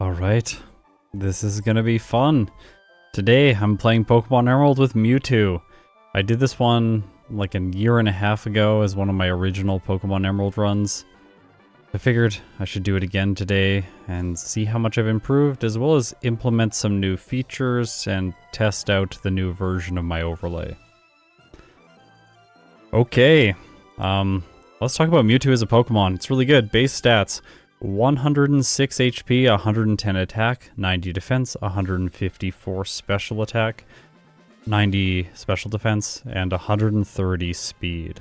Alright, this is gonna be fun. Today I'm playing Pokemon Emerald with Mewtwo. I did this one like a year and a half ago as one of my original Pokemon Emerald runs. I figured I should do it again today and see how much I've improved, as well as implement some new features and test out the new version of my overlay. Okay, let's talk about Mewtwo as a Pokemon. It's really good. Base stats: 106 HP, 110 attack, 90 defense, 154 special attack, 90 special defense, and 130 speed.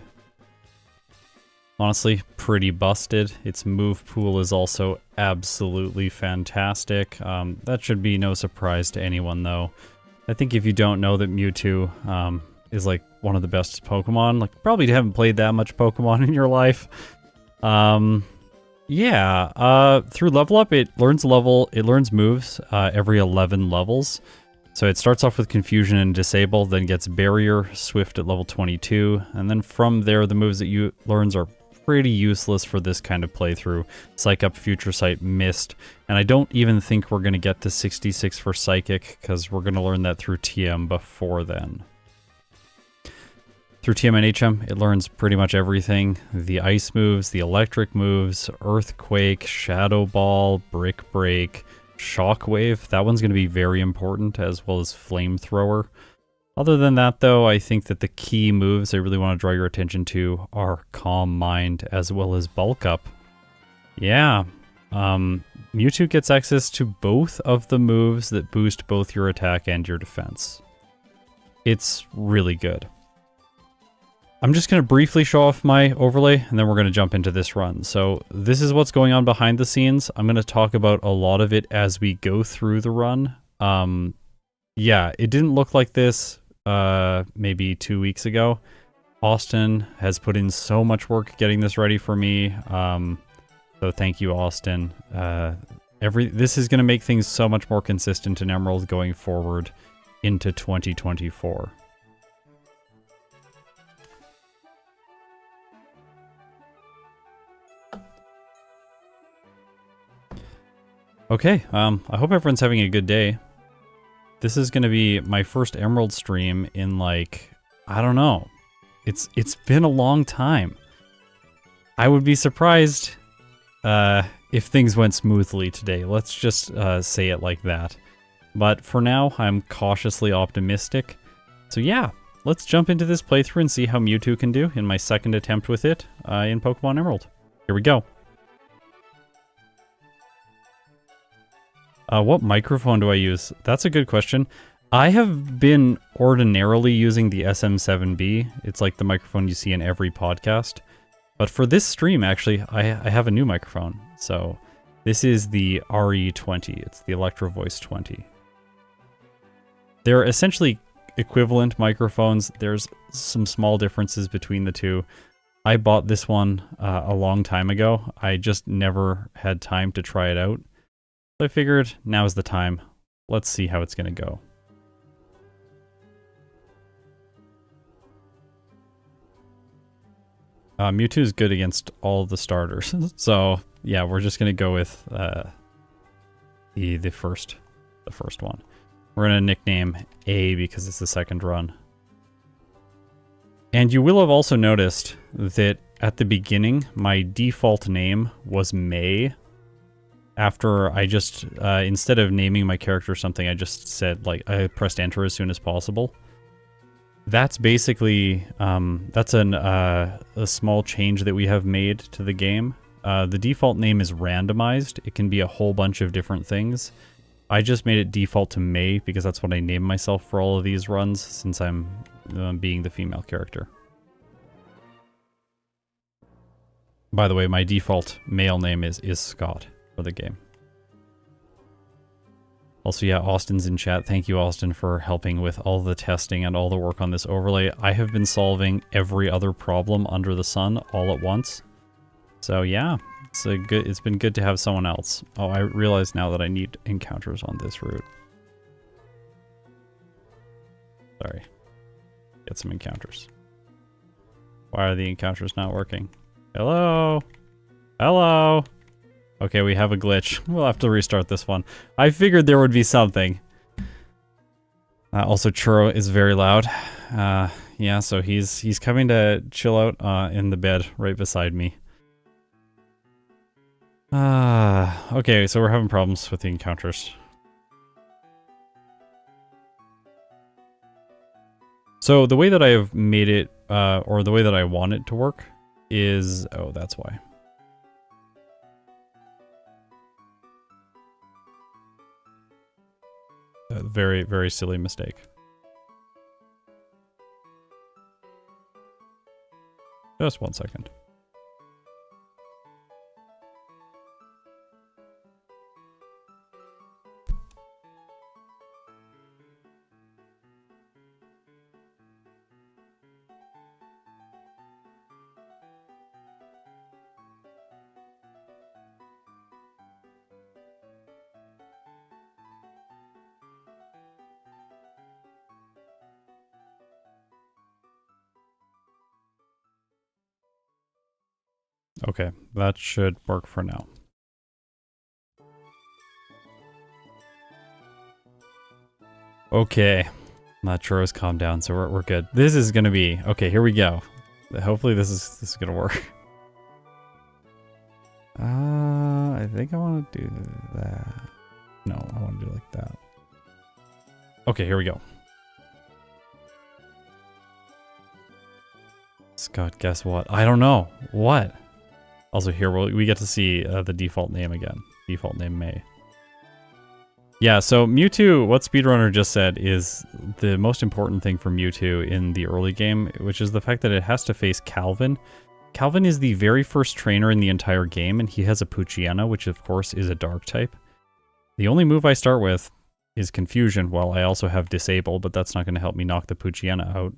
Honestly, pretty busted. Its move pool is also absolutely fantastic. That should be no surprise to anyone, though. I think if you don't know that Mewtwo is like one of the best Pokemon, like probably haven't played that much Pokemon in your life. Yeah, through level up, it learns moves every 11 levels. So it starts off with Confusion and Disable, then gets Barrier, Swift at level 22, and then from there the moves that you learns are pretty useless for this kind of playthrough. Psych Up, Future Sight, Mist, and I don't even think we're going to get to 66 for Psychic, because we're going to learn that through TM before then. Through TM and HM, it learns pretty much everything. The Ice moves, the Electric moves, Earthquake, Shadow Ball, Brick Break, Shockwave. That one's going to be very important, as well as Flamethrower. Other than that, though, I think that the key moves I really want to draw your attention to are Calm Mind, as well as Bulk Up. Yeah, Mewtwo gets access to both of the moves that boost both your attack and your defense. It's really good. I'm just going to briefly show off my overlay, and then we're going to jump into this run. So this is what's going on behind the scenes. I'm going to talk about a lot of it as we go through the run. Yeah, it didn't look like this maybe 2 weeks ago. Austin has put in so much work getting this ready for me. So thank you, Austin. This is going to make things so much more consistent in Emerald going forward into 2024. Okay, I hope everyone's having a good day. This is going to be my first Emerald stream in like, I don't know. It's been a long time. I would be surprised if things went smoothly today. Let's just say it like that. But for now, I'm cautiously optimistic. So yeah, let's jump into this playthrough and see how Mewtwo can do in my second attempt with it in Pokemon Emerald. Here we go. What microphone do I use? That's a good question. I have been ordinarily using the SM7B. It's like the microphone you see in every podcast. But for this stream, actually, I have a new microphone. So this is the RE20. It's the Electro Voice 20. They're essentially equivalent microphones. There's some small differences between the two. I bought this one a long time ago. I just never had time to try it out. So I figured now's the time. Let's see how it's going to go. Mewtwo is good against all the starters. So yeah, we're just going to go with the first one. We're going to nickname A because it's the second run. And you will have also noticed that at the beginning, my default name was May. After I just, instead of naming my character something, I just said, like, I pressed enter as soon as possible. That's basically, that's a small change that we have made to the game. The default name is randomized. It can be a whole bunch of different things. I just made it default to May because that's what I named myself for all of these runs, since I'm being the female character. By the way, my default male name is Scott for the game. Also, yeah, Austin's in chat. Thank you, Austin, for helping with all the testing and all the work on this overlay. I have been solving every other problem under the sun all at once. So yeah, it's been good to have someone else. Oh, I realize now that I need encounters on this route. Sorry. Get some encounters. Why are the encounters not working? Hello? Hello? Okay, we have a glitch. We'll have to restart this one. I figured there would be something. Also, Churro is very loud. Yeah, so he's coming to chill out in the bed right beside me. Okay, so we're having problems with the encounters. So the way that I have made it, or the way that I want it to work is... Oh, that's why. A very, very silly mistake. Just 1 second. Okay, that should work for now. Okay, that Churro's calmed down, so we're good. This is gonna be... Okay, here we go. Hopefully this is gonna work. I think I want to do that. No, I want to do it like that. Okay, here we go. Scott, guess what? I don't know. What? Also here, we get to see the default name again. Default name May. Yeah, so Mewtwo, what Speedrunner just said is the most important thing for Mewtwo in the early game, which is the fact that it has to face Calvin. Calvin is the very first trainer in the entire game, and he has a Poochyena, which of course is a dark type. The only move I start with is Confusion, while I also have Disable, but that's not going to help me knock the Poochyena out.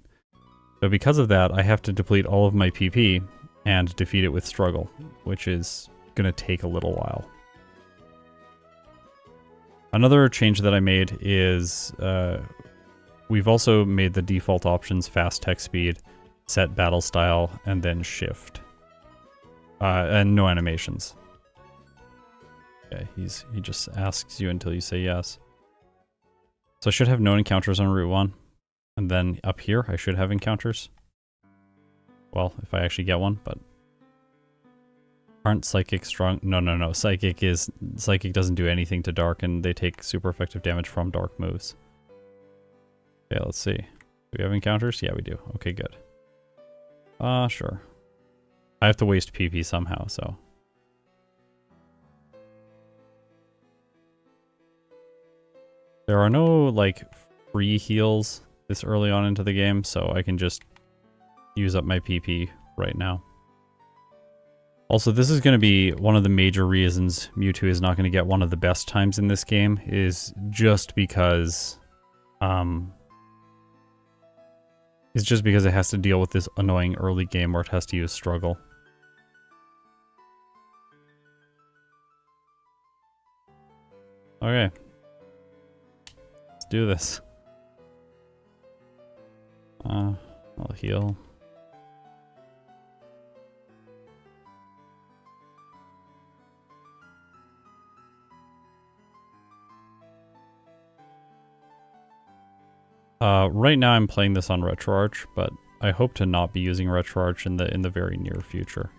So because of that, I have to deplete all of my PP and defeat it with Struggle, which is going to take a little while. Another change that I made is we've also made the default options fast text speed, set battle style, and then shift. And no animations. Okay, he just asks you until you say yes. So I should have no encounters on Route 1. And then up here, I should have encounters. Well, if I actually get one, but... Aren't Psychic strong? No. Psychic doesn't do anything to Dark, and they take super effective damage from Dark moves. Okay, let's see. Do we have encounters? Yeah, we do. Okay, good. Sure. I have to waste PP somehow, so... There are no, like, free heals this early on into the game, so I can just use up my PP right now. Also, this is going to be one of the major reasons Mewtwo is not going to get one of the best times in this game, is just because... It's just because it has to deal with this annoying early game where it has to use Struggle. Okay. Let's do this. I'll heal. Right now I'm playing this on RetroArch, but I hope to not be using RetroArch in the very near future.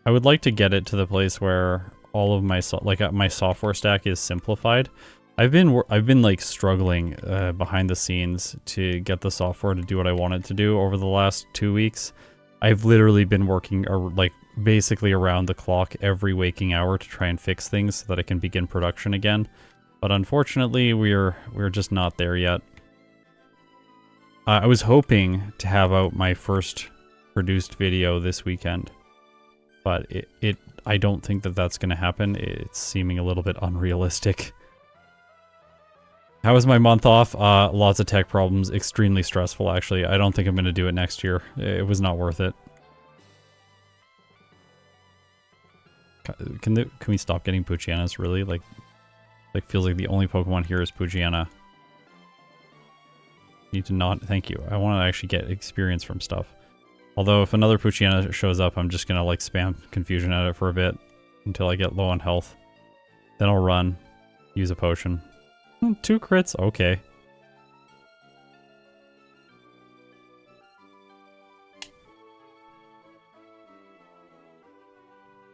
I would like to get it to the place where all of my my software stack is simplified. I've been like struggling behind the scenes to get the software to do what I want it to do over the last 2 weeks. I've literally been working like basically around the clock every waking hour to try and fix things so that I can begin production again. But unfortunately, we're just not there yet. I was hoping to have out my first produced video this weekend, but I don't think that that's going to happen. It's seeming a little bit unrealistic. How was my month off? Lots of tech problems, extremely stressful actually. I don't think I'm going to do it next year. It was not worth it. Can we stop getting Poochyenas, really? Like feels like the only Pokemon here is Poochyena. Need to not... Thank you. I want to actually get experience from stuff. Although if another Poochyena shows up, I'm just gonna like spam Confusion at it for a bit until I get low on health. Then I'll run, use a potion. 2 crits, okay.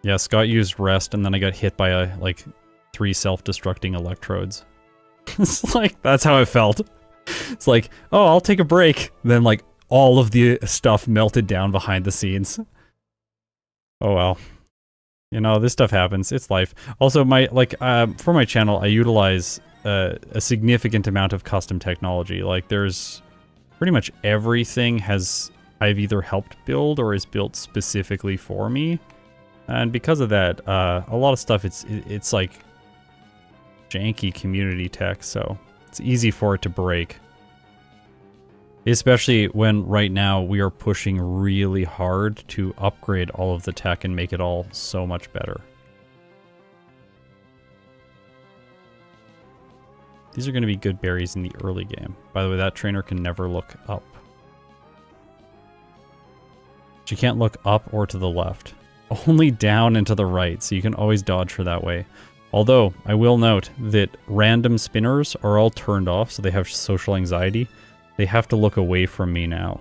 Yeah, Scott used rest and then I got hit by like 3 self-destructing electrodes. It's like, that's how it felt. It's like, oh, I'll take a break. Then like all of the stuff melted down behind the scenes. Oh well. You know, this stuff happens. It's life. Also, my for my channel, I utilize a significant amount of custom technology. Like, there's pretty much everything I've either helped build or is built specifically for me. And because of that, a lot of stuff, it's like janky community tech, so it's easy for it to break. Especially when right now we are pushing really hard to upgrade all of the tech and make it all so much better. These are going to be good berries in the early game. By the way, that trainer can never look up. She can't look up or to the left. Only down and to the right, so you can always dodge her that way. Although, I will note that random spinners are all turned off, so they have social anxiety. They have to look away from me now.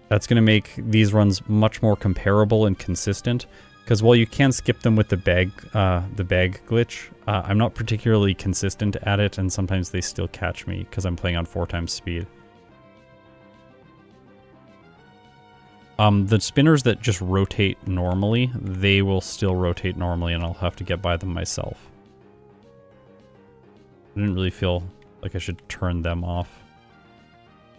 That's going to make these runs much more comparable and consistent, because while you can skip them with the bag glitch, I'm not particularly consistent at it, and sometimes they still catch me because I'm playing on 4 times speed. The spinners that just rotate normally, they will still rotate normally, and I'll have to get by them myself. I didn't really feel like I should turn them off.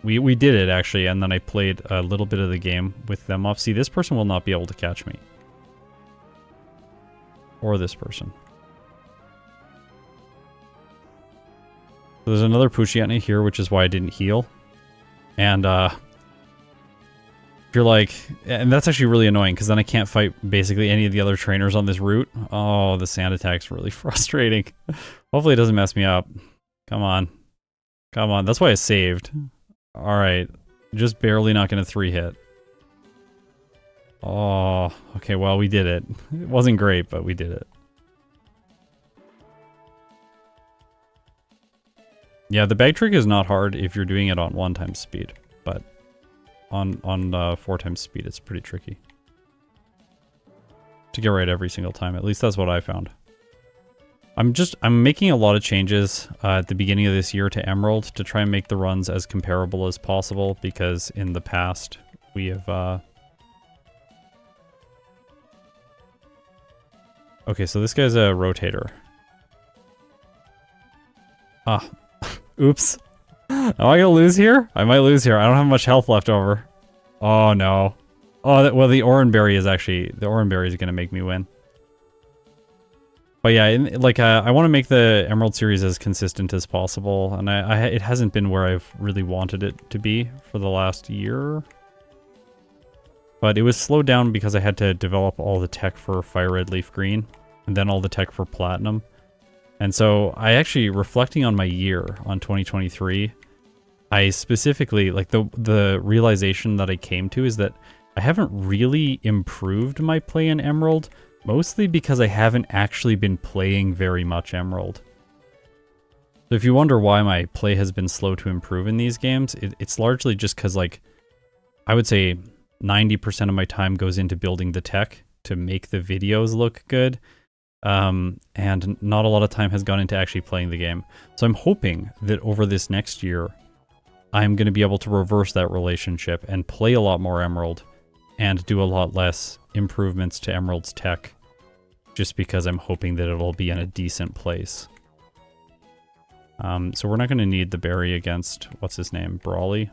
We did it, actually, and then I played a little bit of the game with them off. See, this person will not be able to catch me. Or this person. So there's another Poochyena here, which is why I didn't heal. And, if you're like... And that's actually really annoying, because then I can't fight basically any of the other trainers on this route. Oh, the sand attack's really frustrating. Hopefully it doesn't mess me up. Come on. Come on. That's why I saved. Alright, just barely not gonna 3-hit. Oh, okay, well, we did it. It wasn't great, but we did it. Yeah, the bag trick is not hard if you're doing it on 1 times speed, but on 4 times speed, it's pretty tricky to get right every single time. At least that's what I found. I'm making a lot of changes at the beginning of this year to Emerald to try and make the runs as comparable as possible, because in the past we have okay, so this guy's a rotator. Ah, oops. Am I gonna lose here? I might lose here. I don't have much health left over. Oh no. Oh, well, the Oranberry is gonna make me win. But yeah, I want to make the Emerald series as consistent as possible, and it hasn't been where I've really wanted it to be for the last year. But it was slowed down because I had to develop all the tech for Fire Red Leaf Green, and then all the tech for Platinum. And so I actually, reflecting on my year, on 2023, I specifically, like the realization that I came to is that I haven't really improved my play in Emerald, mostly because I haven't actually been playing very much Emerald. So if you wonder why my play has been slow to improve in these games, it's largely just because, like, I would say 90% of my time goes into building the tech to make the videos look good, and not a lot of time has gone into actually playing the game. So I'm hoping that over this next year, I'm going to be able to reverse that relationship and play a lot more Emerald and do a lot less improvements to Emerald's tech, just because I'm hoping that it'll be in a decent place. So we're not going to need the berry against, what's his name, Brawly.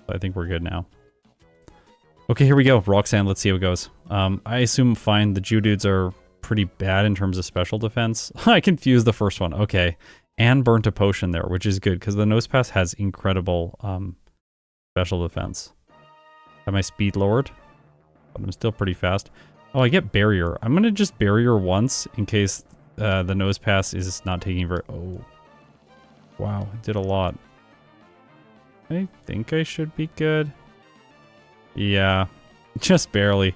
I think we're good now. Okay, here we go. Roxanne, let's see how it goes. I assume fine, the Geodudes are pretty bad in terms of special defense. I confused the first one. Okay. And burnt a potion there, which is good, because the Nosepass has incredible special defense. Have my speed lowered? But I'm still pretty fast. Oh, I get barrier. I'm gonna just barrier once in case the Nosepass is not taking very... Oh. Wow, it did a lot. I think I should be good. Yeah, Just barely.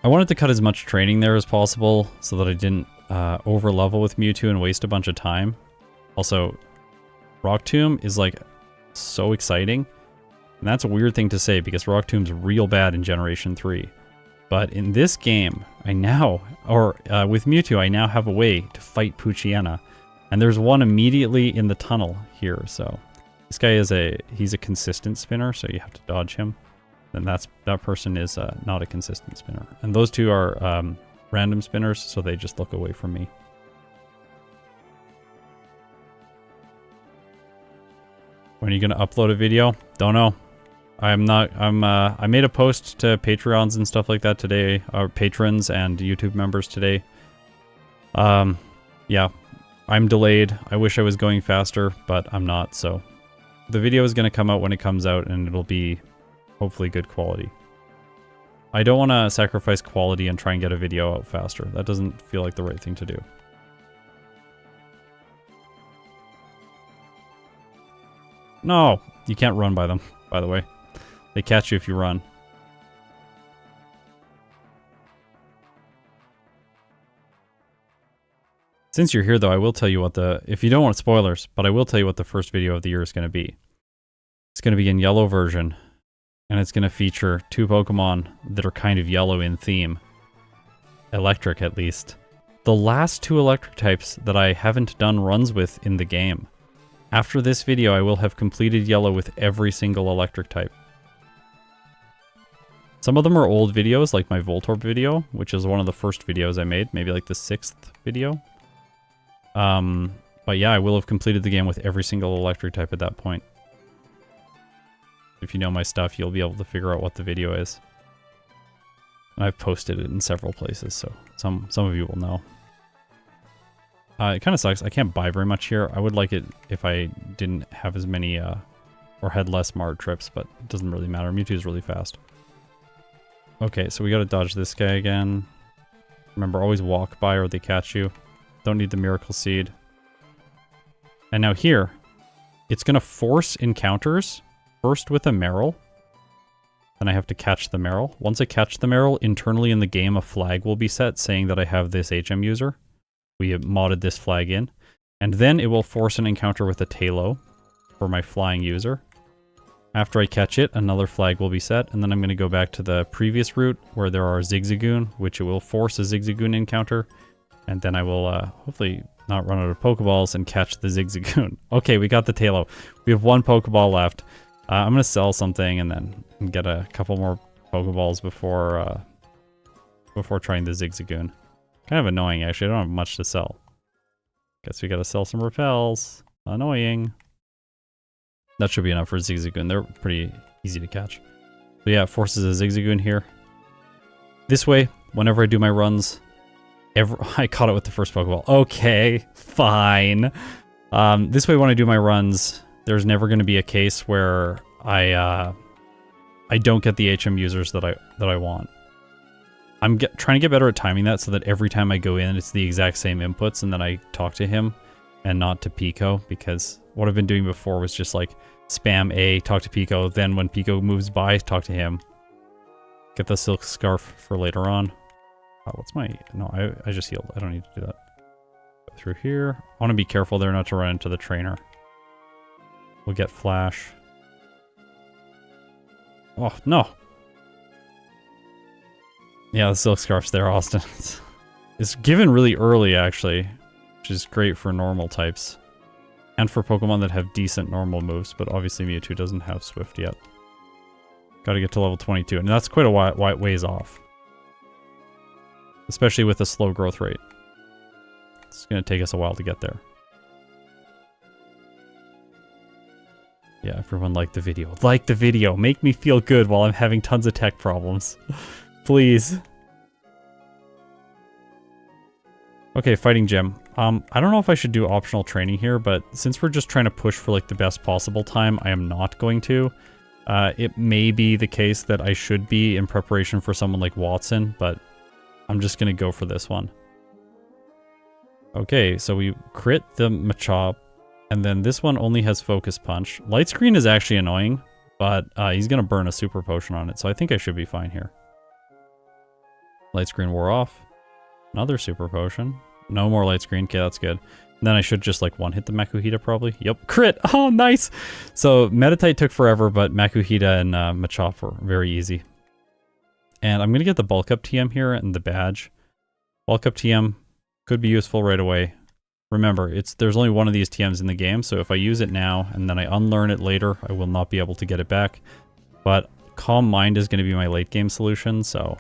I wanted to cut as much training there as possible so that I didn't over level with Mewtwo and waste a bunch of time. Also, Rock Tomb is like so exciting. And that's a weird thing to say because Rock Tomb's real bad in Generation 3. But in this game, I now, with Mewtwo, I now have a way to fight Poochyena. And there's one immediately in the tunnel here, so... This guy is he's a consistent spinner, so you have to dodge him. And that person is not a consistent spinner. And those two are random spinners, so they just look away from me. When are you gonna upload a video? Don't know. I made a post to Patreons and stuff like that today, or patrons and YouTube members today. Yeah, I'm delayed. I wish I was going faster, but I'm not, so... The video is going to come out when it comes out, and it'll be hopefully good quality. I don't want to sacrifice quality and try and get a video out faster. That doesn't feel like the right thing to do. No! You can't run by them, by the way. They catch you if you run. Since you're here, though, I will tell you what if you don't want spoilers, but I will tell you what the first video of the year is going to be. It's going to be in yellow version, and it's going to feature 2 Pokemon that are kind of yellow in theme. Electric, at least. The last 2 electric types that I haven't done runs with in the game. After this video, I will have completed yellow with every single electric type. Some of them are old videos, like my Voltorb video, which is one of the first videos I made, maybe like the 6th video. But yeah, I will have completed the game with every single electric type at that point. If you know my stuff, you'll be able to figure out what the video is. And I've posted it in several places, so some of you will know. It kind of sucks. I can't buy very much here. I would like it if I didn't have as many, or had less Mard trips, but it doesn't really matter. Mewtwo's really fast. Okay, so we gotta dodge this guy again. Remember, always walk by or they catch you. Don't need the Miracle Seed. And now here, it's going to force encounters, first with a Marill. Then I have to catch the Marill. Once I catch the Marill, internally in the game, a flag will be set saying that I have this HM user. We have modded this flag in. And then it will force an encounter with a Tailo for my flying user. After I catch it, another flag will be set, and then I'm going to go back to the previous route where there are Zigzagoon, which it will force a Zigzagoon encounter. And then I will hopefully not run out of Pokeballs and catch the Zigzagoon. Okay, we got the Tailo. We have 1 Pokeball left. I'm going to sell something and then get a couple more Pokeballs before trying the Zigzagoon. Kind of annoying, actually. I don't have much to sell. Guess we got to sell some Repels. Annoying. That should be enough for Zigzagoon. They're pretty easy to catch. So yeah, it forces a Zigzagoon here. This way, whenever I do my runs... I caught it with the first Pokeball. Okay, fine. This way when I do my runs, there's never going to be a case where I don't get the HM users that I want. I'm trying to get better at timing that so that every time I go in, it's the exact same inputs and then I talk to him and not to Pico, because what I've been doing before was just like spam A, talk to Pico, then when Pico moves by, talk to him. Get the Silk Scarf for later on. Oh, what's my... No, I just healed. I don't need to do that. Go through here. I want to be careful there not to run into the trainer. We'll get Flash. Oh, no! Yeah, the Silk Scarf's there, Austin. It's given really early, actually, which is great for normal types. And for Pokemon that have decent normal moves, but obviously Mewtwo doesn't have Swift yet. Gotta get to level 22, and that's quite a ways off. Especially with a slow growth rate. It's going to take us a while to get there. Yeah, everyone liked the video. Like the video. Make me feel good while I'm having tons of tech problems. Please. Okay, Fighting Gym. I don't know if I should do optional training here, but since we're just trying to push for like the best possible time, I am not going to. It may be the case that I should be in preparation for someone like Watson, but I'm just going to go for this one. Okay, so we crit the Machop, and then this one only has Focus Punch. Light Screen is actually annoying, But he's going to burn a super potion on it, so I think I should be fine here. Light screen wore off. Another super potion. No more light screen. Okay, that's good. And then I should just like one-hit the Makuhita probably. Yep, crit! Oh, nice! So Meditite took forever, but Makuhita and Machop were very easy. And I'm going to get the bulk up TM here and the badge. Bulk up TM could be useful right away. Remember, there's only one of these TMs in the game, so if I use it now and then I unlearn it later, I will not be able to get it back. But Calm Mind is going to be my late game solution, so...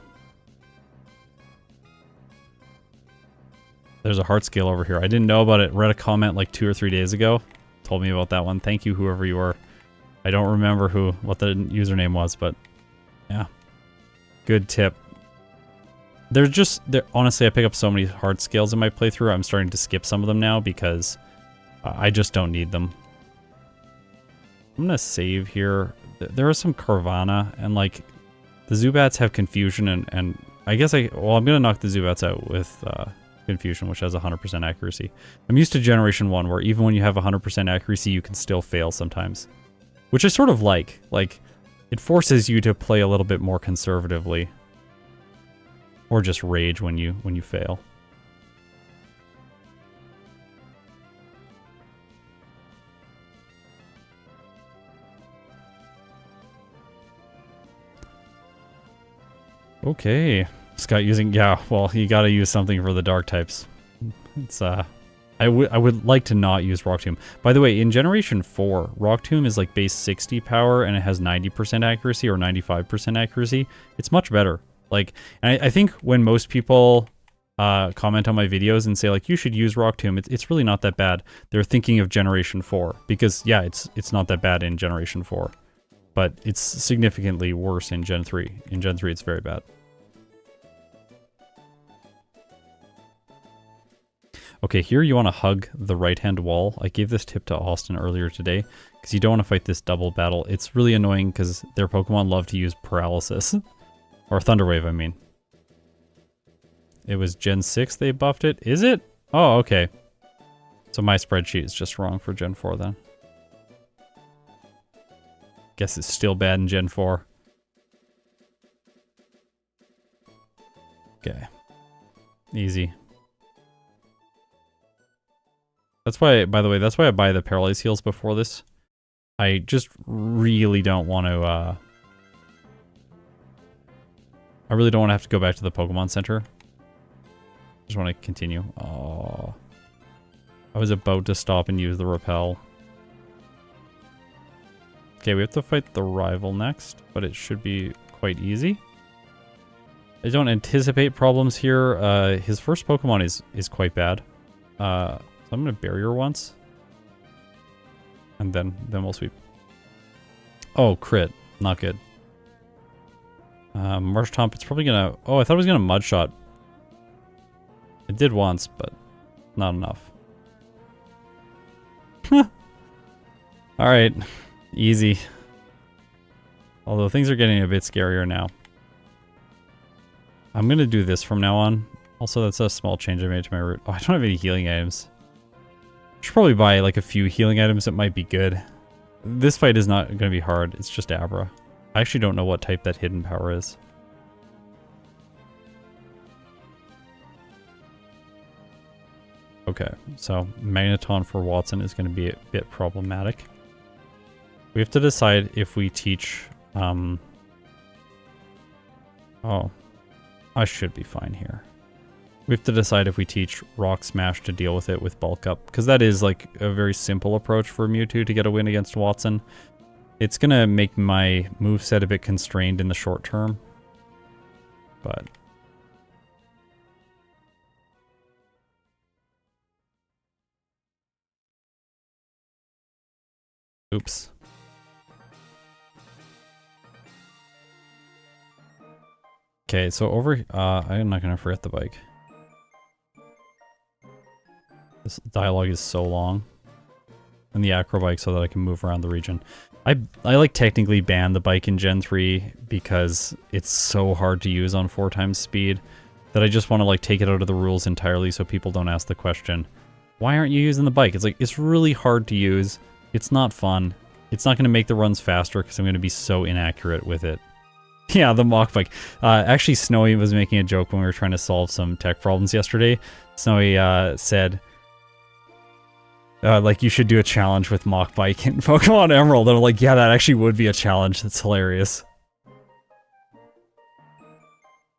There's a heart scale over here. I didn't know about it. Read a comment like 2 or 3 days ago. Told me about that one. Thank you, whoever you are. I don't remember what the username was, but yeah. Good tip. Honestly, I pick up so many heart scales in my playthrough. I'm starting to skip some of them now because I just don't need them. I'm gonna save here. There are some Carvana, and like the Zubats have confusion, and I guess I'm gonna knock the Zubats out with Confusion, which has 100% accuracy. I'm used to Generation 1, where even when you have 100% accuracy, you can still fail sometimes. Which I sort of like. Like, it forces you to play a little bit more conservatively. Or just rage when you fail. Okay. Scott using, yeah, well, you gotta use something for the dark types. It's, I would like to not use Rock Tomb. By the way, in Generation 4, Rock Tomb is like base 60 power and it has 90% accuracy or 95% accuracy. It's much better. Like, and I think when most people comment on my videos and say like, you should use Rock Tomb, it's really not that bad. They're thinking of Generation 4 because, yeah, it's not that bad in Generation 4. But it's significantly worse in Gen 3. In Gen 3, it's very bad. Okay, here you want to hug the right-hand wall. I gave this tip to Austin earlier today, because you don't want to fight this double battle. It's really annoying because their Pokemon love to use Paralysis. Or Thunder Wave, I mean. It was Gen 6 they buffed it? Is it? Oh, okay. So my spreadsheet is just wrong for Gen 4 then. Guess it's still bad in Gen 4. Okay. Easy. That's why, by the way, that's why I buy the Paralyze Heals before this. I just really don't want to, I really don't want to have to go back to the Pokemon Center. Just want to continue. Oh, I was about to stop and use the Repel. Okay, we have to fight the rival next, but it should be quite easy. I don't anticipate problems here. His first Pokemon is quite bad. So I'm going to Barrier once. And then we'll sweep. Oh, crit. Not good. Marshtomp, it's probably going to... Oh, I thought it was going to Mud Shot. It did once, but not enough. Alright. Easy. Although things are getting a bit scarier now. I'm going to do this from now on. Also, that's a small change I made to my route. Oh, I don't have any healing items. I should probably buy like a few healing items that might be good. This fight is not going to be hard. It's just Abra. I actually don't know what type that hidden power is. Okay, so Magneton for Watson is going to be a bit problematic. We have to decide if we teach... Oh, I should be fine here. We have to decide if we teach Rock Smash to deal with it with Bulk Up, because that is like a very simple approach for Mewtwo to get a win against Watson. It's going to make my moveset a bit constrained in the short term, but... Oops. Okay, so over... I'm not going to forget the bike. This dialogue is so long. And the acro bike so that I can move around the region. I like technically banned the bike in Gen 3 because it's so hard to use on 4 times speed that I just want to like take it out of the rules entirely so people don't ask the question, why aren't you using the bike? It's like, it's really hard to use. It's not fun. It's not going to make the runs faster because I'm going to be so inaccurate with it. Yeah, the mock bike. Actually, Snowy was making a joke when we were trying to solve some tech problems yesterday. Snowy said, like, you should do a challenge with mock bike in Pokemon Emerald. And I'm like, yeah, that actually would be a challenge. That's hilarious.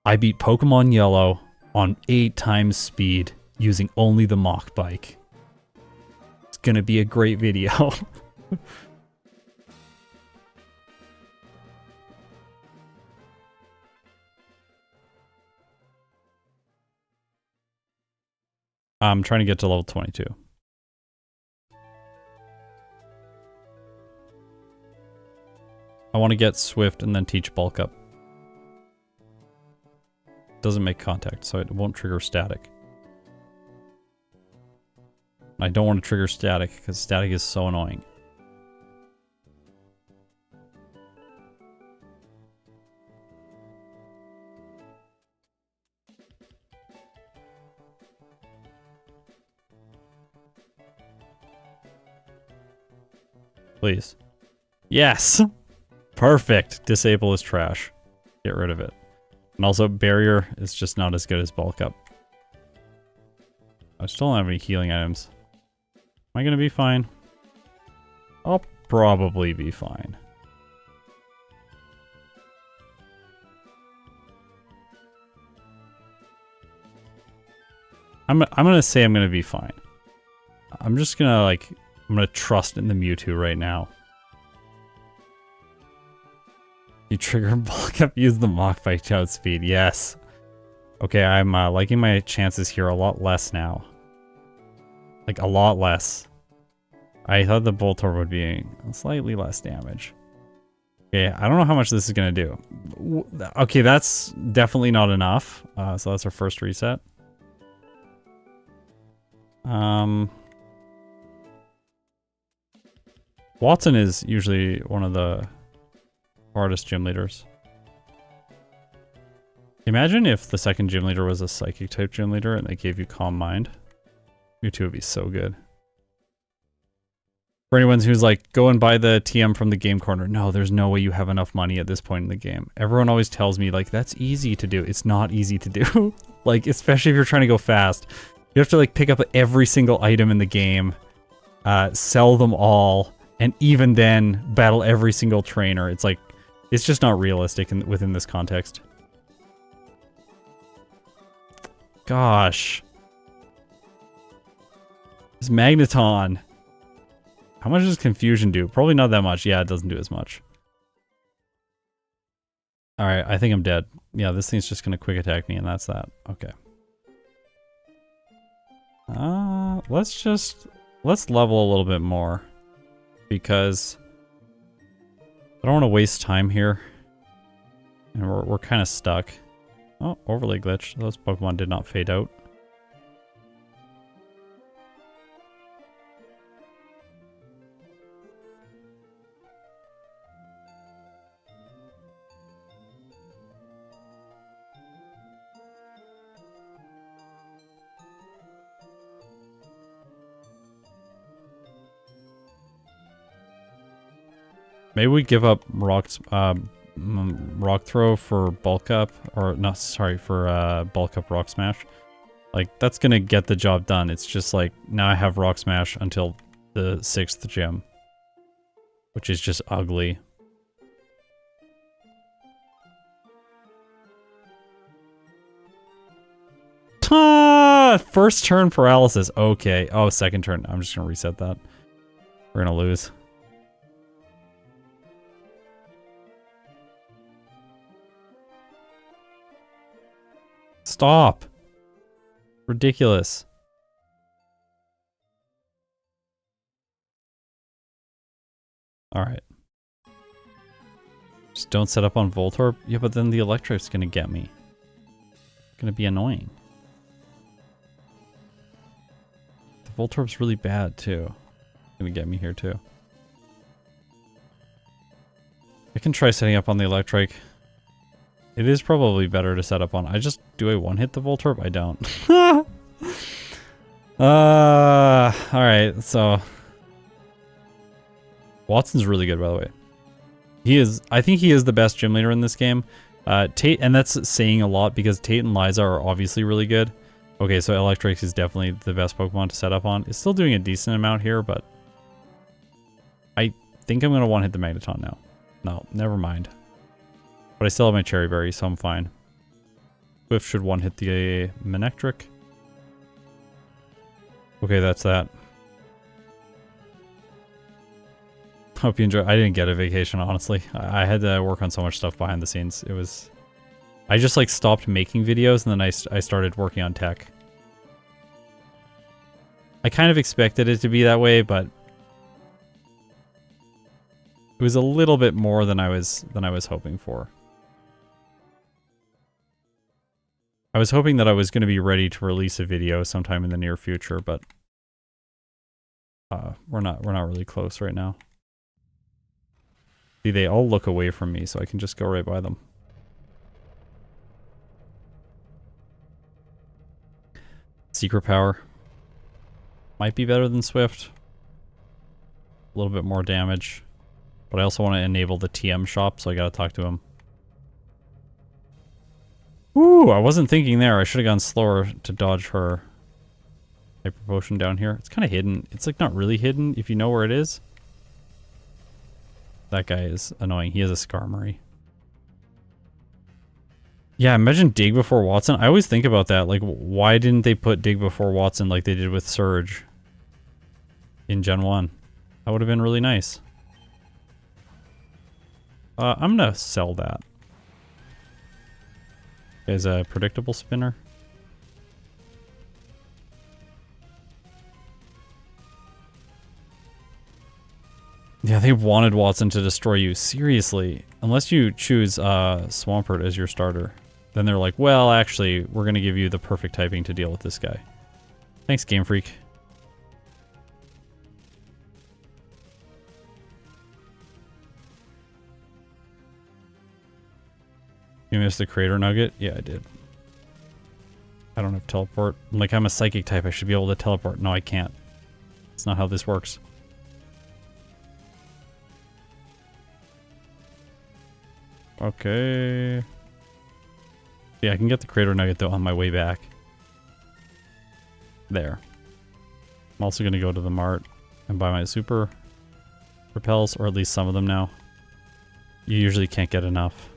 I beat Pokemon Yellow on 8 times speed using only the mock bike. It's gonna be a great video. I'm trying to get to level 22. I want to get Swift and then teach Bulk Up. Doesn't make contact, so it won't trigger static. I don't want to trigger static because static is so annoying. Please. Yes! Perfect! Disable is trash. Get rid of it. And also, Barrier is just not as good as Bulk Up. I still don't have any healing items. Am I gonna be fine? I'll probably be fine. I'm gonna say I'm gonna be fine. I'm just gonna, like, I'm gonna trust in the Mewtwo right now. You trigger Bulk Up, use the mock bike to outspeed. Yes. Okay, I'm liking my chances here a lot less now. Like, a lot less. I thought the Voltorb would be slightly less damage. Okay, I don't know how much this is gonna do. Okay, that's definitely not enough. So that's our first reset. Watson is usually one of the hardest gym leaders. Imagine if the second gym leader was a psychic type gym leader and they gave you Calm Mind. Mewtwo would be so good. For anyone who's like, go and buy the TM from the game corner. No, there's no way you have enough money at this point in the game. Everyone always tells me, like, that's easy to do. It's not easy to do. Like, especially if you're trying to go fast. You have to, like, pick up every single item in the game, sell them all, and even then battle every single trainer. It's like, it's just not realistic within this context. Gosh. This Magneton. How much does Confusion do? Probably not that much. Yeah, it doesn't do as much. Alright, I think I'm dead. Yeah, this thing's just gonna quick attack me and that's that. Okay. Let's level a little bit more. Because I don't want to waste time here. And we're kind of stuck. Oh, overlay glitch. Those Pokemon did not fade out. Maybe we give up Rock Throw for Bulk Up, or not, sorry, for Bulk Up Rock Smash. Like, that's gonna get the job done. It's just like, now I have Rock Smash until the 6th gym. Which is just ugly. First turn paralysis. Okay. Oh, second turn. I'm just gonna reset that. We're gonna lose. Stop. Ridiculous. Alright. Just don't set up on Voltorb? Yeah, but then the Electric's gonna get me. It's gonna be annoying. The Voltorb's really bad, too. It's gonna get me here, too. I can try setting up on the Electric. It is probably better to set up on. Do I one-hit the Voltorb? I don't. Alright, so. Watson's really good, by the way. He is, I think he is the best gym leader in this game. Tate, and that's saying a lot because Tate and Liza are obviously really good. Okay, so Electrix is definitely the best Pokemon to set up on. It's still doing a decent amount here, but I think I'm going to one-hit the Magneton now. No, never mind. But I still have my Cherry Berry, so I'm fine. Swift should one-hit the Manectric. Okay, that's that. Hope you enjoy. I didn't get a vacation, honestly. I had to work on so much stuff behind the scenes. It was... I just like stopped making videos and then I started working on tech. I kind of expected it to be that way, but it was a little bit more than I was hoping for. I was hoping that I was going to be ready to release a video sometime in the near future, but we're not really close right now. See, they all look away from me, so I can just go right by them. Secret Power might be better than Swift. A little bit more damage. But I also want to enable the TM shop, so I gotta talk to him. Ooh, I wasn't thinking there. I should have gone slower to dodge her. Hyper Potion down here. It's kind of hidden. It's like not really hidden if you know where it is. That guy is annoying. He has a Skarmory. Yeah, imagine Dig before Watson. I always think about that. Like, why didn't they put Dig before Watson like they did with Surge in Gen 1? That would have been really nice. I'm gonna sell that. As a predictable spinner. Yeah, they wanted Watson to destroy you. Seriously. Unless you choose Swampert as your starter. Then they're like, well, actually, we're going to give you the perfect typing to deal with this guy. Thanks, Game Freak. You missed the Crater Nugget? Yeah, I did. I don't have teleport. Like, I'm a psychic type. I should be able to teleport. No, I can't. That's not how this works. Okay. Yeah, I can get the Crater Nugget, though, on my way back. There. I'm also going to go to the mart and buy my super repels, or at least some of them now. You usually can't get enough.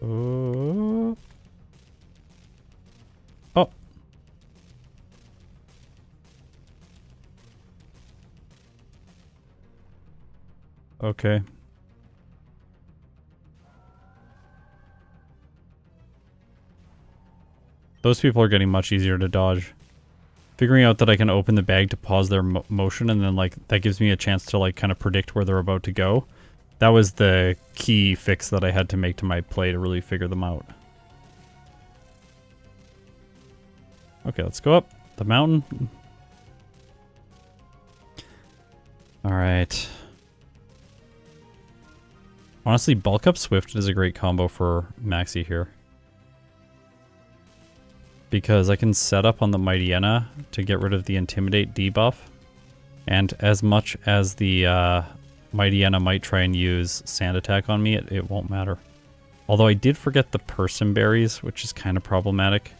Oh. Oh. Okay. Those people are getting much easier to dodge. Figuring out that I can open the bag to pause their motion and then like that gives me a chance to like kind of predict where they're about to go. That was the key fix that I had to make to my play to really figure them out. Okay, let's go up the mountain. Alright. Honestly, Bulk Up Swift is a great combo for Maxie here. Because I can set up on the Mightyena to get rid of the Intimidate debuff. And as much as the Mightyena might try and use Sand Attack on me, it won't matter. Although I did forget the Person Berries, which is kind of problematic.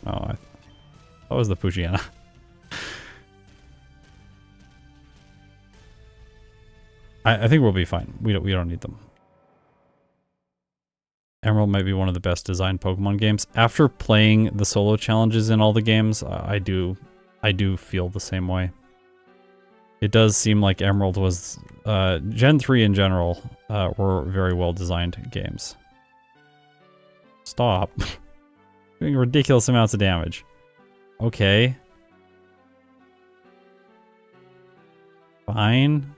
Oh, that was the Poochyena. I think we'll be fine. We don't need them. Emerald might be one of the best designed Pokemon games. After playing the solo challenges in all the games, I do feel the same way. It does seem like Emerald was Gen 3 in general were very well designed games. Stop. Doing ridiculous amounts of damage. Okay. Fine.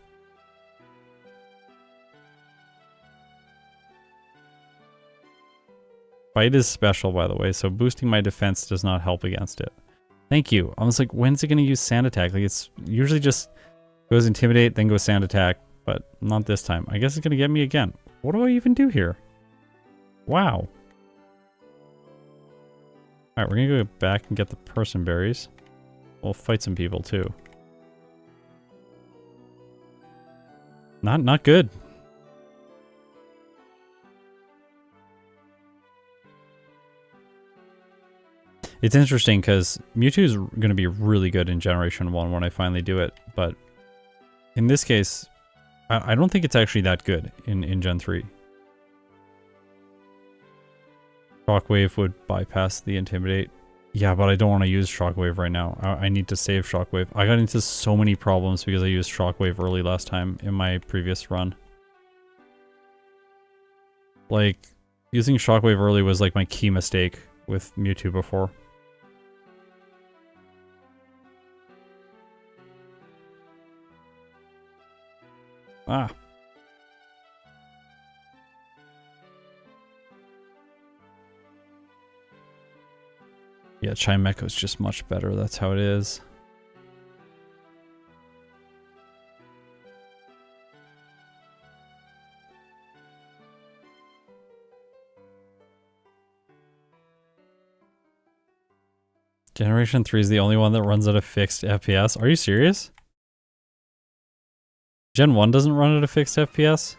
Fight is special, by the way, so boosting my defense does not help against it. Thank you. I was like, when's it going to use Sand Attack? Like, it's usually just goes Intimidate, then goes Sand Attack, but not this time. I guess it's going to get me again. What do I even do here? Wow. Alright, we're gonna go back and get the person berries. We'll fight some people too. Not good. It's interesting because Mewtwo is going to be really good in Generation 1 when I finally do it, but in this case, I don't think it's actually that good in Gen 3. Shockwave would bypass the Intimidate. Yeah, but I don't want to use Shockwave right now. I need to save Shockwave. I got into so many problems because I used Shockwave early last time in my previous run. Like, using Shockwave early was like my key mistake with Mewtwo before. Ah. Yeah, Chimecho's just much better. That's how it is. Generation 3 is the only one that runs at a fixed FPS. Are you serious? Gen 1 doesn't run at a fixed FPS?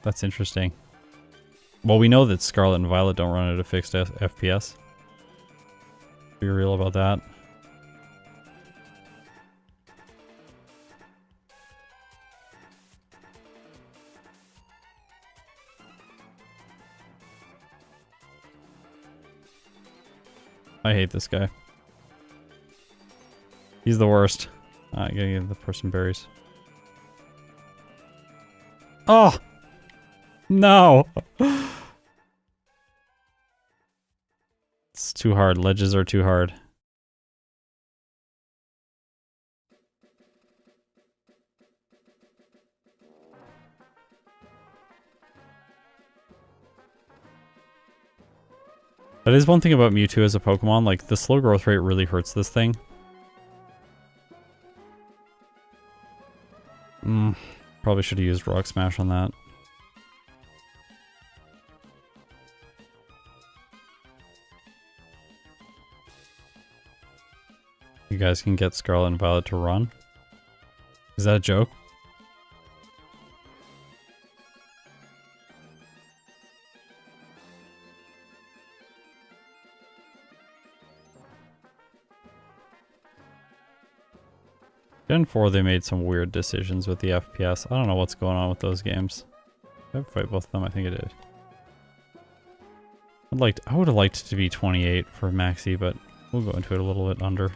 That's interesting. Well, we know that Scarlet and Violet don't run at a fixed FPS. Be real about that. I hate this guy. He's the worst. I gotta give the person berries. Oh! No! It's too hard. Ledges are too hard. That is one thing about Mewtwo as a Pokemon, like, the slow growth rate really hurts this thing. Probably should have used Rock Smash on that. You guys can get Scarlet and Violet to run? Is that a joke? Gen 4, they made some weird decisions with the FPS. I don't know what's going on with those games. Did I fight both of them? I think I did. I would have liked it to be 28 for Maxi, but we'll go into it a little bit under.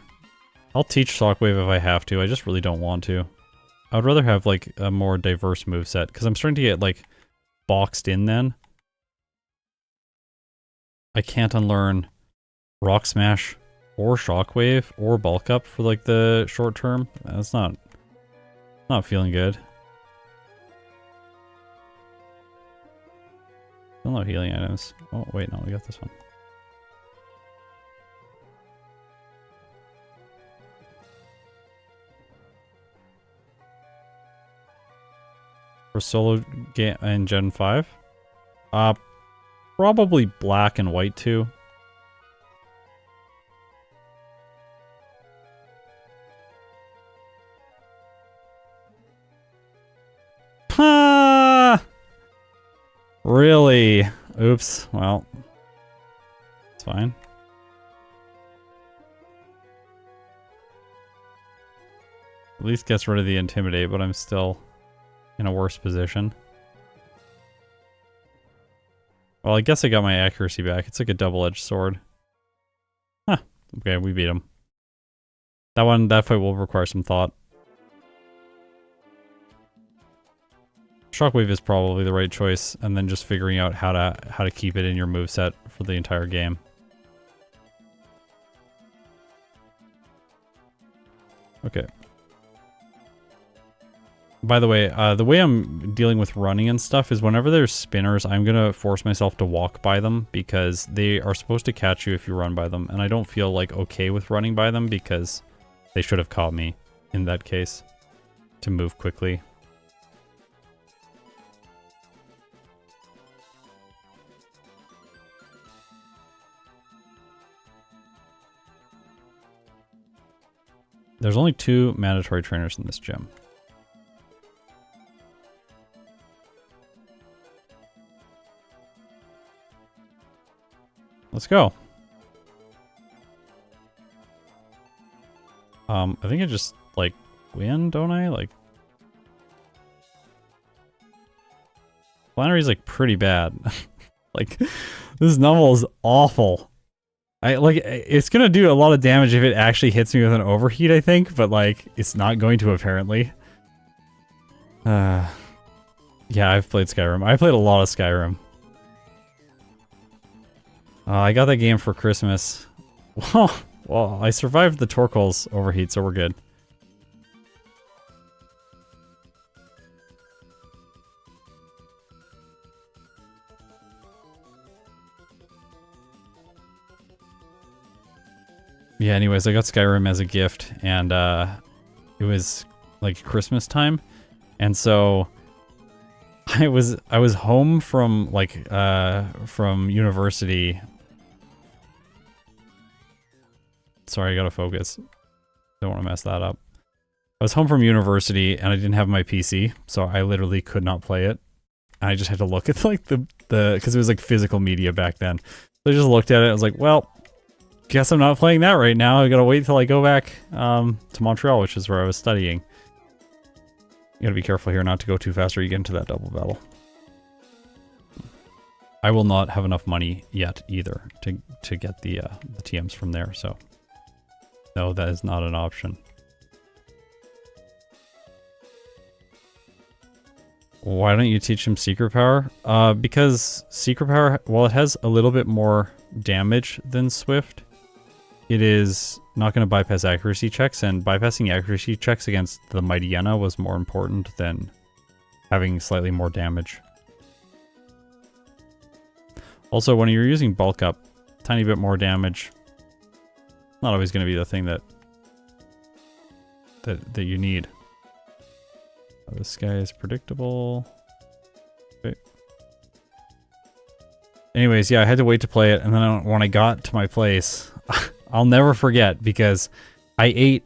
I'll teach Shockwave if I have to. I just really don't want to. I would rather have, like, a more diverse moveset, because I'm starting to get, like, boxed in then. I can't unlearn Rock Smash or Shockwave or Bulk Up for, like, the short term. That's not feeling good. Still no healing items. Oh, wait, no, we got this one. For solo game in Gen 5? Probably black and white too. Really? Oops. Well, it's fine. At least gets rid of the Intimidate, but I'm still in a worse position. Well, I guess I got my accuracy back. It's like a double-edged sword. Huh. Okay, we beat him. That fight will require some thought. Shockwave is probably the right choice, and then just figuring out how to keep it in your moveset for the entire game. Okay. By the way I'm dealing with running and stuff is whenever there's spinners, I'm gonna force myself to walk by them because they are supposed to catch you if you run by them, and I don't feel like okay with running by them because they should have caught me in that case to move quickly. There's only 2 mandatory trainers in this gym. Let's go. I think I just, like, win, don't I? Like, Flannery's, like, pretty bad. Like, this Numble is awful. It's gonna do a lot of damage if it actually hits me with an overheat, I think, but, like, it's not going to, apparently. Yeah, I've played Skyrim. I played a lot of Skyrim. I got that game for Christmas. Well, I survived the Torkoal's overheat, so we're good. Yeah, anyways, I got Skyrim as a gift, and it was like Christmas time, and so I was home from from university. Sorry, I gotta focus. Don't want to mess that up. I was home from university and I didn't have my PC, so I literally could not play it. And I just had to look at like the because it was like physical media back then. So I just looked at it. I was like, well, guess I'm not playing that right now. I gotta wait till I go back to Montreal, which is where I was studying. You gotta be careful here not to go too fast or you get into that double battle. I will not have enough money yet either to get the TMs from there, so no, that is not an option. Why don't you teach him Secret Power? Because Secret Power, while it has a little bit more damage than Swift, it is not going to bypass accuracy checks, and bypassing accuracy checks against the Mighty Yenna was more important than having slightly more damage. Also, when you're using bulk up, tiny bit more damage, not always going to be the thing that you need. This guy is predictable. Okay. Anyways, yeah, I had to wait to play it, and then when I got to my place, I'll never forget because I ate.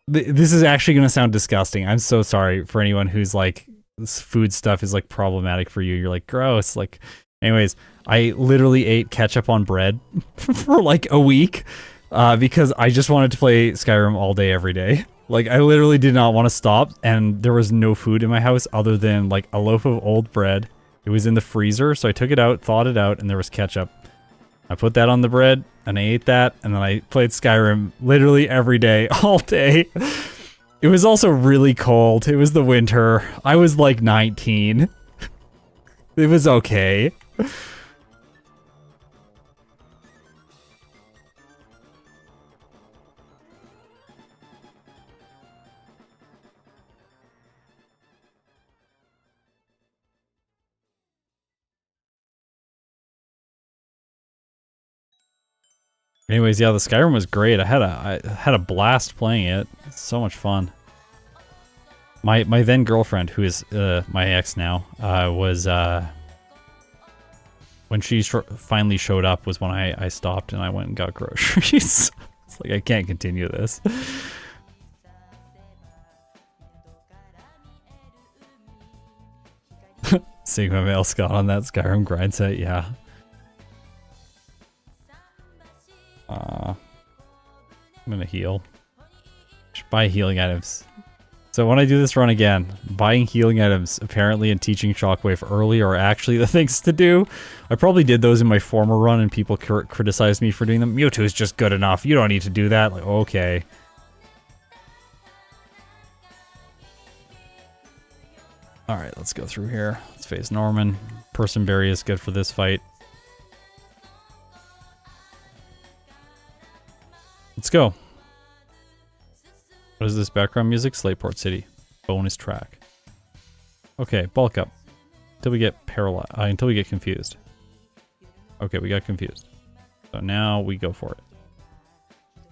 This is actually going to sound disgusting. I'm so sorry for anyone who's like, this food stuff is like problematic for you. You're like, gross. Like, anyways, I literally ate ketchup on bread for like a week because I just wanted to play Skyrim all day, every day. Like, I literally did not want to stop, and there was no food in my house other than, like, a loaf of old bread. It was in the freezer, so I took it out, thawed it out, and there was ketchup. I put that on the bread, and I ate that, and then I played Skyrim literally every day, all day. It was also really cold. It was the winter. I was, like, 19. It was okay. Anyways, yeah, the Skyrim was great. I had a blast playing it. It's so much fun. My then girlfriend, who is my ex now, was when she finally showed up was when I stopped and I went and got groceries. It's like, I can't continue this. Sigma Male Scott on that Skyrim grind set, yeah. I'm gonna heal. Should buy healing items. So when I do this run again, buying healing items apparently and teaching Shockwave early are actually the things to do. I probably did those in my former run and people criticized me for doing them. Mewtwo is just good enough. You don't need to do that. Like, okay. Alright, let's go through here. Let's face Norman. Person Berry is good for this fight. Let's go. What is this background music? Slateport City. Bonus track. Okay, bulk up. Until we get paralyzed. Until we get confused. Okay, we got confused. So now we go for it.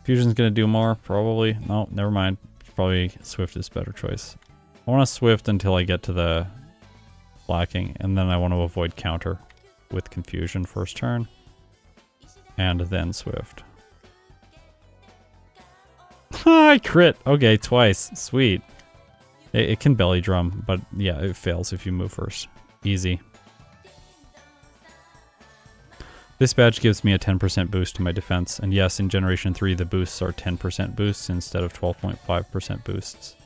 Fusion's gonna do more, probably. No, never mind. Probably Swift is a better choice. I want to Swift until I get to the blacking, and then I want to avoid counter with Confusion first turn. And then Swift. I crit. Okay, twice. Sweet. It can belly drum, but yeah, it fails if you move first. Easy. This badge gives me a 10% boost to my defense, and yes, in Generation 3 the boosts are 10% boosts instead of 12.5% boosts.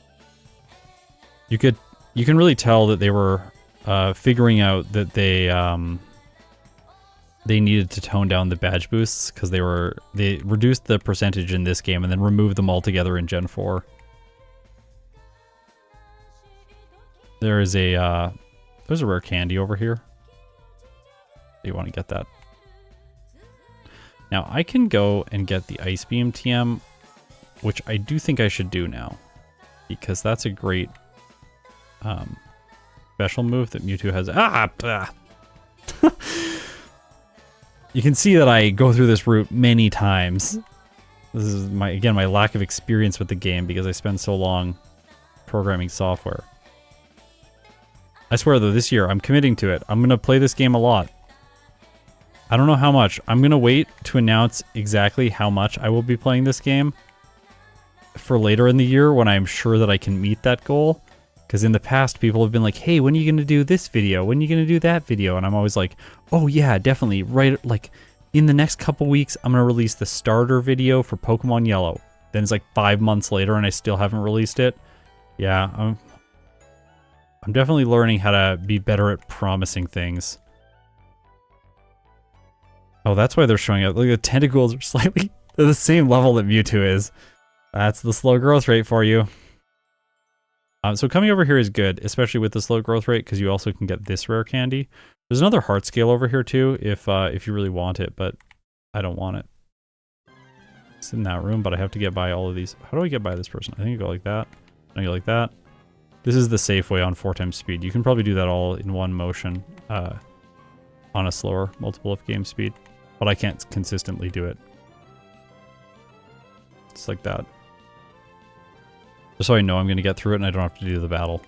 You can really tell that they were figuring out that they needed to tone down the badge boosts because they reduced the percentage in this game and then removed them altogether in Gen 4. There's a rare candy over here. You want to get that. Now I can go and get the Ice Beam TM, which I do think I should do now, because that's a great special move that Mewtwo has. You can see that I go through this route many times. This is my lack of experience with the game because I spend so long programming software. I swear though, this year I'm committing to it. I'm going to play this game a lot. I don't know how much. I'm going to wait to announce exactly how much I will be playing this game for later in the year when I'm sure that I can meet that goal. Because in the past, people have been like, hey, when are you going to do this video? When are you going to do that video? And I'm always like, oh yeah, definitely. Right, like, in the next couple weeks, I'm going to release the starter video for Pokemon Yellow. Then it's like 5 months later and I still haven't released it. Yeah, I'm definitely learning how to be better at promising things. Oh, that's why they're showing up. Like, the tentacles are slightly... They're the same level that Mewtwo is. That's the slow growth rate for you. So coming over here is good, especially with the slow growth rate, because you also can get this rare candy. There's another heart scale over here too, if you really want it, but I don't want it. It's in that room, but I have to get by all of these. How do I get by this person? I think I go like that. I go like that. This is the safe way on 4 times speed. You can probably do that all in one motion on a slower multiple of game speed, but I can't consistently do it. It's like that. Just so I know I'm going to get through it and I don't have to do the battle.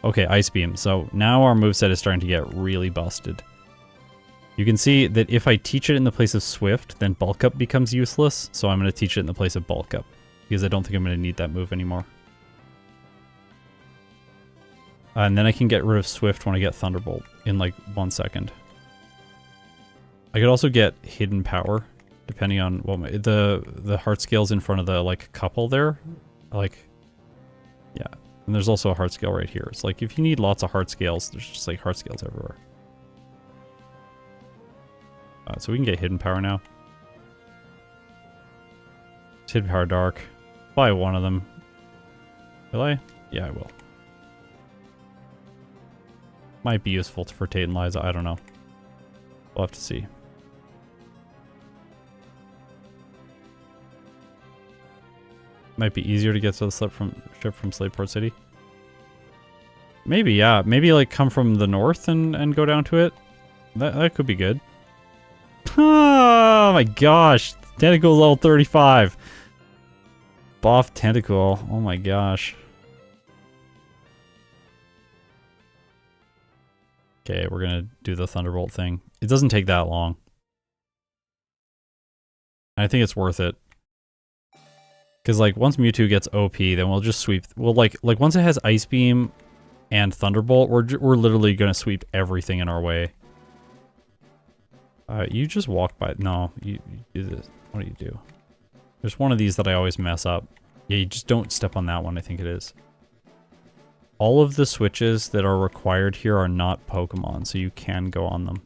Okay, Ice Beam. So now our moveset is starting to get really busted. You can see that if I teach it in the place of Swift, then Bulk Up becomes useless. So I'm going to teach it in the place of Bulk Up, because I don't think I'm going to need that move anymore. And then I can get rid of Swift when I get Thunderbolt in like 1 second. I could also get Hidden Power, depending on what the heart scales in front of the like couple there. Like, yeah. And there's also a heart scale right here. It's like if you need lots of heart scales, there's just like heart scales everywhere. So we can get Hidden Power now. Hidden Power Dark. Buy one of them. Will I? Yeah, I will. Might be useful for Tate and Liza, I don't know. We'll have to see. Might be easier to get to the ship from Slateport City. Maybe, yeah. Maybe like come from the north and go down to it. That could be good. Oh my gosh. Tentacle's level 35. Buff Tentacle. Oh my gosh. Okay, we're gonna do the Thunderbolt thing. It doesn't take that long. I think it's worth it. Because like once Mewtwo gets OP, then we'll just sweep. Well, like once it has Ice Beam and Thunderbolt, we're literally gonna sweep everything in our way. You just walk by. No, you do this. What do you do? There's one of these that I always mess up. Yeah, you just don't step on that one. I think it is. All of the switches that are required here are not Pokemon, so you can go on them.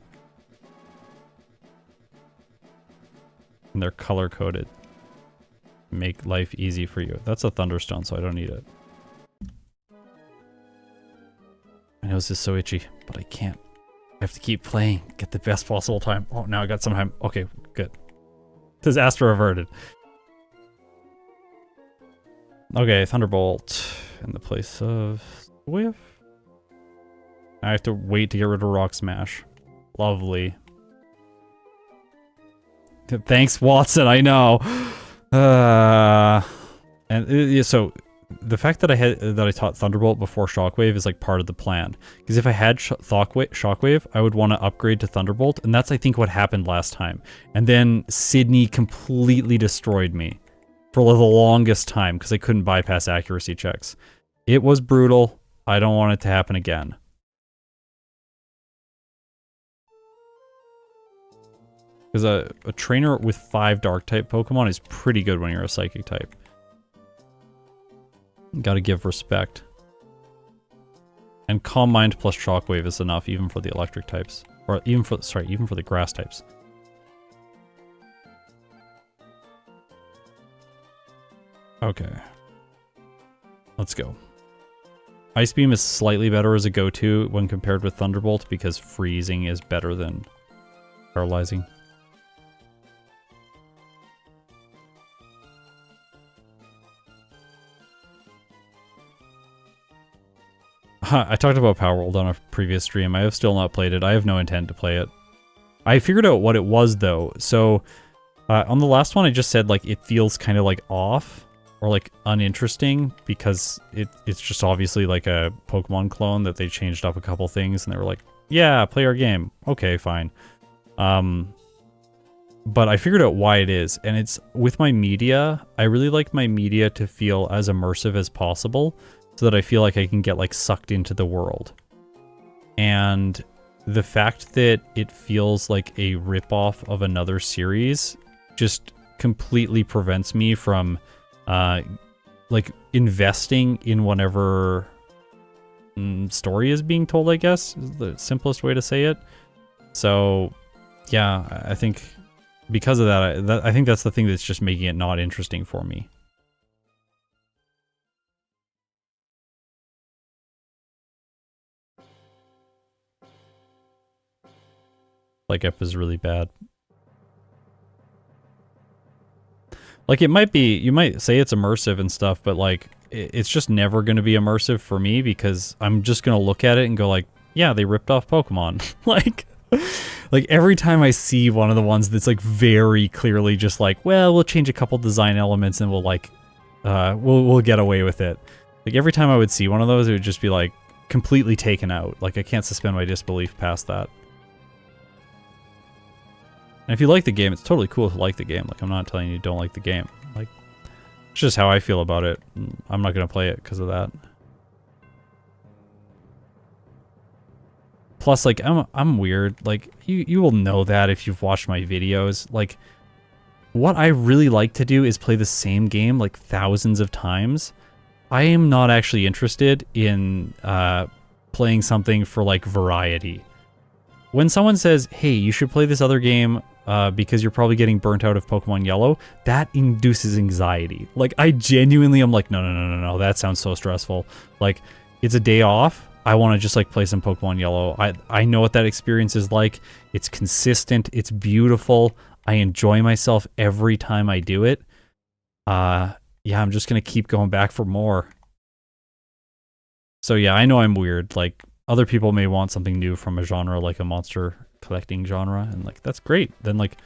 And they're color-coded. Make life easy for you. That's a Thunderstone, so I don't need it. I know this is so itchy, but I can't. I have to keep playing. Get the best possible time. Oh, now I got some time. Okay, good. Disaster averted. Okay, Thunderbolt in the place of Swift. I have to wait to get rid of Rock Smash. Lovely. Thanks, Watson, I know. And so the fact that I taught Thunderbolt before Shockwave is like part of the plan. Because if I had Shockwave, I would want to upgrade to Thunderbolt, and that's I think what happened last time. And then Sydney completely destroyed me. for the longest time because I couldn't bypass accuracy checks. It was brutal. I don't want it to happen again. Because a trainer with 5 Dark-type Pokemon is pretty good when you're a Psychic type. Gotta give respect. And Calm Mind plus Shockwave is enough, even for the Electric types. Or even for, sorry, even for the Grass types. Okay. Let's go. Ice Beam is slightly better as a go-to when compared with Thunderbolt because freezing is better than paralyzing. I talked about Power World on a previous stream. I have still not played it. I have no intent to play it. I figured out what it was, though. So, on the last one, I just said, like, it feels kind of, like, off or, like, uninteresting because it's just obviously, like, a Pokemon clone that they changed up a couple things and they were like, yeah, play our game. Okay, fine. But I figured out why it is, and it's with my media. I really like my media to feel as immersive as possible, so that I feel like I can get like sucked into the world. And the fact that it feels like a ripoff of another series just completely prevents me from like investing in whatever story is being told, I guess, is the simplest way to say it. So yeah, I think because of that, I think that's the thing that's just making it not interesting for me. Like Ep is really bad. Like it might be, you might say it's immersive and stuff, but like it's just never going to be immersive for me because I'm just going to look at it and go like, yeah, they ripped off Pokemon. like every time I see one of the ones that's like very clearly just like, well, we'll change a couple design elements and we'll like, we'll get away with it. Like every time I would see one of those, it would just be like completely taken out. Like I can't suspend my disbelief past that. And if you like the game, it's totally cool to like the game. Like, I'm not telling you don't like the game. Like, it's just how I feel about it. I'm not going to play it because of that. Plus, like, I'm weird. Like, you will know that if you've watched my videos. Like, what I really like to do is play the same game, like, thousands of times. I am not actually interested in playing something for, like, variety. When someone says, hey, you should play this other game because you're probably getting burnt out of Pokemon Yellow, that induces anxiety. Like, I genuinely am like, no, that sounds so stressful. Like, it's a day off. I want to just, like, play some Pokemon Yellow. I know what that experience is like. It's consistent. It's beautiful. I enjoy myself every time I do it. Yeah, I'm just going to keep going back for more. So, yeah, I know I'm weird. Like, other people may want something new from a genre like a monster collecting genre, and like that's great. Then like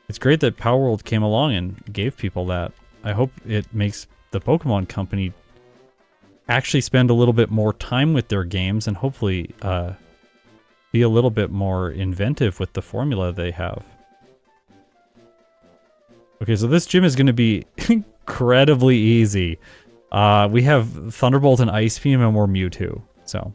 it's great that Power World came along and gave people that. I hope it makes the Pokemon company actually spend a little bit more time with their games and hopefully be a little bit more inventive with the formula they have. Okay, so this gym is going to be incredibly easy. We have Thunderbolt and Ice Beam and we're Mewtwo, so...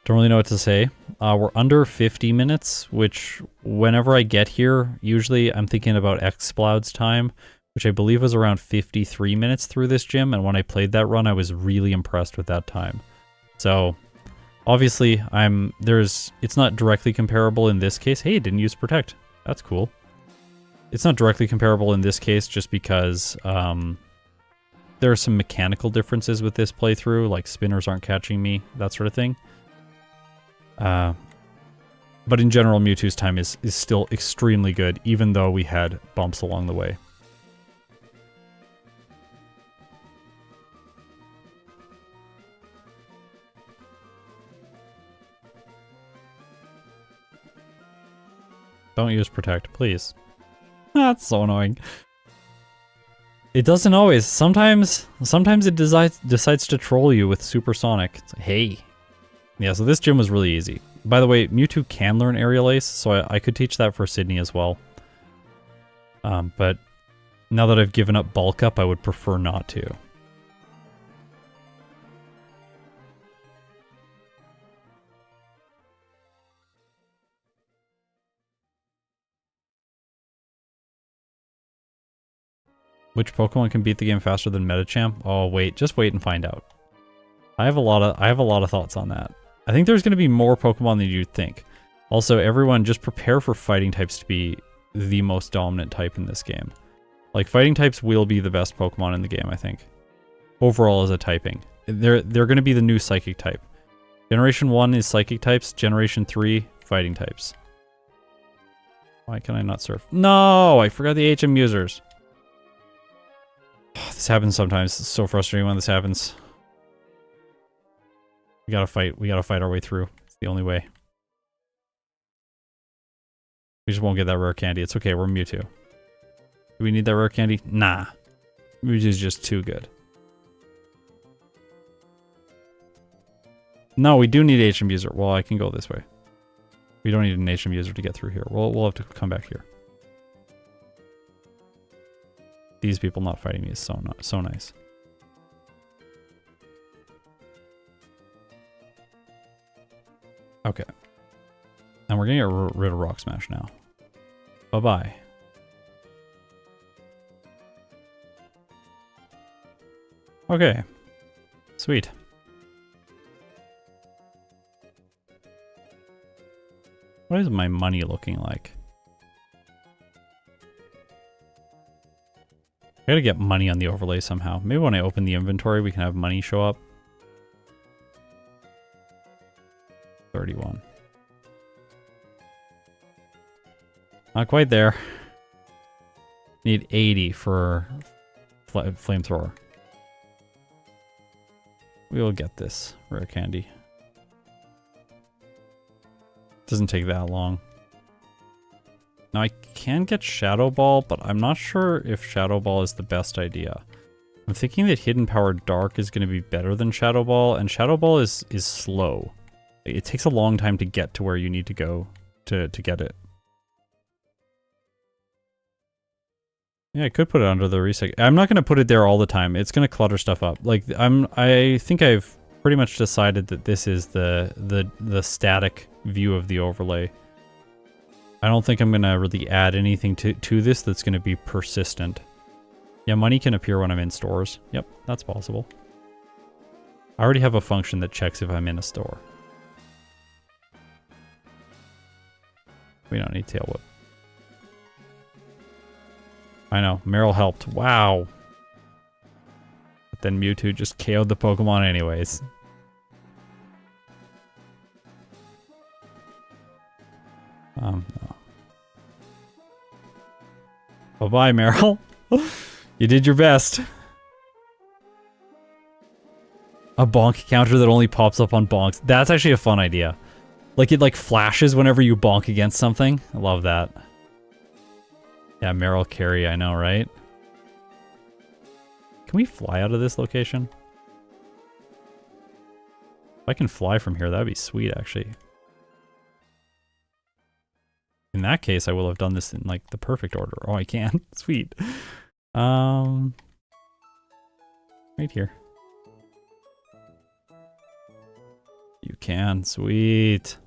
Don't really know what to say. We're under 50 minutes, which whenever I get here, usually I'm thinking about Exploud's time, which I believe was around 53 minutes through this gym, and when I played that run, I was really impressed with that time. So, obviously, it's not directly comparable in this case. Hey, it didn't use Protect. That's cool. It's not directly comparable in this case just because there are some mechanical differences with this playthrough, like spinners aren't catching me, that sort of thing. But in general, Mewtwo's time is still extremely good, even though we had bumps along the way. Don't use Protect, please. That's so annoying. It doesn't always. Sometimes it decides to troll you with supersonic. It's like, hey. Yeah, so this gym was really easy. By the way, Mewtwo can learn Aerial Ace, so I could teach that for Sydney as well. But now that I've given up Bulk Up, I would prefer not to. Which Pokemon can beat the game faster than Metachamp? Oh wait, just wait and find out. I have a lot of thoughts on that. I think there's going to be more Pokemon than you'd think. Also, everyone just prepare for fighting types to be the most dominant type in this game. Like, fighting types will be the best Pokemon in the game, I think. Overall as a typing. They're going to be the new Psychic type. Generation 1 is Psychic types, Generation 3, fighting types. Why can I not surf? No! I forgot the HM users. This happens sometimes. It's so frustrating when this happens. We gotta fight our way through. It's the only way. We just won't get that rare candy. It's okay, we're Mewtwo. Do we need that rare candy? Nah. Mewtwo's just too good. No, we do need HM user. Well, I can go this way. We don't need an HM user to get through here. We'll have to come back here. These people not fighting me is so nice. Okay. And we're gonna get rid of Rock Smash now. Bye-bye. Okay. Sweet. What is my money looking like? I gotta get money on the overlay somehow. Maybe when I open the inventory, we can have money show up. 31. Not quite there. Need 80 for flamethrower. We will get this rare candy. Doesn't take that long. Now I can get Shadow Ball, but I'm not sure if Shadow Ball is the best idea. I'm thinking that Hidden Power Dark is going to be better than Shadow Ball, and Shadow Ball is slow. It takes a long time to get to where you need to go to get it. Yeah, I could put it under the reset. I'm not going to put it there all the time. It's going to clutter stuff up. Like I think I've pretty much decided that this is the static view of the overlay. I don't think I'm going to really add anything to this that's going to be persistent. Yeah, money can appear when I'm in stores. Yep, that's possible. I already have a function that checks if I'm in a store. We don't need Tail Whip. I know, Meryl helped. Wow. But then Mewtwo just KO'd the Pokemon anyways. No. Bye-bye, Meryl. You did your best. A bonk counter that only pops up on bonks. That's actually a fun idea. Like, it like flashes whenever you bonk against something. I love that. Yeah, Meryl carry, I know, right? Can we fly out of this location? If I can fly from here, that'd be sweet, actually. In that case, I will have done this in, like, the perfect order. Oh, I can. Sweet. Right here. You can. Sweet.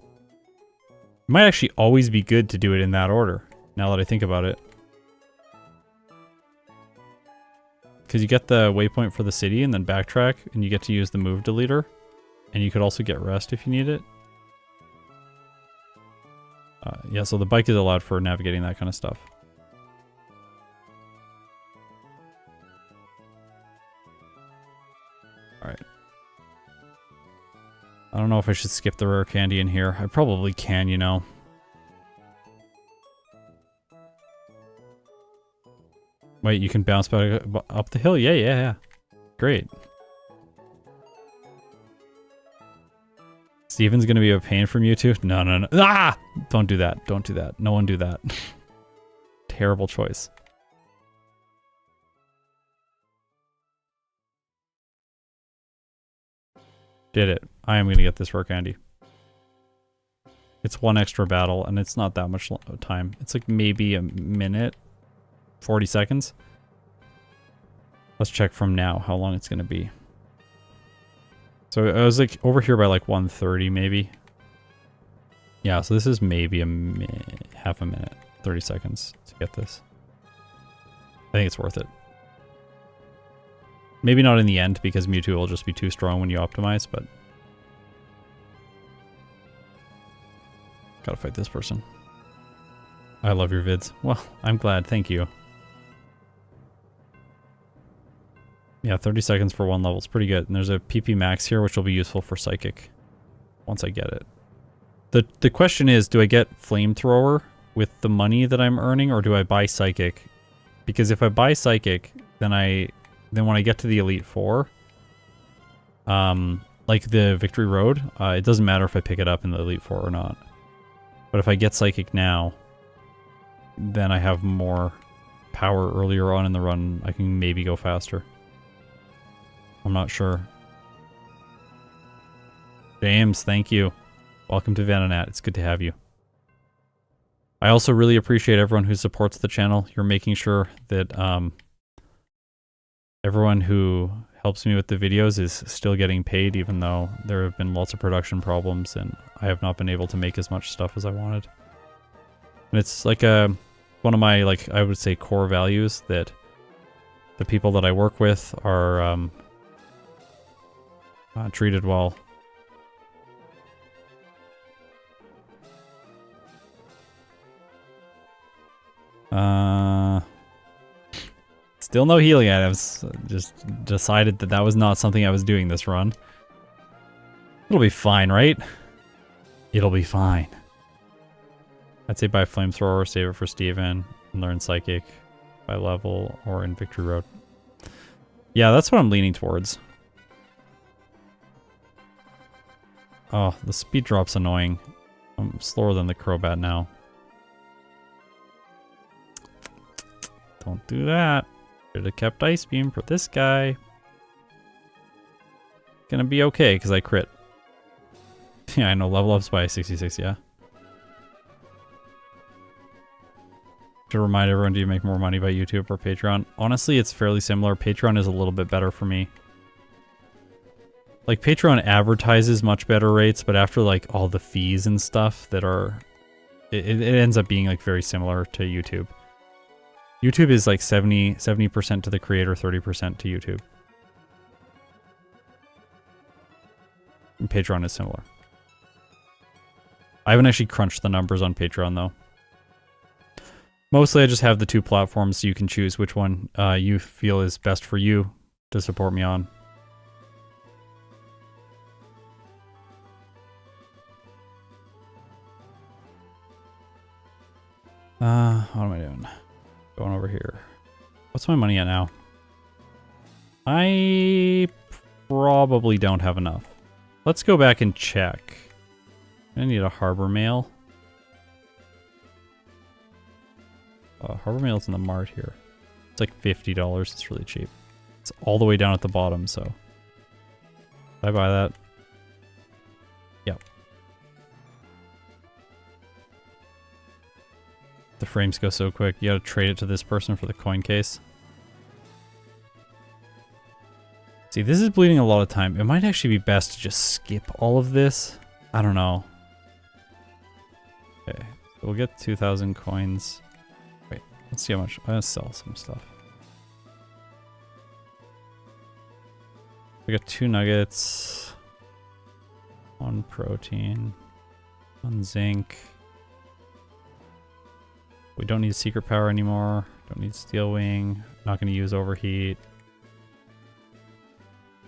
It might actually always be good to do it in that order, now that I think about it. Because you get the waypoint for the city and then backtrack, and you get to use the move deleter. And you could also get rest if you need it. Yeah, so the bike is allowed for navigating that kind of stuff. Alright. I don't know if I should skip the rare candy in here. I probably can, you know. Wait, you can bounce back up the hill? Yeah. Great. Steven's gonna be a pain for Mewtwo? No. Ah! Don't do that. Don't do that. No one do that. Terrible choice. Did it. I am gonna get this work, Andy. It's one extra battle, and it's not that much time. It's like maybe a minute, 40 seconds. Let's check from now how long it's gonna be. So I was like over here by like 1:30 maybe. Yeah, so this is maybe half a minute, 30 seconds to get this. I think it's worth it. Maybe not in the end because Mewtwo will just be too strong when you optimize, but gotta fight this person. I love your vids. Well, I'm glad. Thank you. Yeah, 30 seconds for one level is pretty good. And there's a PP max here, which will be useful for Psychic once I get it. The question is, do I get Flamethrower with the money that I'm earning, or do I buy Psychic? Because if I buy Psychic, then when I get to the Elite Four, like the Victory Road, it doesn't matter if I pick it up in the Elite Four or not. But if I get Psychic now, then I have more power earlier on in the run. I can maybe go faster. I'm not sure. James, thank you. Welcome to Vananat. It's good to have you. I also really appreciate everyone who supports the channel. You're making sure that everyone who helps me with the videos is still getting paid, even though there have been lots of production problems and I have not been able to make as much stuff as I wanted. And it's like one of my, like, I would say core values that the people that I work with are treated well. Still no healing items. Just decided that that was not something I was doing this run. It'll be fine, right? It'll be fine. I'd say buy Flamethrower, save it for Steven, and learn Psychic by level or in Victory Road. Yeah, that's what I'm leaning towards. Oh, the speed drop's annoying. I'm slower than the Crobat now. Don't do that. Should have kept Ice Beam for this guy. Gonna be okay, because I crit. Yeah, I know, level ups by 66, yeah. To remind everyone, do you make more money by YouTube or Patreon? Honestly, it's fairly similar. Patreon is a little bit better for me. Like, Patreon advertises much better rates, but after, like, all the fees and stuff that are... It ends up being, like, very similar to YouTube. YouTube is like 70% to the creator, 30% to YouTube. And Patreon is similar. I haven't actually crunched the numbers on Patreon though. Mostly I just have the two platforms so you can choose which one you feel is best for you to support me on. What am I doing? Going over here. What's my money at now? I probably don't have enough. Let's go back and check. I need a harbor mail. Harbor mail's in the mart here. It's like $50. It's really cheap. It's all the way down at the bottom, so. Did I buy that? Yep. The frames go so quick. You gotta trade it to this person for the coin case. See, this is bleeding a lot of time. It might actually be best to just skip all of this. I don't know. Okay, so we'll get 2,000 coins. Wait, let's see how much. I'm gonna sell some stuff. We got 2 nuggets, 1 protein, 1 zinc. We don't need secret power anymore. Don't need steel wing. Not going to use overheat.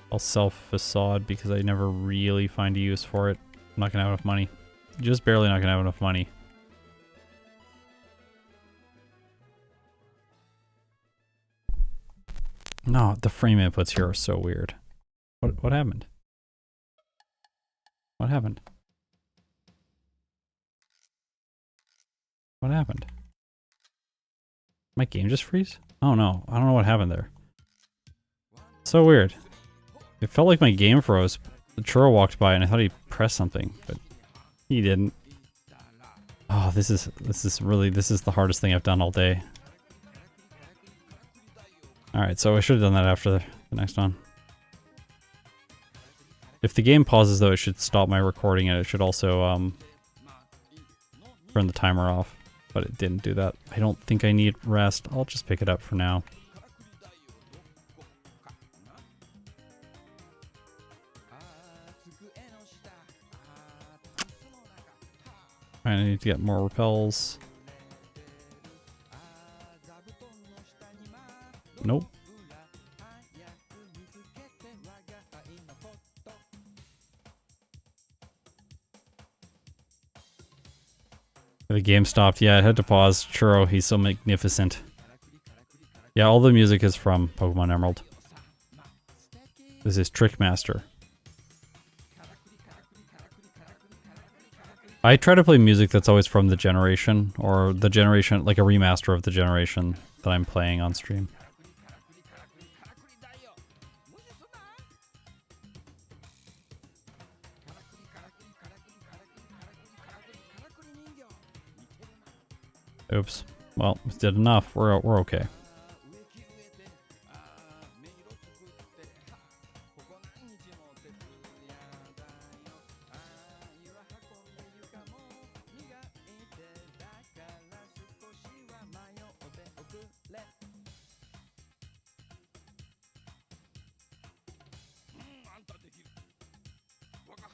I'll sell facade because I never really find a use for it. I'm not going to have enough money. Just barely not going to have enough money. No, the frame inputs here are so weird. What happened? What happened? What happened? My game just freeze? Oh no, I don't know what happened there. So weird. It felt like my game froze, The churro walked by and I thought he pressed something, but he didn't. Oh, this is the hardest thing I've done all day. Alright, so I should have done that after the next one. If the game pauses though, it should stop my recording and it should also turn the timer off. But it didn't do that. I don't think I need rest. I'll just pick it up for now. I need to get more repels. Nope. The game stopped. Yeah, it had to pause. Churro, he's so magnificent. Yeah, all the music is from Pokemon Emerald. This is Trickmaster. I try to play music that's always from the generation, or the generation, like a remaster of the generation that I'm playing on stream. Oops. Well, we did enough. We're okay.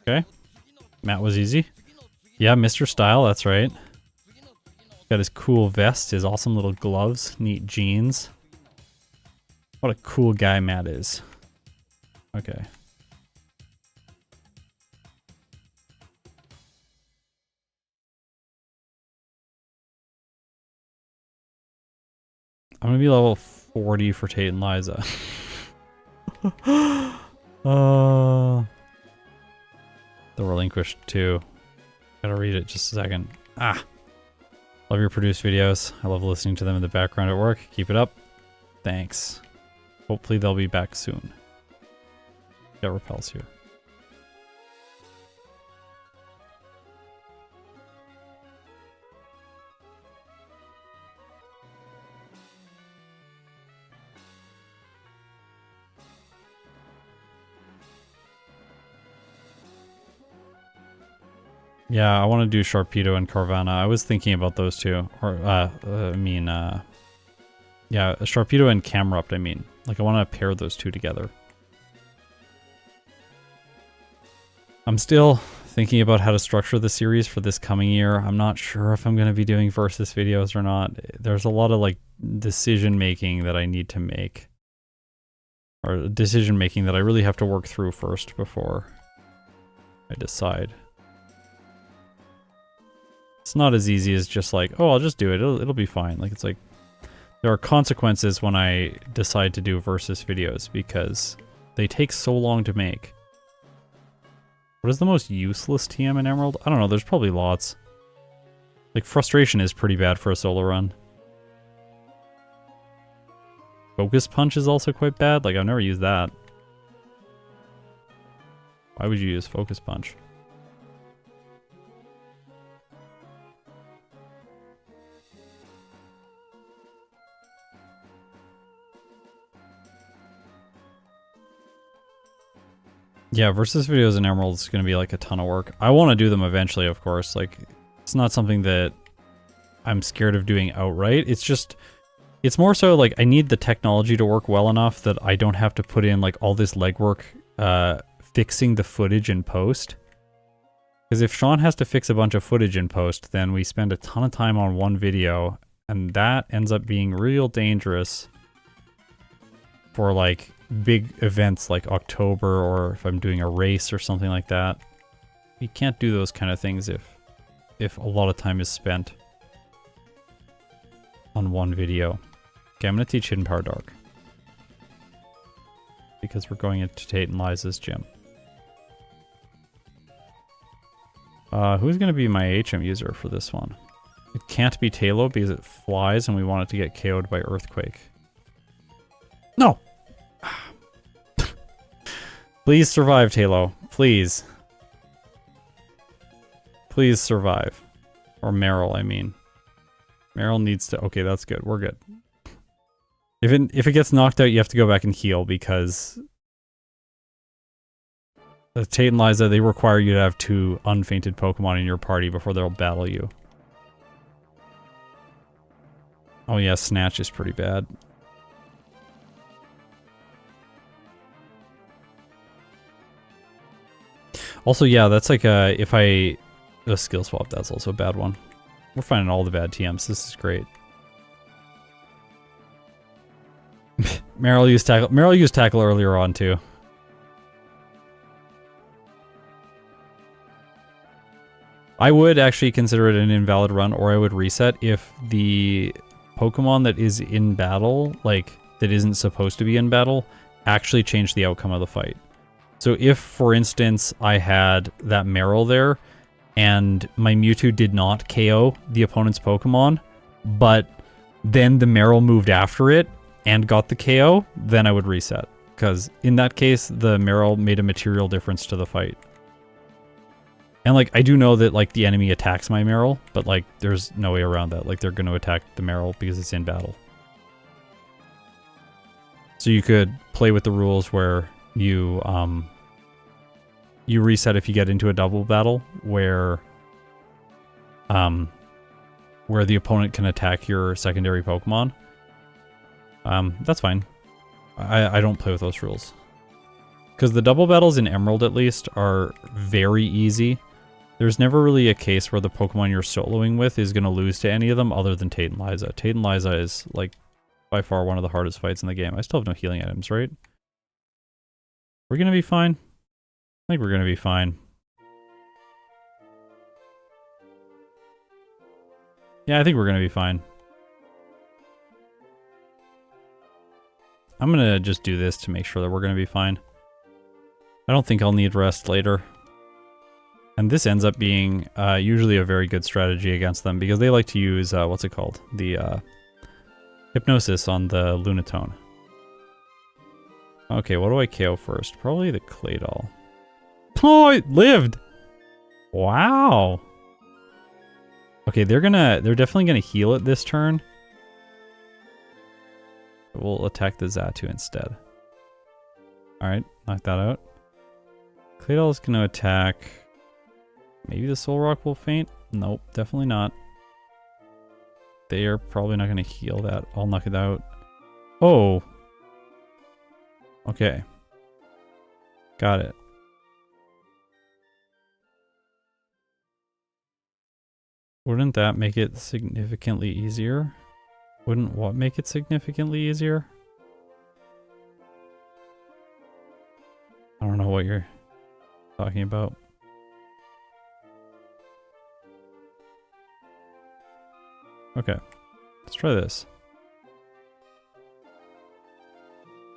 Okay. Matt was easy. Yeah, Mr. Style, that's right. Got his cool vest, his awesome little gloves, neat jeans. What a cool guy Matt is. Okay. I'm gonna be level 40 for Tate and Liza. The Relinquished 2. Gotta read it just a second. Ah! Love your produced videos. I love listening to them in the background at work. Keep it up. Thanks. Hopefully they'll be back soon. Got repels here. Yeah, I want to do Sharpedo and Carvanha. I was thinking about those two. Or, yeah, Sharpedo and Camerupt, I mean. Like, I want to pair those two together. I'm still thinking about how to structure the series for this coming year. I'm not sure if I'm going to be doing versus videos or not. There's a lot of, like, decision-making that I need to make. Or decision-making that I really have to work through first before I decide. It's not as easy as just like, oh, I'll just do it. It'll be fine. Like, it's like, there are consequences when I decide to do versus videos because they take so long to make. What is the most useless TM in Emerald? I don't know. There's probably lots. Like, Frustration is pretty bad for a solo run. Focus Punch is also quite bad. Like, I've never used that. Why would you use Focus Punch? Yeah, versus videos in Emerald is going to be like a ton of work. I want to do them eventually, of course. Like, it's not something that I'm scared of doing outright. It's just, it's more so like I need the technology to work well enough that I don't have to put in like all this legwork fixing the footage in post. Because if Sean has to fix a bunch of footage in post, then we spend a ton of time on one video, and that ends up being real dangerous for like big events like October, or if I'm doing a race or something like that. You can't do those kind of things if a lot of time is spent on one video. Okay, I'm going to teach Hidden Power Dark. Because we're going into Tate and Liza's gym. Who's going to be my HM user for this one? It can't be Talo because it flies and we want it to get KO'd by Earthquake. No! Please survive, Talo. Please. Please survive. Or Meryl, I mean. Meryl needs to... Okay, that's good. We're good. If it gets knocked out, you have to go back and heal because... Tate and Liza, they require you to have 2 unfainted Pokemon in your party before they'll battle you. Oh yeah, Snatch is pretty bad. Also, yeah, that's like if I... A skill swap, that's also a bad one. We're finding all the bad TMs. This is great. Meryl used tackle. Meryl used tackle earlier on too. I would actually consider it an invalid run, or I would reset if the Pokemon that is in battle, like, that isn't supposed to be in battle, actually changed the outcome of the fight. So if, for instance, I had that Meryl there, and my Mewtwo did not KO the opponent's Pokemon, but then the Meryl moved after it and got the KO, then I would reset. Because in that case, the Meryl made a material difference to the fight. And, like, I do know that, like, the enemy attacks my Meryl, but, like, there's no way around that. Like, they're going to attack the Meryl because it's in battle. So you could play with the rules where you reset if you get into a double battle where the opponent can attack your secondary Pokemon. That's fine. I don't play with those rules. Because the double battles in Emerald, at least, are very easy. There's never really a case where the Pokemon you're soloing with is going to lose to any of them other than Tate and Liza. Tate and Liza is, like, by far one of the hardest fights in the game. I still have no healing items, right? We're going to be fine. I think we're going to be fine. Yeah, I think we're going to be fine. I'm going to just do this to make sure that we're going to be fine. I don't think I'll need rest later. And this ends up being usually a very good strategy against them because they like to use, what's it called? The Hypnosis on the Lunatone. Okay, what do I KO first? Probably the Claydol. Oh, it lived! Wow! Okay, they're definitely gonna heal it this turn. We'll attack the Xatu instead. Alright, knock that out. Claydol is gonna attack... Maybe the Soul Rock will faint? Nope, definitely not. They are probably not gonna heal that. I'll knock it out. Oh! Okay. Got it. Wouldn't that make it significantly easier? Wouldn't what make it significantly easier? I don't know what you're talking about. Okay, let's try this.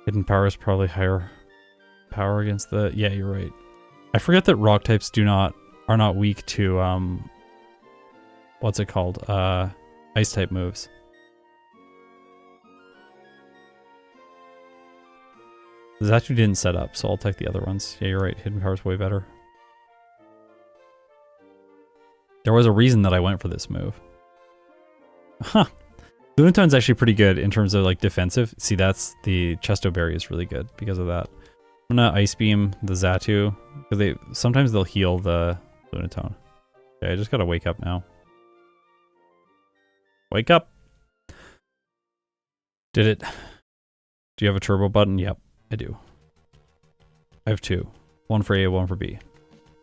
Hidden power is probably higher power against the... Yeah, you're right. I forget that rock types are not weak to, what's it called? Ice type moves. Xatu didn't set up, so I'll take the other ones. Yeah, you're right. Hidden power is way better. There was a reason that I went for this move. Huh. Lunatone's actually pretty good in terms of, like, defensive. See, that's the Chesto Berry is really good because of that. I'm gonna Ice Beam the Xatu, because sometimes they'll heal the Lunatone. Okay, I just gotta wake up now. Wake up! Did it. Do you have a turbo button? Yep, I do. I have 2. One for A, one for B.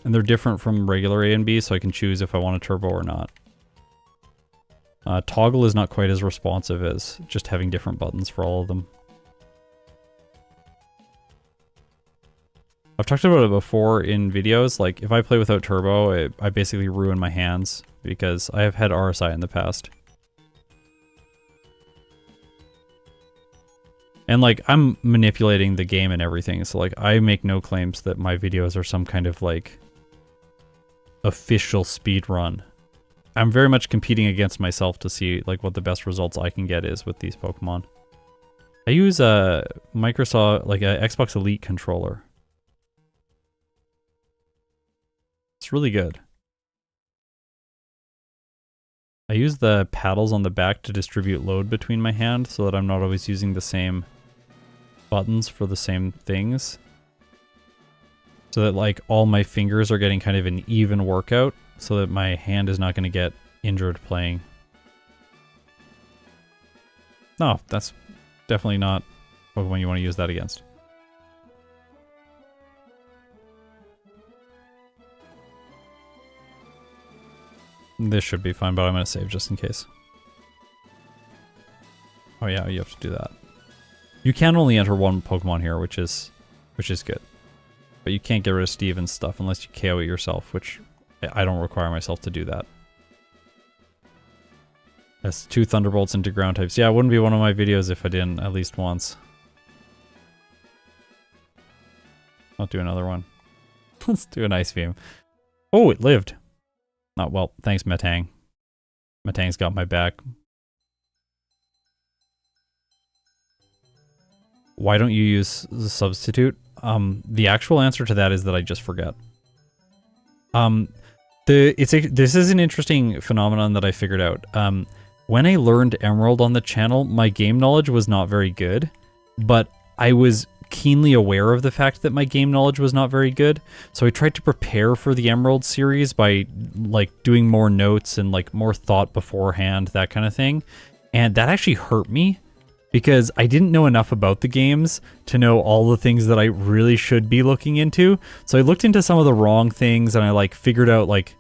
And they're different from regular A and B, so I can choose if I want a turbo or not. Toggle is not quite as responsive as just having different buttons for all of them. I've talked about it before in videos, like if I play without turbo, I basically ruin my hands because I have had RSI in the past. And like, I'm manipulating the game and everything, so like, I make no claims that my videos are some kind of like official speed run. I'm very much competing against myself to see like what the best results I can get is with these Pokemon. I use a Microsoft, like a Xbox Elite controller. It's really good. I use the paddles on the back to distribute load between my hand so that I'm not always using the same buttons for the same things. So that like all my fingers are getting kind of an even workout so that my hand is not going to get injured playing. No, that's definitely not Pokemon you want to use that against. This should be fine, but I'm going to save just in case. Oh yeah, you have to do that. You can only enter one Pokemon here, which is good. But you can't get rid of Steven's stuff unless you KO it yourself, which I don't require myself to do that. That's 2 Thunderbolts into ground types. Yeah, it wouldn't be one of my videos if I didn't at least once. I'll do another one. Let's do an Ice Beam. Oh, it lived. Oh, well, thanks, Metang. Metang's got my back. Why don't you use the substitute? The actual answer to that is that I just forget. This is an interesting phenomenon that I figured out. When I learned Emerald on the channel, my game knowledge was not very good, but I was keenly aware of the fact that my game knowledge was not very good. So I tried to prepare for the Emerald series by like doing more notes and like more thought beforehand, that kind of thing. And that actually hurt me because I didn't know enough about the games to know all the things that I really should be looking into. So I looked into some of the wrong things and I like figured out like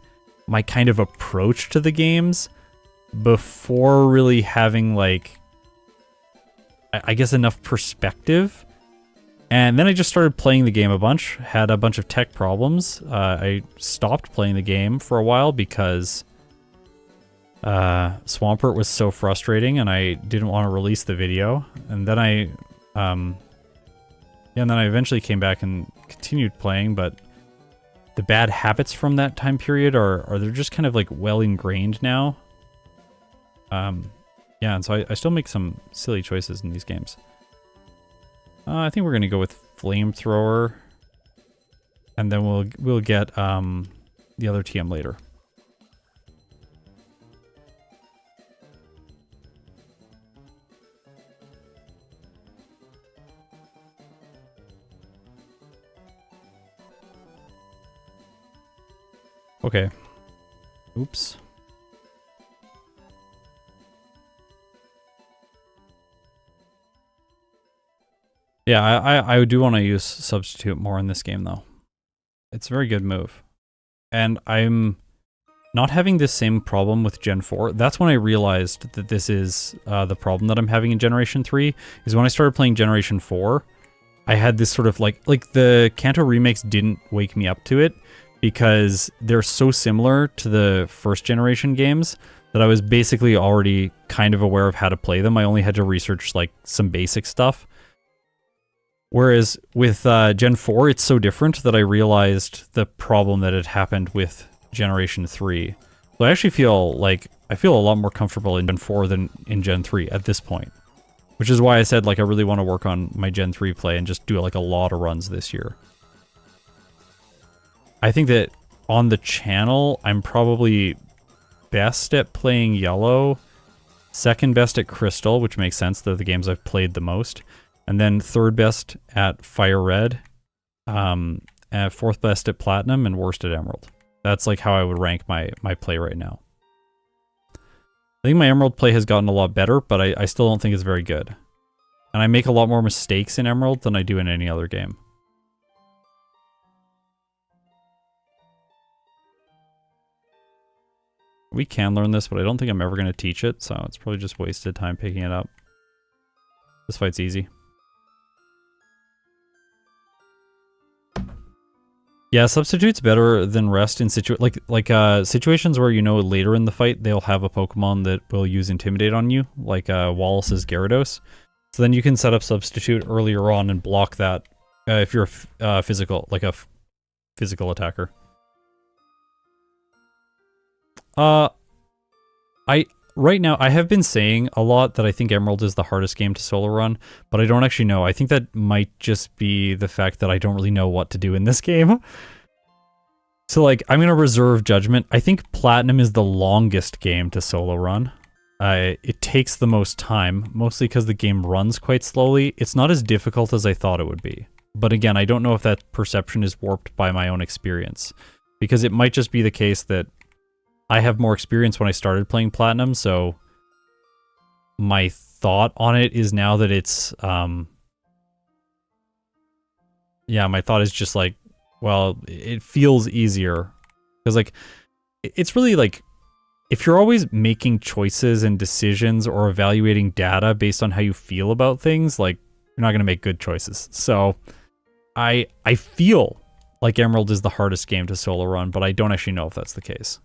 my kind of approach to the games before really having like, I guess, enough perspective. And then I just started playing the game a bunch, had a bunch of tech problems. I stopped playing the game for a while because Swampert was so frustrating and I didn't want to release the video. And then and then I eventually came back and continued playing, but the bad habits from that time period they're just kind of like well ingrained now. Yeah, and so I still make some silly choices in these games. I think we're gonna go with Flamethrower, and then we'll get the other TM later. Okay. Oops. Yeah, I do want to use Substitute more in this game, though. It's a very good move. And I'm not having this same problem with Gen 4. That's when I realized that this is the problem that I'm having in Generation 3, is when I started playing Generation 4, I had this sort of like the Kanto remakes didn't wake me up to it, because they're so similar to the first generation games that I was basically already kind of aware of how to play them. I only had to research like some basic stuff. Whereas with Gen 4, it's so different that I realized the problem that had happened with Generation 3. So I actually feel like, I feel a lot more comfortable in Gen 4 than in Gen 3 at this point. Which is why I said like I really want to work on my Gen 3 play and just do like a lot of runs this year. I think that on the channel, I'm probably best at playing Yellow, second best at Crystal, which makes sense, they're the games I've played the most. And then third best at Fire Red, and fourth best at Platinum, and worst at Emerald. That's like how I would rank my play right now. I think my Emerald play has gotten a lot better, but I still don't think it's very good. And I make a lot more mistakes in Emerald than I do in any other game. We can learn this, but I don't think I'm ever going to teach it, so it's probably just wasted time picking it up. This fight's easy. Yeah, Substitute's better than Rest in situations where you know later in the fight they'll have a Pokemon that will use Intimidate on you, like Wallace's Gyarados. So then you can set up Substitute earlier on and block that if you're a physical attacker. Right now, I have been saying a lot that I think Emerald is the hardest game to solo run, but I don't actually know. I think that might just be the fact that I don't really know what to do in this game. So, like, I'm going to reserve judgment. I think Platinum is the longest game to solo run. It takes the most time, mostly because the game runs quite slowly. It's not as difficult as I thought it would be. But again, I don't know if that perception is warped by my own experience. Because it might just be the case that I have more experience when I started playing Platinum, so my thought on it is now that it's... yeah, my thought is just like, well, it feels easier. Because, like, it's really, like, if you're always making choices and decisions or evaluating data based on how you feel about things, like, you're not going to make good choices. So, I feel like Emerald is the hardest game to solo run, but I don't actually know if that's the case.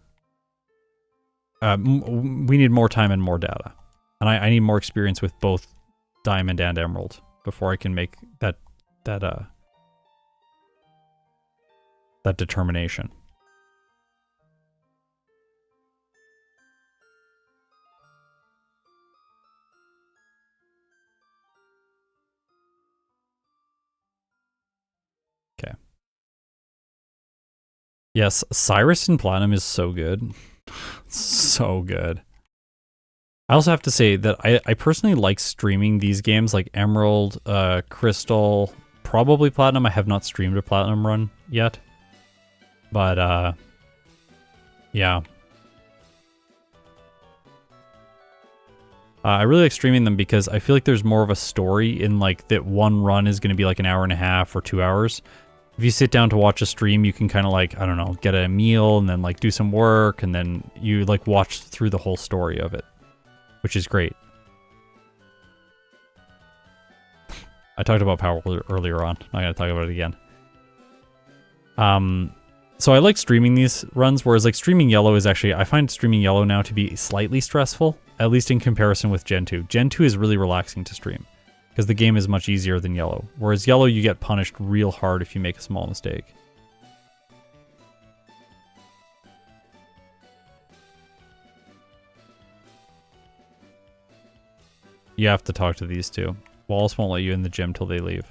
We need more time and more data. And I need more experience with both Diamond and Emerald before I can make that determination. Okay. Yes, Cyrus in Platinum is so good. So good. I also have to say that I personally like streaming these games like Emerald, Crystal, probably Platinum. I have not streamed a Platinum run yet. But, yeah. I really like streaming them because I feel like there's more of a story in, like, that one run is going to be like an hour and a half or 2 hours. If you sit down to watch a stream, you can kind of, like, I don't know, get a meal and then, like, do some work and then you, like, watch through the whole story of it, which is great. I talked about Power earlier on. I'm not going to talk about it again. So I like streaming these runs, whereas like streaming Yellow is actually, I find streaming Yellow now to be slightly stressful, at least in comparison with Gen 2. Gen 2 is really relaxing to stream, because the game is much easier than Yellow. Whereas Yellow, you get punished real hard if you make a small mistake. You have to talk to these two. Wallace won't let you in the gym till they leave.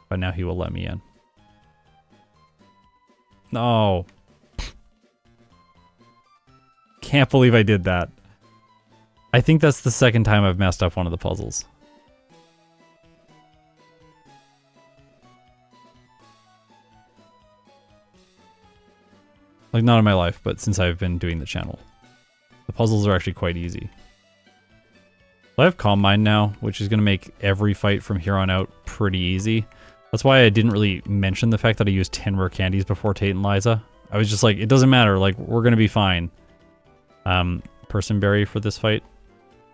But now he will let me in. No. Can't believe I did that. I think that's the second time I've messed up one of the puzzles. Like, not in my life, but since I've been doing the channel. The puzzles are actually quite easy. I have Calm Mind now, which is going to make every fight from here on out pretty easy. That's why I didn't really mention the fact that I used 10 rare candies before Tate and Liza. I was just like, it doesn't matter, like, we're going to be fine. Person Berry for this fight,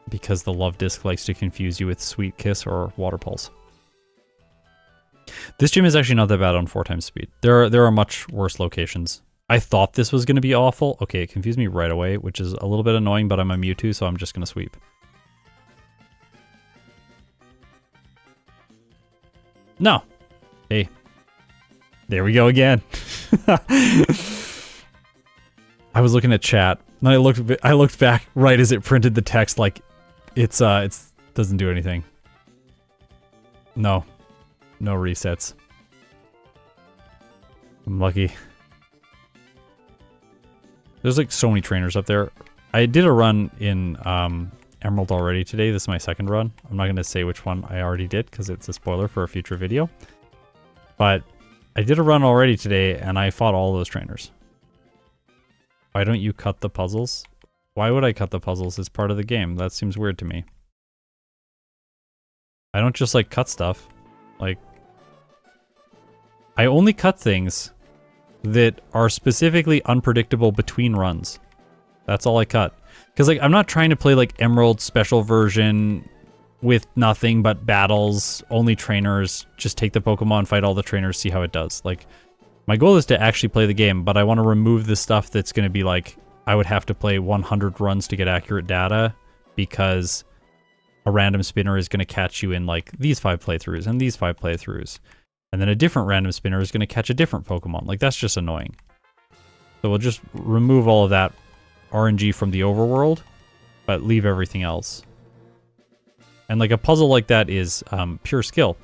because the Love Disc likes to confuse you with Sweet Kiss or Water Pulse. This gym is actually not that bad on 4 times speed. There are much worse locations. I thought this was going to be awful. Okay, it confused me right away, which is a little bit annoying, but I'm a Mewtwo, so I'm just going to sweep. No. Hey. There we go again. I was looking at chat, and I looked back right as it printed the text like it's doesn't do anything. No. No resets. I'm lucky. There's like so many trainers up there. I did a run in Emerald already today. This is my second run. I'm not going to say which one I already did because it's a spoiler for a future video. But I did a run already today and I fought all those trainers. Why don't you cut the puzzles? Why would I cut the puzzles? It's part of the game. That seems weird to me. I don't just like cut stuff. Like, I only cut things that are specifically unpredictable between runs. That's all I cut. Because, like, I'm not trying to play, like, Emerald special version with nothing but battles, only trainers, just take the Pokemon, fight all the trainers, see how it does. Like, my goal is to actually play the game, but I want to remove the stuff that's going to be, like, I would have to play 100 runs to get accurate data, because a random spinner is going to catch you in, like, these 5 playthroughs and these 5 playthroughs. And then a different random spinner is going to catch a different Pokemon. Like, that's just annoying. So we'll just remove all of that RNG from the overworld, but leave everything else. And like a puzzle like that is pure skill.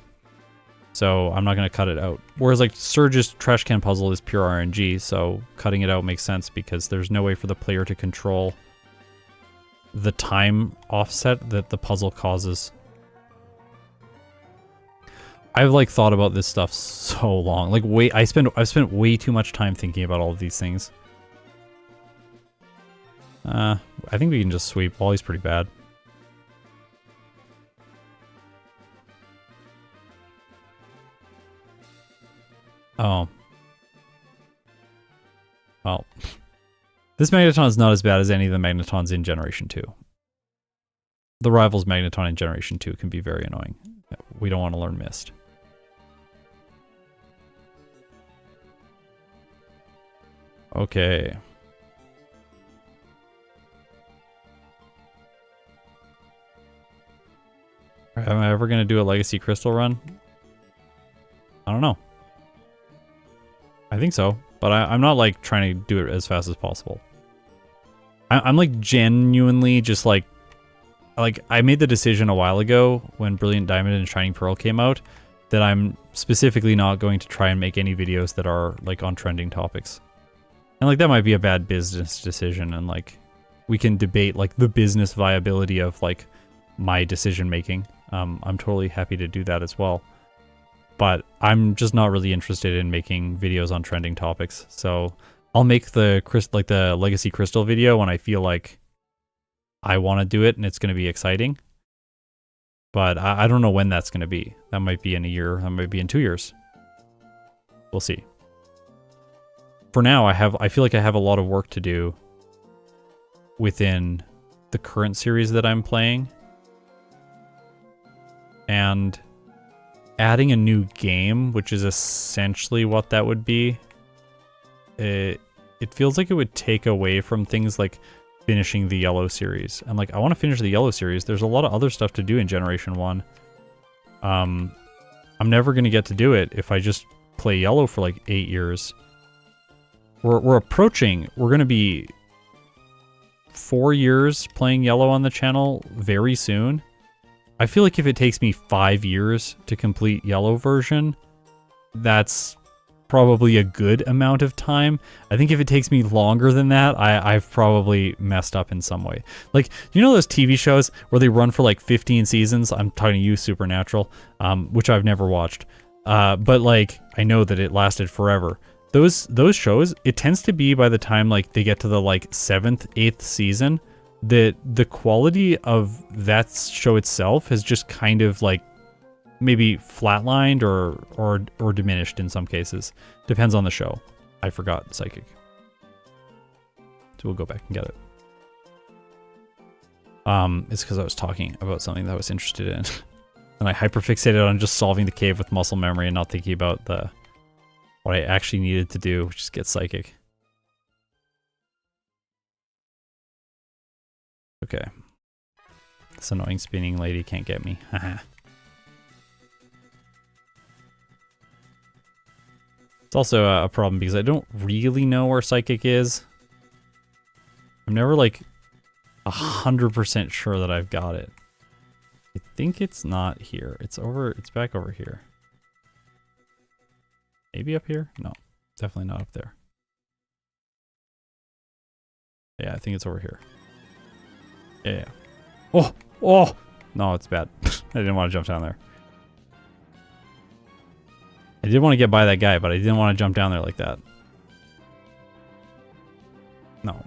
So I'm not going to cut it out. Whereas like Surge's trash can puzzle is pure RNG, so cutting it out makes sense because there's no way for the player to control the time offset that the puzzle causes. I've like thought about this stuff so long. Like I've spent way too much time thinking about all of these things. I think we can just sweep. Wally's pretty bad. Oh. Well. This Magneton is not as bad as any of the Magnetons in Generation 2. The Rivals Magneton in Generation 2 can be very annoying. We don't want to learn Mist. Okay. Am I ever going to do a Legacy Crystal run? I don't know. I think so, but I'm not like trying to do it as fast as possible. I'm like genuinely just like I made the decision a while ago when Brilliant Diamond and Shining Pearl came out that I'm specifically not going to try and make any videos that are like on trending topics. And like that might be a bad business decision, and like we can debate like the business viability of like my decision making. I'm totally happy to do that as well. But I'm just not really interested in making videos on trending topics. So I'll make the Legacy Crystal video when I feel like I want to do it and it's going to be exciting. But I don't know when that's going to be. That might be in a year. That might be in 2 years. We'll see. For now, I feel like I have a lot of work to do within the current series that I'm playing. And adding a new game, which is essentially what that would be, it feels like it would take away from things like finishing the Yellow series. And like, I want to finish the Yellow series. There's a lot of other stuff to do in Generation 1. I'm never going to get to do it if I just play Yellow for like 8 years. We're going to be 4 years playing Yellow on the channel very soon. I feel like if it takes me 5 years to complete Yellow version, that's probably a good amount of time. I think if it takes me longer than that, I've probably messed up in some way. Like, you know those TV shows where they run for like 15 seasons? I'm talking to you, Supernatural, which I've never watched. But like, I know that it lasted forever. Those shows, it tends to be by the time like they get to the like 7th, 8th season, that the quality of that show itself has just kind of like maybe flatlined or diminished in some cases. Depends on the show. I forgot Psychic. So we'll go back and get it. It's because I was talking about something that I was interested in. And I hyperfixated on just solving the cave with muscle memory and not thinking about what I actually needed to do, which is get Psychic. Okay. This annoying spinning lady can't get me. Haha. It's also a problem because I don't really know where Psychic is. I'm never like 100% sure that I've got it. I think it's not here. It's back over here. Maybe up here? No, definitely not up there. Yeah, I think it's over here. Yeah. Oh! No, it's bad. I didn't want to jump down there. I did want to get by that guy, but I didn't want to jump down there like that. No.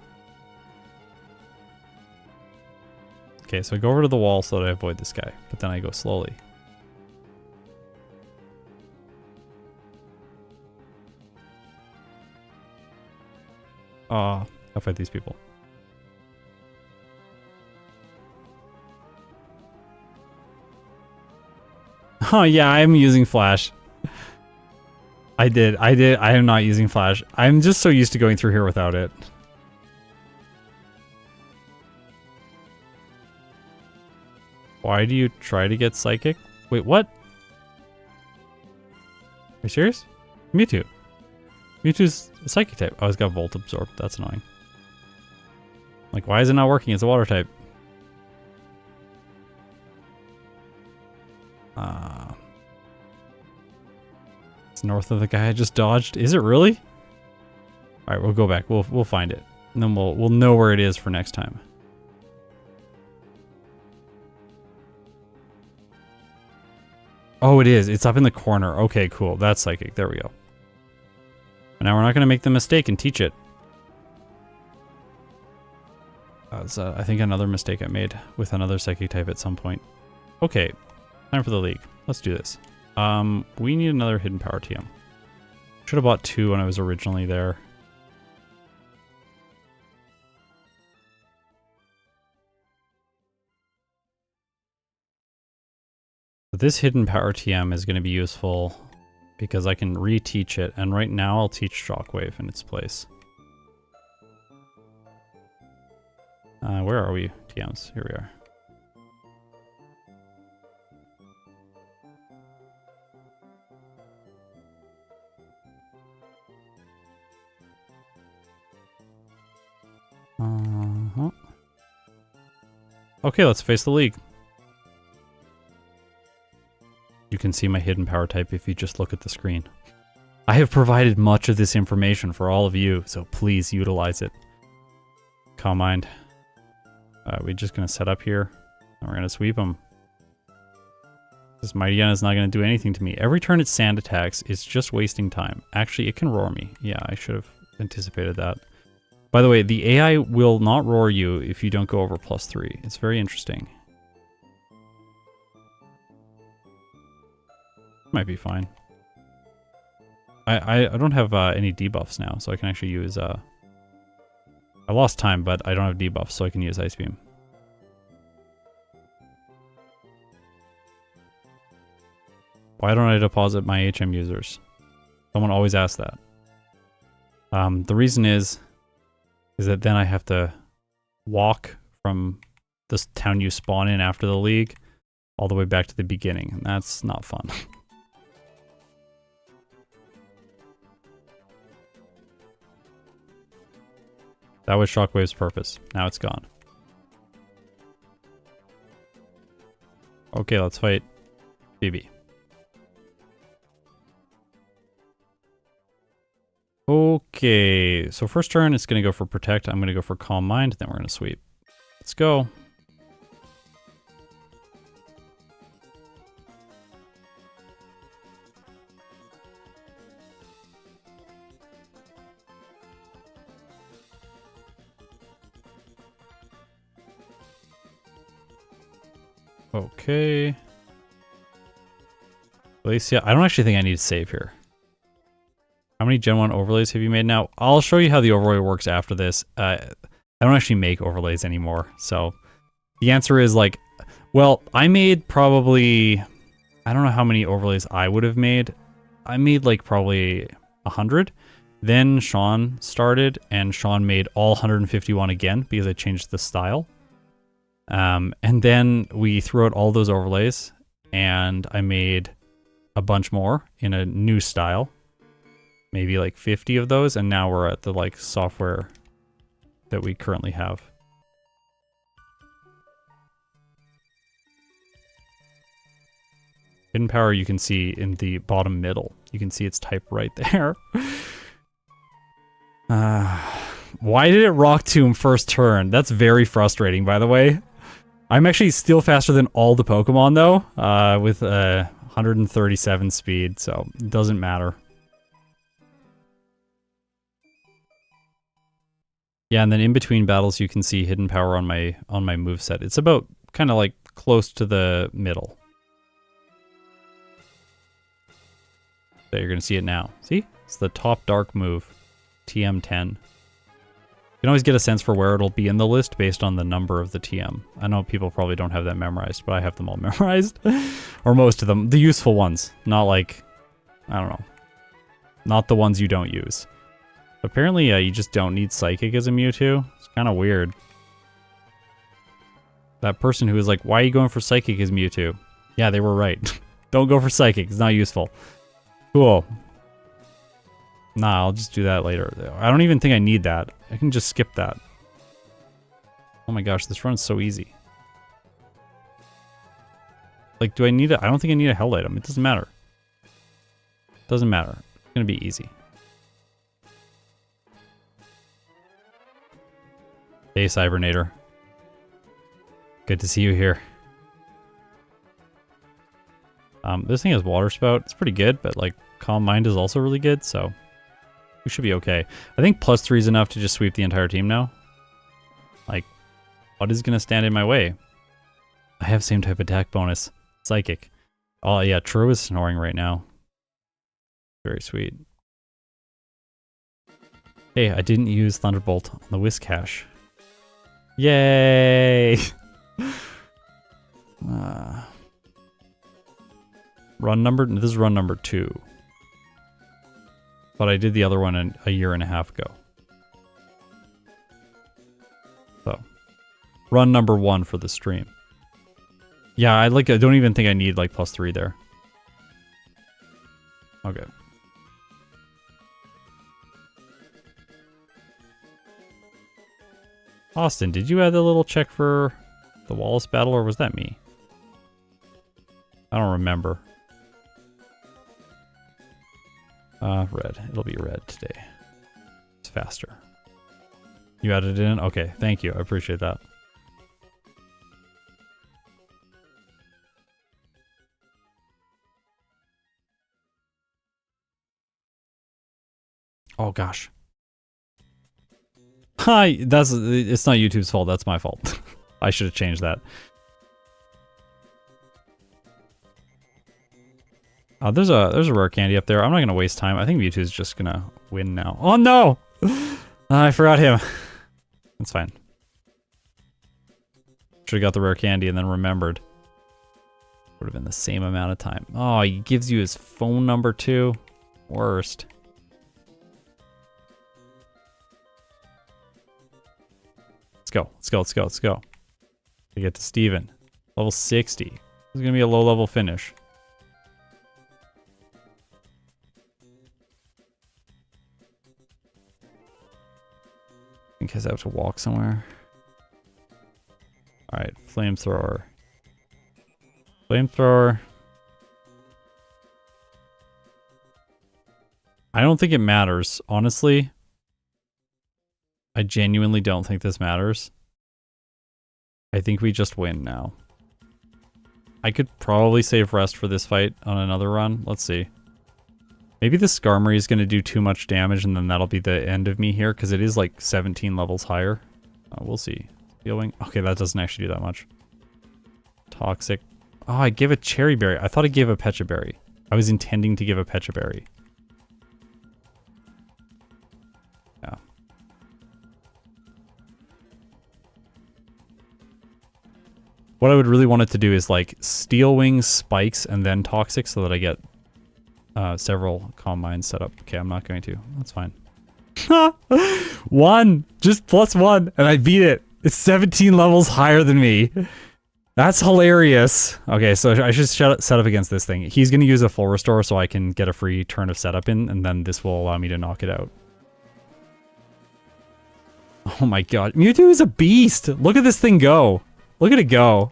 Okay, so I go over to the wall so that I avoid this guy, but then I go slowly. I'll fight these people. Oh yeah, I'm using Flash. I am not using Flash. I'm just so used to going through here without it. Why do you try to get Psychic? Wait, what? Are you serious? Mewtwo. Mewtwo's a Psychic type. Oh, it's got Volt Absorb. That's annoying. Like, why is it not working? It's a Water type. It's north of the guy I just dodged. Is it really? All right, we'll go back. We'll find it. And then we'll know where it is for next time. Oh, it is. It's up in the corner. Okay, cool. That's psychic. There we go. Now we're not going to make the mistake and teach it. That was, I think, another mistake I made with another psychic type at some point. Okay, time for the league. Let's do this. We need another hidden power TM. Should have bought 2 when I was originally there. But this hidden power TM is going to be useful because I can reteach it, and right now I'll teach Shockwave in its place. Where are we, TMs? Here we are. Okay, let's face the league. You can see my hidden power type if you just look at the screen. I have provided much of this information for all of you, so please utilize it. Calm mind. We're just going to set up here, and we're going to sweep them. This Mighty Yen is not going to do anything to me. Every turn it sand attacks, it's just wasting time. Actually, it can roar me. Yeah, I should have anticipated that. By the way, the AI will not roar you if you don't go over +3. It's very interesting. Might be fine. I don't have any debuffs now, so I can actually use... I lost time, but I don't have debuffs, so I can use Ice Beam. Why don't I deposit my HM users? Someone always asks that. The reason is that then I have to walk from this town you spawn in after the league all the way back to the beginning, and that's not fun. That was Shockwave's purpose. Now it's gone. Okay, let's fight BB. Okay, so first turn it's going to go for Protect. I'm going to go for Calm Mind, then we're going to sweep. Let's go. Okay. Glacia, I don't actually think I need to save here. How many Gen 1 overlays have you made now? I'll show you how the overlay works after this. I don't actually make overlays anymore, so the answer is like, well, I made probably, I don't know how many overlays I would have made. I made like probably 100. Then Sean started, and Sean made all 151 again because I changed the style. And then we threw out all those overlays, and I made a bunch more in a new style. Maybe like 50 of those, and now we're at the like software that we currently have. Hidden power you can see in the bottom middle. You can see its type right there. Why did it Rock Tomb first turn? That's very frustrating, by the way. I'm actually still faster than all the Pokemon though, with 137 speed, so it doesn't matter. Yeah, and then in between battles you can see hidden power on my moveset. It's about kind of like close to the middle. So you're gonna see it now. See? It's the top dark move. TM10. You can always get a sense for where it'll be in the list based on the number of the TM. I know people probably don't have that memorized, but I have them all memorized. Or most of them. The useful ones. Not like, I don't know. Not the ones you don't use. Apparently, you just don't need Psychic as a Mewtwo. It's kind of weird. That person who was like, why are you going for Psychic as Mewtwo? Yeah, they were right. Don't go for Psychic. It's not useful. Cool. Nah, I'll just do that later. I don't even think I need that. I can just skip that. Oh my gosh, this run's so easy. Like, do I need it? I don't think I need a held item. It doesn't matter. Doesn't matter. It's gonna be easy. Hey, Cybernator. Good to see you here. This thing has Water Spout. It's pretty good, but like Calm Mind is also really good, so we should be okay. I think +3 is enough to just sweep the entire team now. Like, what is gonna stand in my way? I have same type attack bonus. Psychic. Oh yeah, True is snoring right now. Very sweet. Hey, I didn't use Thunderbolt on the Whiscash. Yay! This is run number 2. But I did the other one a year and a half ago. So, run number 1 for the stream. Yeah, I don't even think I need like +3 there. Okay. Austin, did you add the little check for the Wallace battle, or was that me? I don't remember. Red. It'll be red today. It's faster. You added it in? Okay, thank you. I appreciate that. Oh gosh. Hi, it's not YouTube's fault, that's my fault. I should have changed that. There's a rare candy up there. I'm not gonna waste time. I think Mewtwo's just gonna win now. Oh no! I forgot him. That's fine. Should've got the rare candy and then remembered. Would have been the same amount of time. Oh, he gives you his phone number too. Worst. Let's go. Let's go. Let's go. Let's go. To get to Steven. Level 60. This is gonna be a low level finish. I think I have to walk somewhere. Alright, flamethrower. Flamethrower. I don't think it matters, honestly. I genuinely don't think this matters. I think we just win now. I could probably save rest for this fight on another run. Let's see. Maybe the Skarmory is going to do too much damage and then that'll be the end of me here because it is like 17 levels higher. We'll see. Healing. Okay, that doesn't actually do that much. Toxic. Oh, I give a Cherry Berry. I thought I gave a Pecha Berry. I was intending to give a Pecha Berry. Yeah. What I would really want it to do is like Steel Wings, Spikes, and then Toxic so that I get several Calm Minds set up. Okay, I'm not going to. That's fine. 1! Just +1, and I beat it. It's 17 levels higher than me. That's hilarious. Okay, so I should set up against this thing. He's going to use a full restore so I can get a free turn of setup in, and then this will allow me to knock it out. Oh my god. Mewtwo is a beast! Look at this thing go. Look at it go.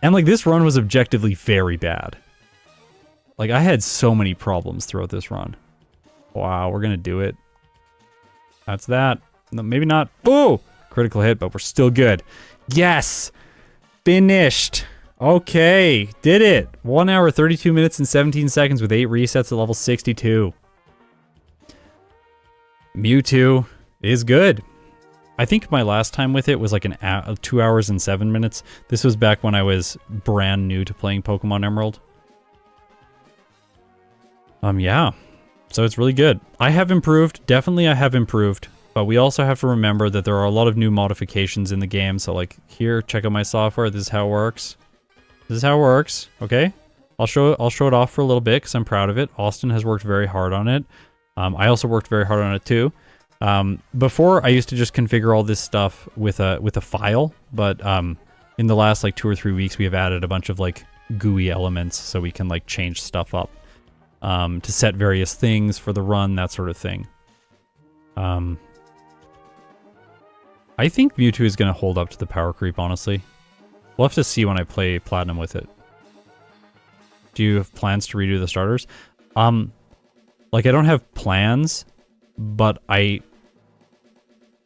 And like, this run was objectively very bad. Like, I had so many problems throughout this run. Wow, we're gonna do it. That's that. No, maybe not. Oh! Critical hit, but we're still good. Yes! Finished! Okay, did it! 1 hour, 32 minutes, and 17 seconds with 8 resets at level 62. Mewtwo is good. I think my last time with it was like 2 hours and 7 minutes. This was back when I was brand new to playing Pokemon Emerald. Yeah. So it's really good. I have improved. Definitely I have improved. But we also have to remember that there are a lot of new modifications in the game. So like, here, check out my software. This is how it works. This is how it works. Okay? I'll show it off for a little bit because I'm proud of it. Austin has worked very hard on it. I also worked very hard on it too. Before I used to just configure all this stuff with a file, but in the last like 2 or 3 weeks we have added a bunch of like GUI elements so we can like change stuff up to set various things for the run, that sort of thing. I think Mewtwo is going to hold up to the power creep, honestly. We'll have to see when I play Platinum with it. Do you have plans to redo the starters? Like, I don't have plans, but I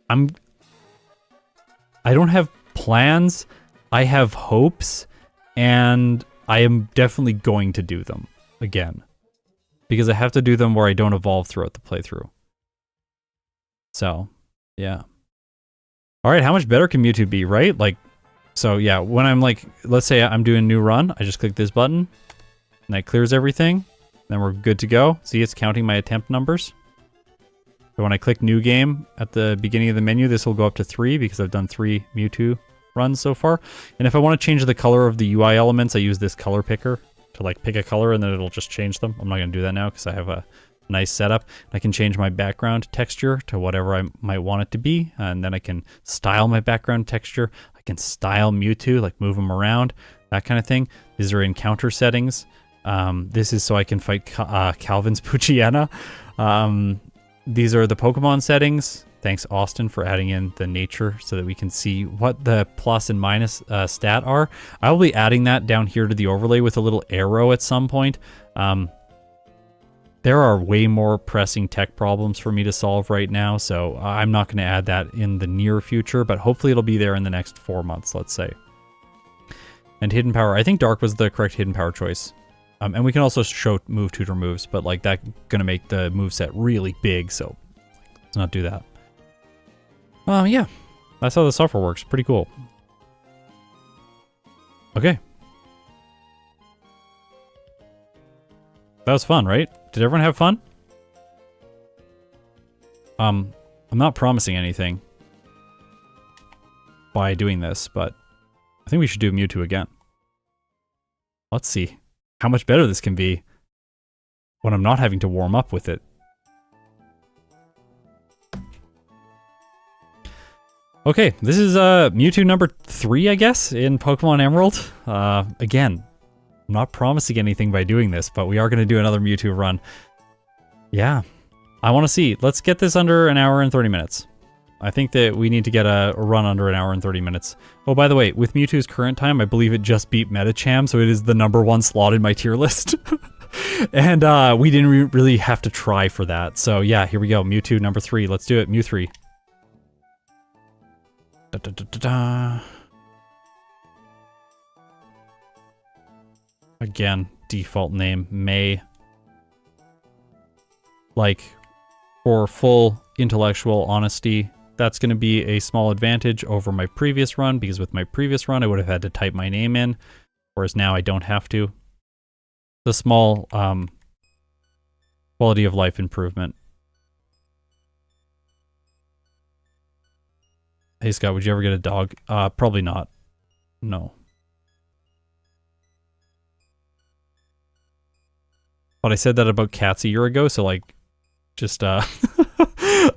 don't have plans. I have hopes, and I am definitely going to do them again. Because I have to do them where I don't evolve throughout the playthrough. So, yeah. Alright, how much better can Mewtwo be, right? Like, so yeah, when I'm like, let's say I'm doing a new run, I just click this button, and that clears everything. Then we're good to go. See, it's counting my attempt numbers. So when I click new game at the beginning of the menu, this will go up to 3 because I've done 3 Mewtwo runs so far. And if I want to change the color of the UI elements, I use this color picker to like pick a color and then it'll just change them. I'm not going to do that now because I have a nice setup. I can change my background texture to whatever I might want it to be. And then I can style my background texture. I can style Mewtwo, like move them around, that kind of thing. These are encounter settings. This is so I can fight Calvin's Poochyena. These are the Pokemon settings. Thanks, Austin, for adding in the nature so that we can see what the plus and minus stat are. I will be adding that down here to the overlay with a little arrow at some point. There are way more pressing tech problems for me to solve right now, so I'm not going to add that in the near future, but hopefully it'll be there in the next 4 months, let's say. And hidden power. I think dark was the correct hidden power choice. And we can also show move tutor moves, but like that's going to make the moveset really big, so let's not do that. Yeah, that's how the software works. Pretty cool. Okay. That was fun, right? Did everyone have fun? I'm not promising anything by doing this, but I think we should do Mewtwo again. Let's see how much better this can be when I'm not having to warm up with it. Okay, this is Mewtwo number 3, I guess, in Pokemon Emerald. Again, I'm not promising anything by doing this, but we are going to do another Mewtwo run. Yeah, I want to see. Let's get this under an hour and 30 minutes. I think that we need to get a run under an hour and 30 minutes. Oh, by the way, with Mewtwo's current time, I believe it just beat Medicham, so it is the #1 slot in my tier list. And we didn't really have to try for that. So yeah, here we go. Mewtwo number 3. Let's do it. Mew 3. Da, da, da, da, da. Again, default name, May. Like, for full intellectual honesty, that's going to be a small advantage over my previous run, because with my previous run, I would have had to type my name in, whereas now I don't have to. The small quality of life improvement. Hey, Scott, would you ever get a dog? Probably not. No. But I said that about cats a year ago, so like, just, I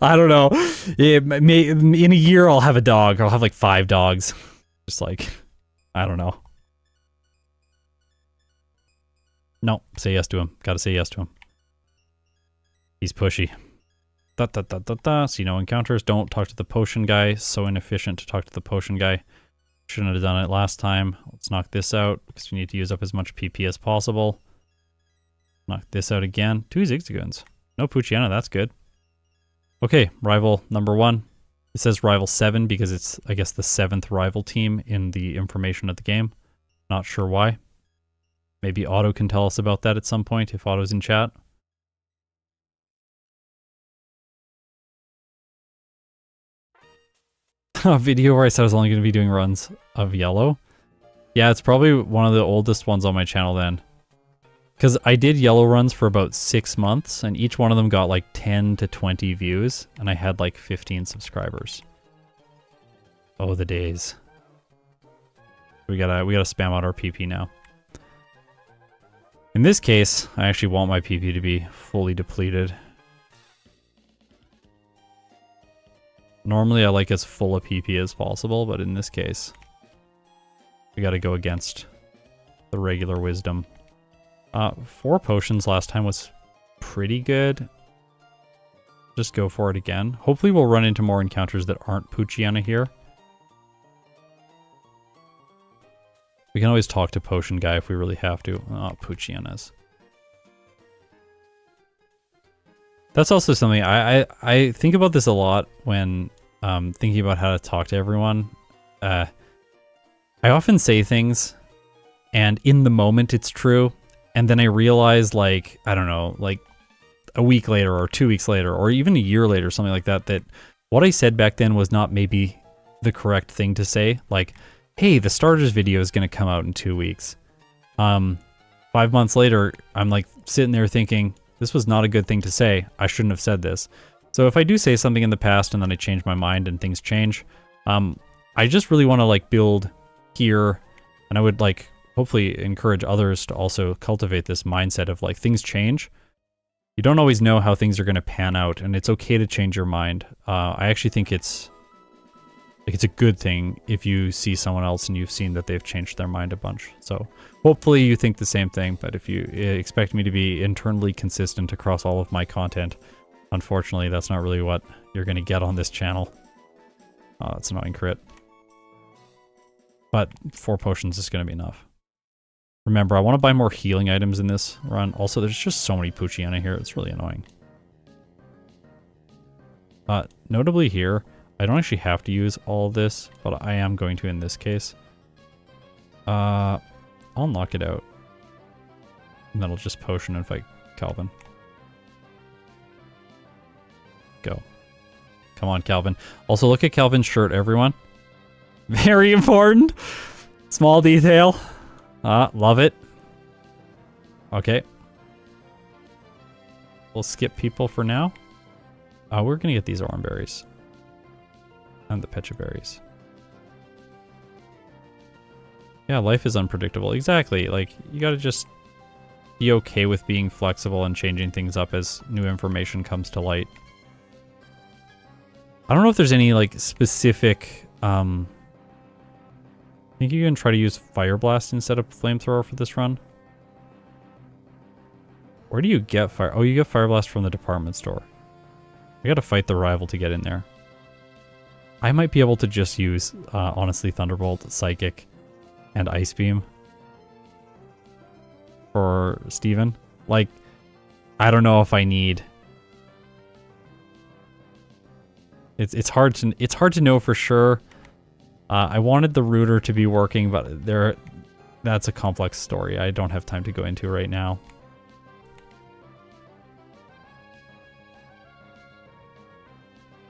don't know. In a year, I'll have a dog. I'll have like 5 dogs. Just like, I don't know. No, say yes to him. Gotta say yes to him. He's pushy. Da da da da da. See no encounters. Don't talk to the potion guy. So inefficient to talk to the potion guy. Shouldn't have done it last time. Let's knock this out because we need to use up as much PP as possible. Knock this out again. 2 Zigzagoons. No Poochyena, that's good. Okay, rival number 1. It says rival 7 because it's, I guess, the 7th rival team in the information of the game. Not sure why. Maybe Otto can tell us about that at some point if Otto's in chat. A video where I said I was only going to be doing runs of yellow. Yeah, it's probably one of the oldest ones on my channel then. Because I did yellow runs for about 6 months, and each one of them got like 10 to 20 views, and I had like 15 subscribers. Oh, the days. We gotta spam out our PP now. In this case, I actually want my PP to be fully depleted. Normally I like as full a PP as possible, but in this case, we gotta go against the regular wisdom. 4 potions last time was pretty good. Just go for it again. Hopefully we'll run into more encounters that aren't Poochyena here. We can always talk to Potion Guy if we really have to. Oh, Poochyenas. That's also something I think about this a lot when thinking about how to talk to everyone. I often say things, and in the moment it's true, and then I realize, like, I don't know, like a week later or 2 weeks later or even a year later, something like that, that what I said back then was not maybe the correct thing to say. Like, hey, the starters video is going to come out in 2 weeks. 5 months later, I'm like sitting there thinking, this was not a good thing to say. I shouldn't have said this. So if I do say something in the past and then I change my mind and things change, I just really want to like build here, and I would like hopefully encourage others to also cultivate this mindset of like things change. You don't always know how things are going to pan out, and it's okay to change your mind. I actually think it's a good thing if you see someone else and you've seen that they've changed their mind a bunch. So hopefully you think the same thing, but if you expect me to be internally consistent across all of my content, unfortunately that's not really what you're going to get on this channel. Oh, that's annoying crit. But 4 potions is going to be enough. Remember, I want to buy more healing items in this run. Also, there's just so many Poochyena here, it's really annoying. Notably here, I don't actually have to use all of this, but I am going to in this case. I'll knock it out. And then I'll just potion and fight Calvin. Go. Come on, Calvin. Also, look at Calvin's shirt, everyone. Very important. Small detail. Love it. Okay. We'll skip people for now. We're gonna get these orange berries. And the pecha berries. Yeah, life is unpredictable. Exactly. Like, you gotta just be okay with being flexible and changing things up as new information comes to light. I don't know if there's any, like, specific, I think you can try to use Fire Blast instead of Flamethrower for this run. Where do you get Fire? Oh, you get Fire Blast from the department store. I gotta fight the rival to get in there. I might be able to just use, honestly, Thunderbolt, Psychic, and Ice Beam for Steven. Like, I don't know if I need... It's hard to know for sure. I wanted the router to be working, but that's a complex story I don't have time to go into right now.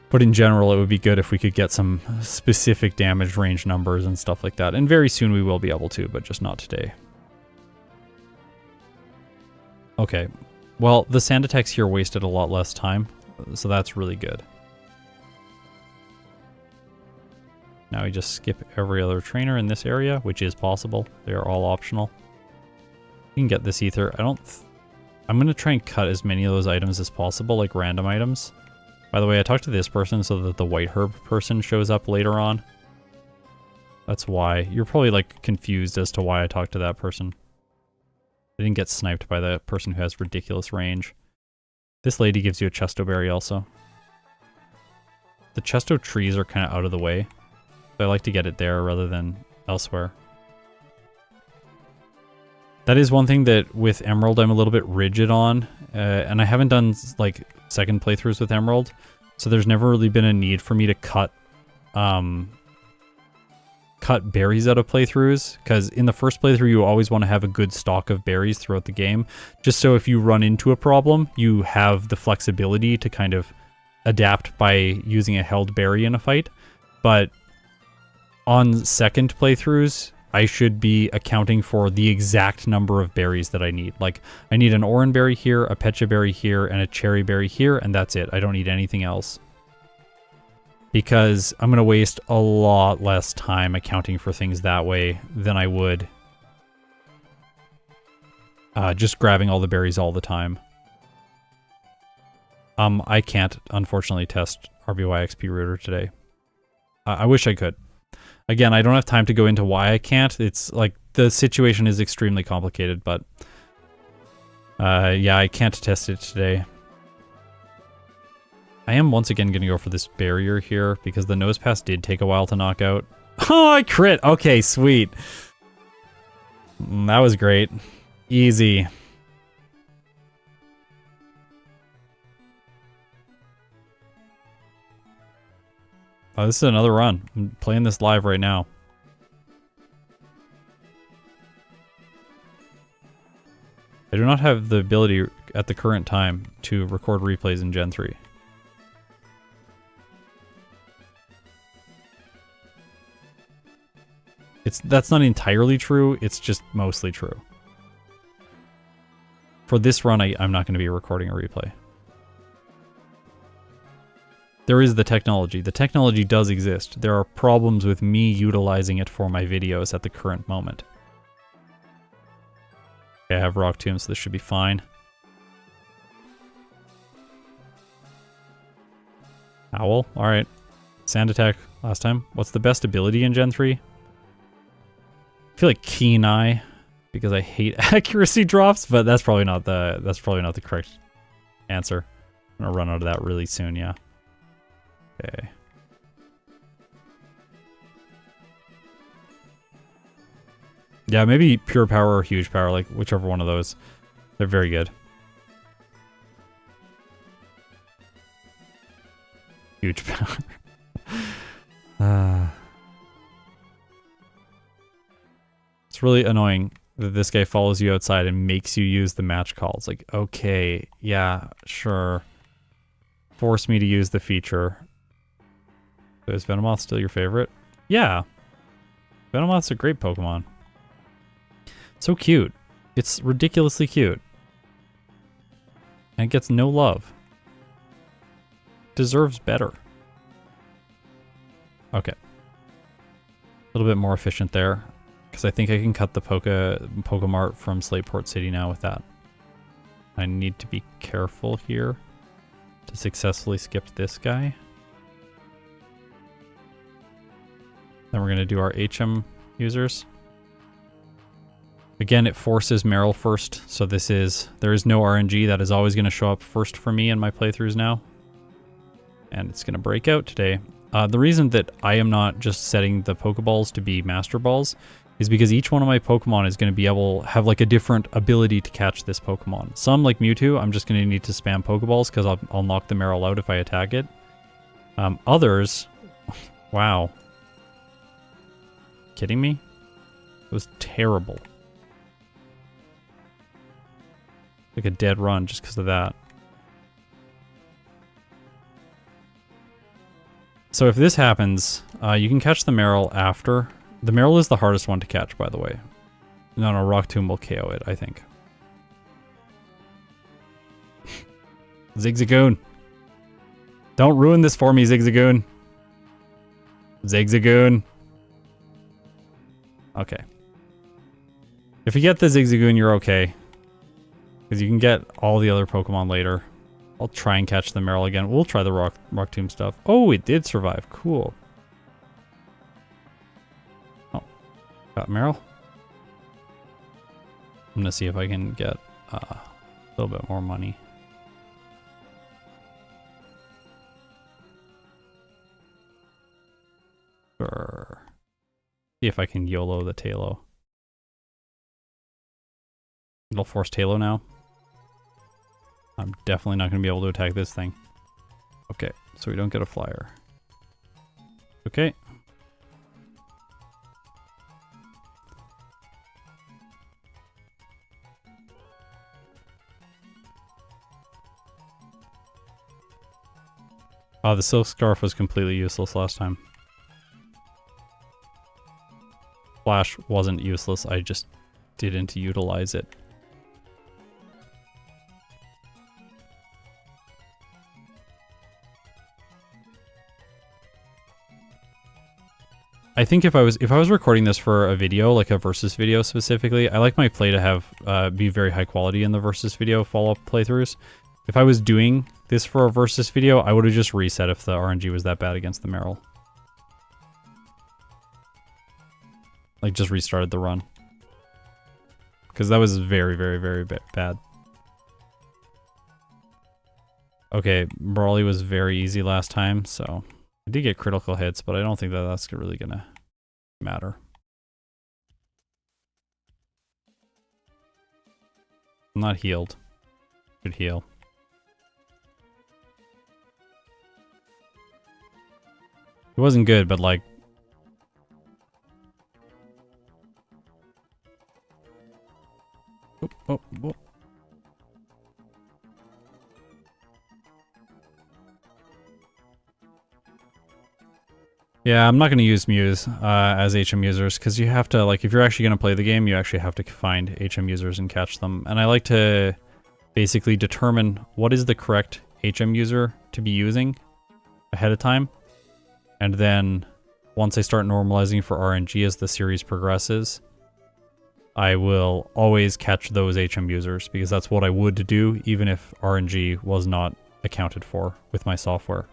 But in general, it would be good if we could get some specific damage range numbers and stuff like that. And very soon we will be able to, but just not today. Okay. Well, the sand attacks here wasted a lot less time, so that's really good. Now we just skip every other trainer in this area, which is possible. They are all optional. You can get this ether. I'm going to try and cut as many of those items as possible, like random items. By the way, I talked to this person so that the white herb person shows up later on. That's why. You're probably like confused as to why I talked to that person. I didn't get sniped by the person who has ridiculous range. This lady gives you a chesto berry also. The chesto trees are kind of out of the way. So I like to get it there rather than elsewhere. That is one thing that with Emerald I'm a little bit rigid on. And I haven't done like second playthroughs with Emerald. So there's never really been a need for me to cut berries out of playthroughs. Because in the first playthrough you always want to have a good stock of berries throughout the game. Just so if you run into a problem, you have the flexibility to kind of adapt by using a held berry in a fight. But on second playthroughs, I should be accounting for the exact number of berries that I need. Like, I need an orange berry here, a pecha berry here, and a cherry berry here, and that's it. I don't need anything else. Because I'm going to waste a lot less time accounting for things that way than I would just grabbing all the berries all the time. I can't, unfortunately, test RBY XP Router today. I wish I could. Again, I don't have time to go into why I can't. It's like the situation is extremely complicated, but yeah, I can't test it today. I am once again going to go for this barrier here because the nose pass did take a while to knock out. Oh, I crit! Okay, sweet. That was great. Easy. Oh, this is another run. I'm playing this live right now. I do not have the ability at the current time to record replays in Gen 3. That's not entirely true, it's just mostly true. For this run, I'm not going to be recording a replay. There is the technology. The technology does exist. There are problems with me utilizing it for my videos at the current moment. Okay, I have Rock Tomb, so this should be fine. Owl, alright. Sand Attack last time. What's the best ability in Gen 3? I feel like Keen Eye, because I hate accuracy drops, but that's probably not the correct answer. I'm gonna run out of that really soon, yeah. Okay. Yeah, maybe Pure Power or Huge Power, like whichever one of those. They're very good. Huge Power. It's really annoying that this guy follows you outside and makes you use the match calls. Like, okay, yeah, sure. Force me to use the feature. So is Venomoth still your favorite? Yeah. Venomoth's a great Pokemon. So cute. It's ridiculously cute. And it gets no love. Deserves better. Okay. A little bit more efficient there. Because I think I can cut the Pokemart from Slateport City now with that. I need to be careful here to successfully skip this guy. Then we're going to do our HM users. Again, it forces Meryl first, so there is no RNG. That is always going to show up first for me in my playthroughs now. And it's going to break out today. The reason that I am not just setting the Pokeballs to be Master Balls is because each one of my Pokemon is going to be have like a different ability to catch this Pokemon. Some, like Mewtwo, I'm just going to need to spam Pokeballs because I'll knock the Meryl out if I attack it. Others, wow. Kidding me? It was terrible. Like a dead run just because of that. So if this happens, you can catch the Meryl after. The Meryl is the hardest one to catch, by the way. No, Rock Tomb will KO it, I think. Zigzagoon. Don't ruin this for me, Zigzagoon. Zigzagoon. Okay. If you get the Zigzagoon, you're okay. Because you can get all the other Pokemon later. I'll try and catch the Meryl again. We'll try the Rock Tomb stuff. Oh, it did survive. Cool. Oh. Got Meryl. I'm going to see if I can get a little bit more money. Sure. See if I can YOLO the Tailo. It'll force Tailo now. I'm definitely not going to be able to attack this thing. Okay, so we don't get a flyer. Okay. Oh, the Silk Scarf was completely useless last time. Flash wasn't useless, I just didn't utilize it. I think if I was recording this for a video, like a versus video specifically, I like my play to have be very high quality in the versus video follow-up playthroughs. If I was doing this for a versus video, I would have just reset if the RNG was that bad against the Meryl. Like just restarted the run. Because that was very, very, very bad. Okay, Brawly was very easy last time, so I did get critical hits, but I don't think that that's really gonna matter. I'm not healed. Should heal. It wasn't good, but like... Oh. Yeah, I'm not going to use Mews as HM users, because you have to, like, if you're actually going to play the game, you actually have to find HM users and catch them. And I like to basically determine what is the correct HM user to be using ahead of time. And then once I start normalizing for RNG as the series progresses, I will always catch those HM users, because that's what I would do even if RNG was not accounted for with my software.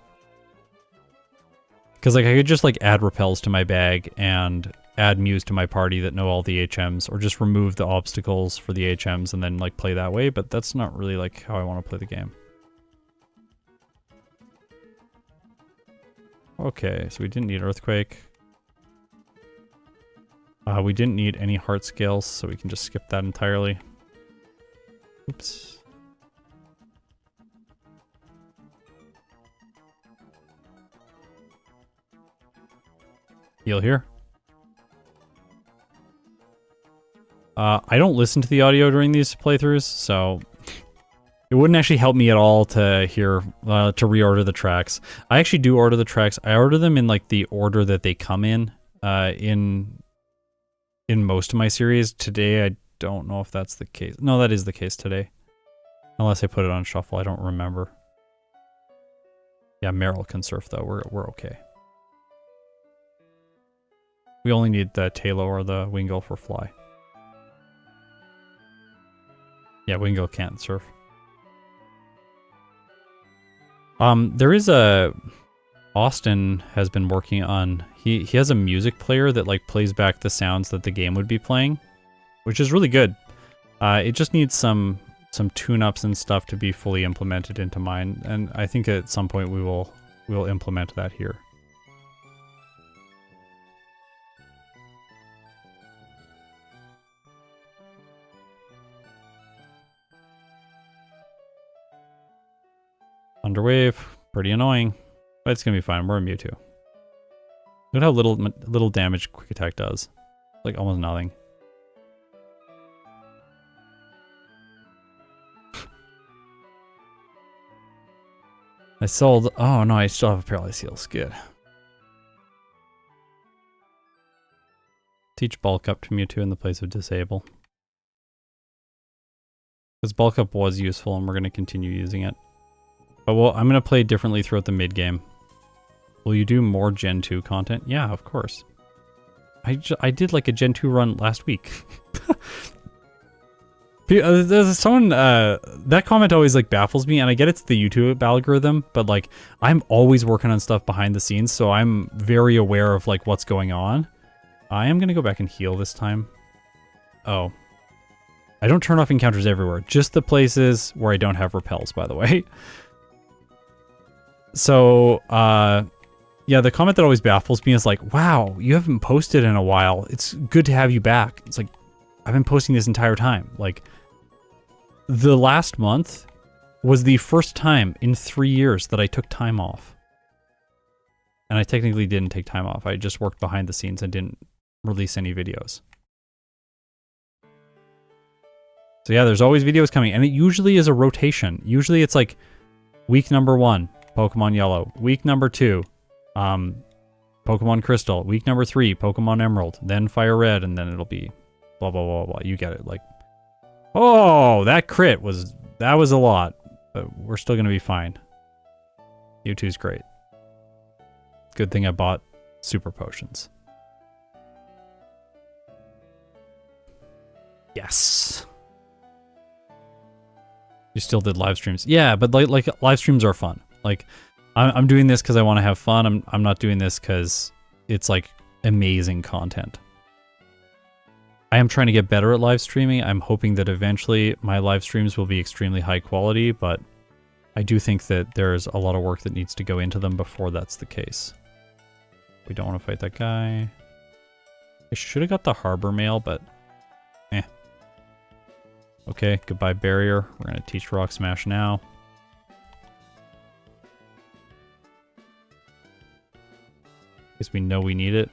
Because like I could just like add repels to my bag and add Mews to my party that know all the HMs, or just remove the obstacles for the HMs and then like play that way, but that's not really like how I want to play the game. Okay, so we didn't need Earthquake. We didn't need any heart scales, so we can just skip that entirely. Oops. Heal here. I don't listen to the audio during these playthroughs, so it wouldn't actually help me at all to hear, to reorder the tracks. I actually do order the tracks. I order them in like the order that they come in most of my series. Today, I don't know if that's the case. No, that is the case today. Unless I put it on shuffle, I don't remember. Yeah, Meryl can surf though, we're okay. We only need the Talo or the Wingull for fly. Yeah, Wingull can't surf. There is a... Austin has been working on... He has a music player that like plays back the sounds that the game would be playing, which is really good. It just needs some tune-ups and stuff to be fully implemented into mine, and I think at some point we'll implement that here. Underwave, pretty annoying, but it's gonna be fine. We're a Mewtwo. Look at how little damage Quick Attack does. Like almost nothing. I sold. Oh no, I still have a Paralyzed Heals. Good. Teach Bulk Up to Mewtwo in the place of Disable. Because Bulk Up was useful, and we're gonna continue using it. But well, I'm going to play differently throughout the mid-game. Will you do more Gen 2 content? Yeah, of course. I did like a Gen 2 run last week. There's someone, that comment always like baffles me, and I get it's the YouTube algorithm, but like, I'm always working on stuff behind the scenes, so I'm very aware of like what's going on. I am going to go back and heal this time. Oh. I don't turn off encounters everywhere, just the places where I don't have repels, by the way. So, yeah, the comment that always baffles me is like, wow, you haven't posted in a while. It's good to have you back. It's like, I've been posting this entire time. Like, the last month was the first time in 3 years that I took time off. And I technically didn't take time off. I just worked behind the scenes and didn't release any videos. So yeah, there's always videos coming, and it usually is a rotation. Usually it's like week number 1. Pokemon Yellow. Week number 2, Pokemon Crystal. Week number 3, Pokemon Emerald. Then Fire Red, and then it'll be blah, blah, blah, blah. You get it. Like, oh, that crit was, that was a lot. But we're still going to be fine. Mewtwo's great. Good thing I bought Super Potions. Yes. You still did live streams. Yeah, but like live streams are fun. Like, I'm doing this because I want to have fun. I'm not doing this because it's like amazing content. I am trying to get better at live streaming. I'm hoping that eventually my live streams will be extremely high quality, but I do think that there's a lot of work that needs to go into them before that's the case. We don't want to fight that guy. I should have got the Harbor Mail, but eh. Okay, goodbye barrier. We're going to teach Rock Smash now. we know we need it.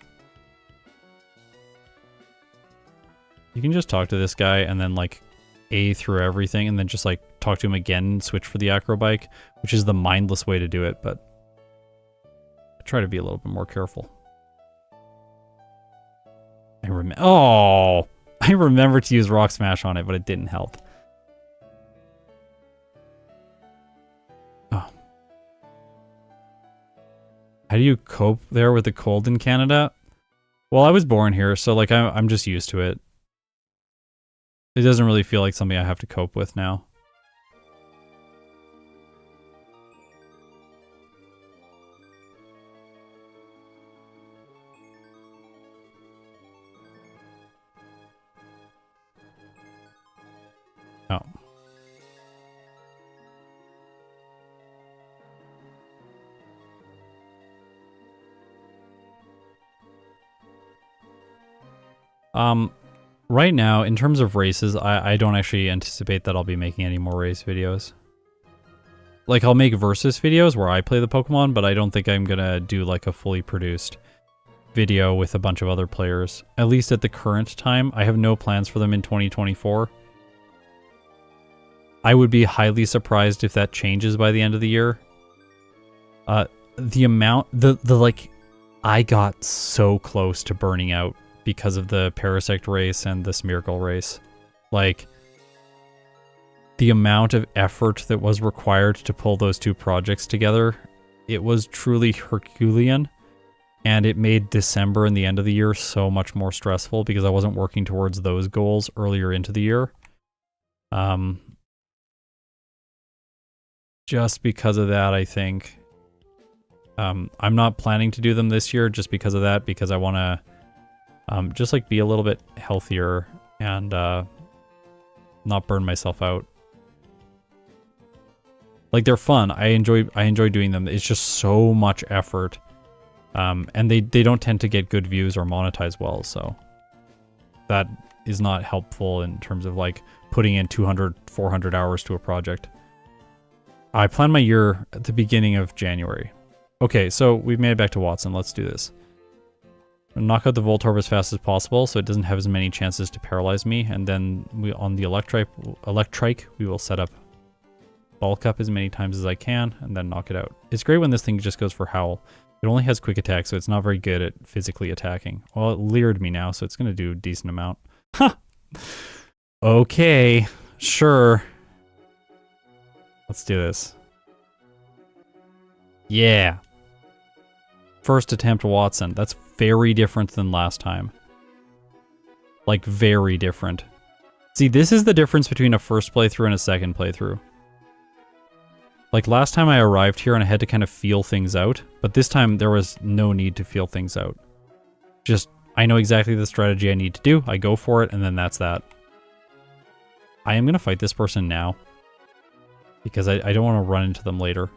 You can just talk to this guy and then like A through everything and then just like talk to him again and switch for the acro bike, which is the mindless way to do it, but I try to be a little bit more careful. I remember to use Rock Smash on it, but it didn't help. Oh. How do you cope there with the cold in Canada? Well, I was born here, so like I'm just used to it. It doesn't really feel like something I have to cope with now. Oh. Right now, in terms of races, I don't actually anticipate that I'll be making any more race videos. Like, I'll make versus videos where I play the Pokemon, but I don't think I'm gonna do like a fully produced video with a bunch of other players. At least at the current time, I have no plans for them in 2024. I would be highly surprised if that changes by the end of the year. The amount, like, I got so close to burning out because of the Parasect race and the Smeargle race. Like, the amount of effort that was required to pull those two projects together, it was truly Herculean. And it made December and the end of the year so much more stressful because I wasn't working towards those goals earlier into the year. Just because of that, I think. I'm not planning to do them this year just because of that, because I want to just like be a little bit healthier and not burn myself out. Like, they're fun. I enjoy doing them. It's just so much effort. And they don't tend to get good views or monetize well, so that is not helpful in terms of like putting in 200, 400 hours to a project. I plan my year at the beginning of January. Okay, so we've made it back to Watson. Let's do this. Knock out the Voltorb as fast as possible so it doesn't have as many chances to paralyze me, and then on the Electrike, we will set up Bulk Up as many times as I can, and then knock it out. It's great when this thing just goes for Howl. It only has quick attack, so it's not very good at physically attacking. Well, it leered me now, so it's going to do a decent amount. Huh! Okay, sure. Let's do this. Yeah. First attempt Watson. That's very different than last time. Like, very different. See, this is the difference between a first playthrough and a second playthrough. Like, last time I arrived here and I had to kind of feel things out, but this time there was no need to feel things out. Just, I know exactly the strategy I need to do, I go for it, and then that's that. I am going to fight this person now, because I don't want to run into them later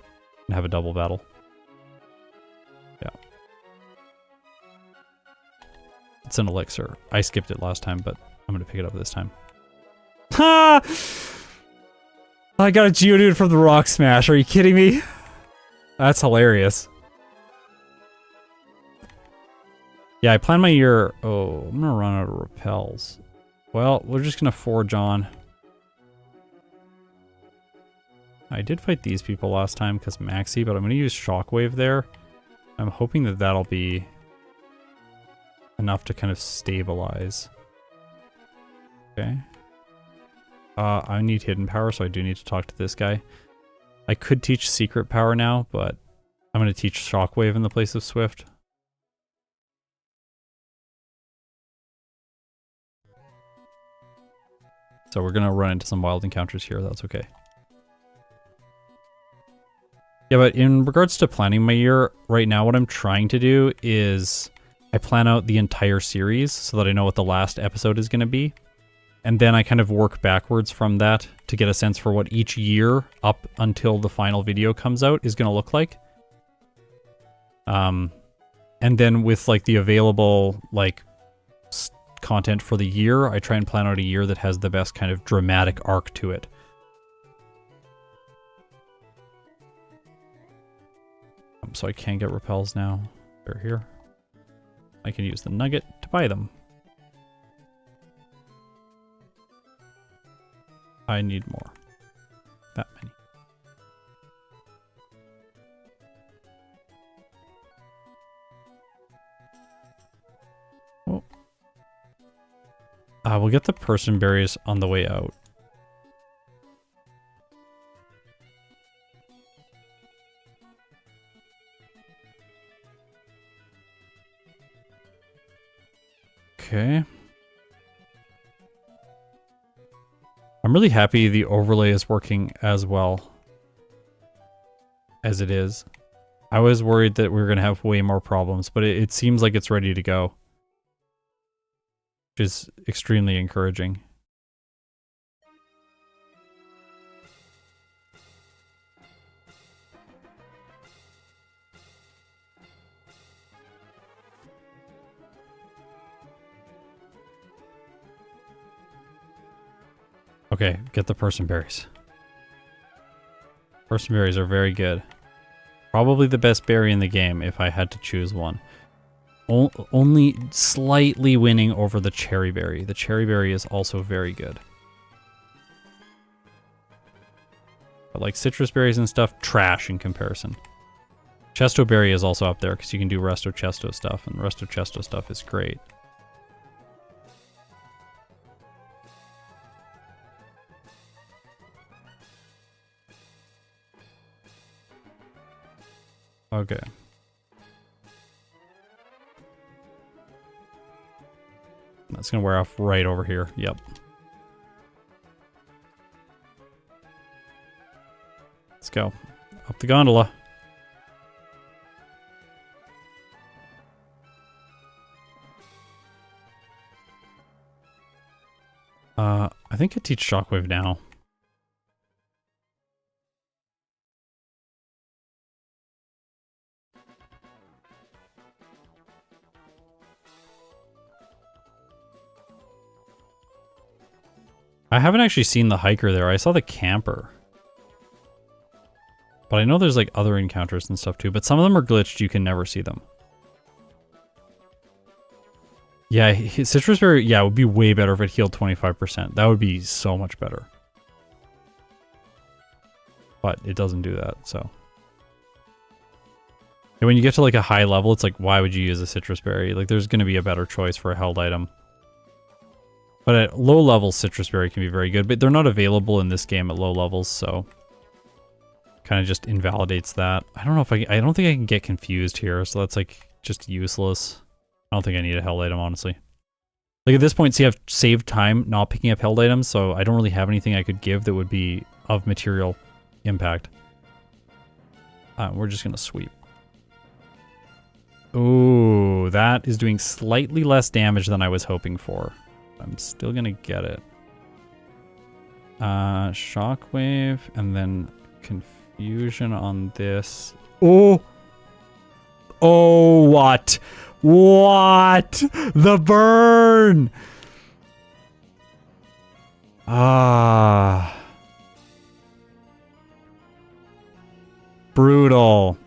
and have a double battle. Yeah. It's an elixir. I skipped it last time, but I'm going to pick it up this time. Ha! I got a Geodude from the Rock Smash. Are you kidding me? That's hilarious. Yeah, I plan my year... Oh, I'm going to run out of repels. Well, we're just going to forge on. I did fight these people last time because Maxi, but I'm going to use Shockwave there. I'm hoping that that'll be enough to kind of stabilize. Okay. I need hidden power, so I do need to talk to this guy. I could teach secret power now, but I'm going to teach Shockwave in the place of Swift. So we're going to run into some wild encounters here. That's okay. Yeah, but in regards to planning my year, right now what I'm trying to do is I plan out the entire series so that I know what the last episode is going to be. And then I kind of work backwards from that to get a sense for what each year up until the final video comes out is going to look like. And then with like the available like content for the year, I try and plan out a year that has the best kind of dramatic arc to it. So I can get repels now. They're here. I can use the nugget to buy them. I need more. That many. Oh. We'll get the person berries on the way out. Okay. I'm really happy the overlay is working as well as it is. I was worried that we were going to have way more problems, but it seems like it's ready to go, which is extremely encouraging. Okay, get the person berries. Person berries are very good. Probably the best berry in the game if I had to choose one. Only slightly winning over the cherry berry. The cherry berry is also very good. But like citrus berries and stuff, trash in comparison. Chesto berry is also up there because you can do resto chesto stuff, and resto chesto stuff is great. Okay. That's gonna wear off right over here. Yep. Let's go. Up the gondola. I think I teach Shockwave now. I haven't actually seen the hiker there. I saw the camper. But I know there's like other encounters and stuff too, but some of them are glitched. You can never see them. Yeah, citrus berry, yeah, it would be way better if it healed 25%. That would be so much better. But it doesn't do that, so. And when you get to like a high level, it's like, why would you use a citrus berry? Like there's going to be a better choice for a held item. But at low levels, citrus berry can be very good, but they're not available in this game at low levels, so kind of just invalidates that. I don't know if I don't think I can get confused here, so that's like just useless. I don't think I need a held item, honestly. Like at this point, see, I've saved time not picking up held items, so I don't really have anything I could give that would be of material impact. We're just gonna sweep. Ooh, that is doing slightly less damage than I was hoping for. I'm still gonna get it. Shockwave, and then confusion on this. Oh! Oh, what? What? The burn! Ah. Brutal.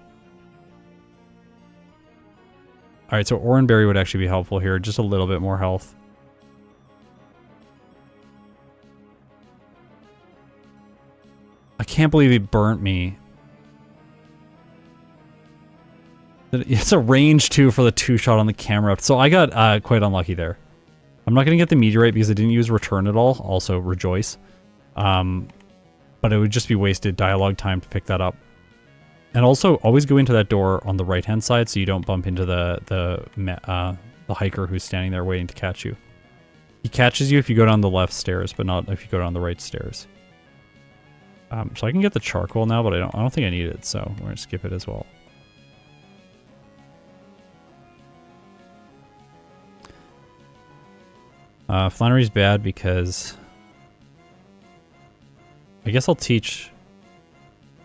Alright, so Oranberry would actually be helpful here. Just a little bit more health. I can't believe he burnt me. It's a range too for the 2-shot on the camera. So I got quite unlucky there. I'm not going to get the meteorite because I didn't use return at all. Also rejoice. But it would just be wasted dialogue time to pick that up. And also always go into that door on the right hand side so you don't bump into the hiker who's standing there waiting to catch you. He catches you if you go down the left stairs, but not if you go down the right stairs. So I can get the charcoal now, but I don't think I need it, so we're gonna skip it as well. Flannery's bad because I guess I'll teach.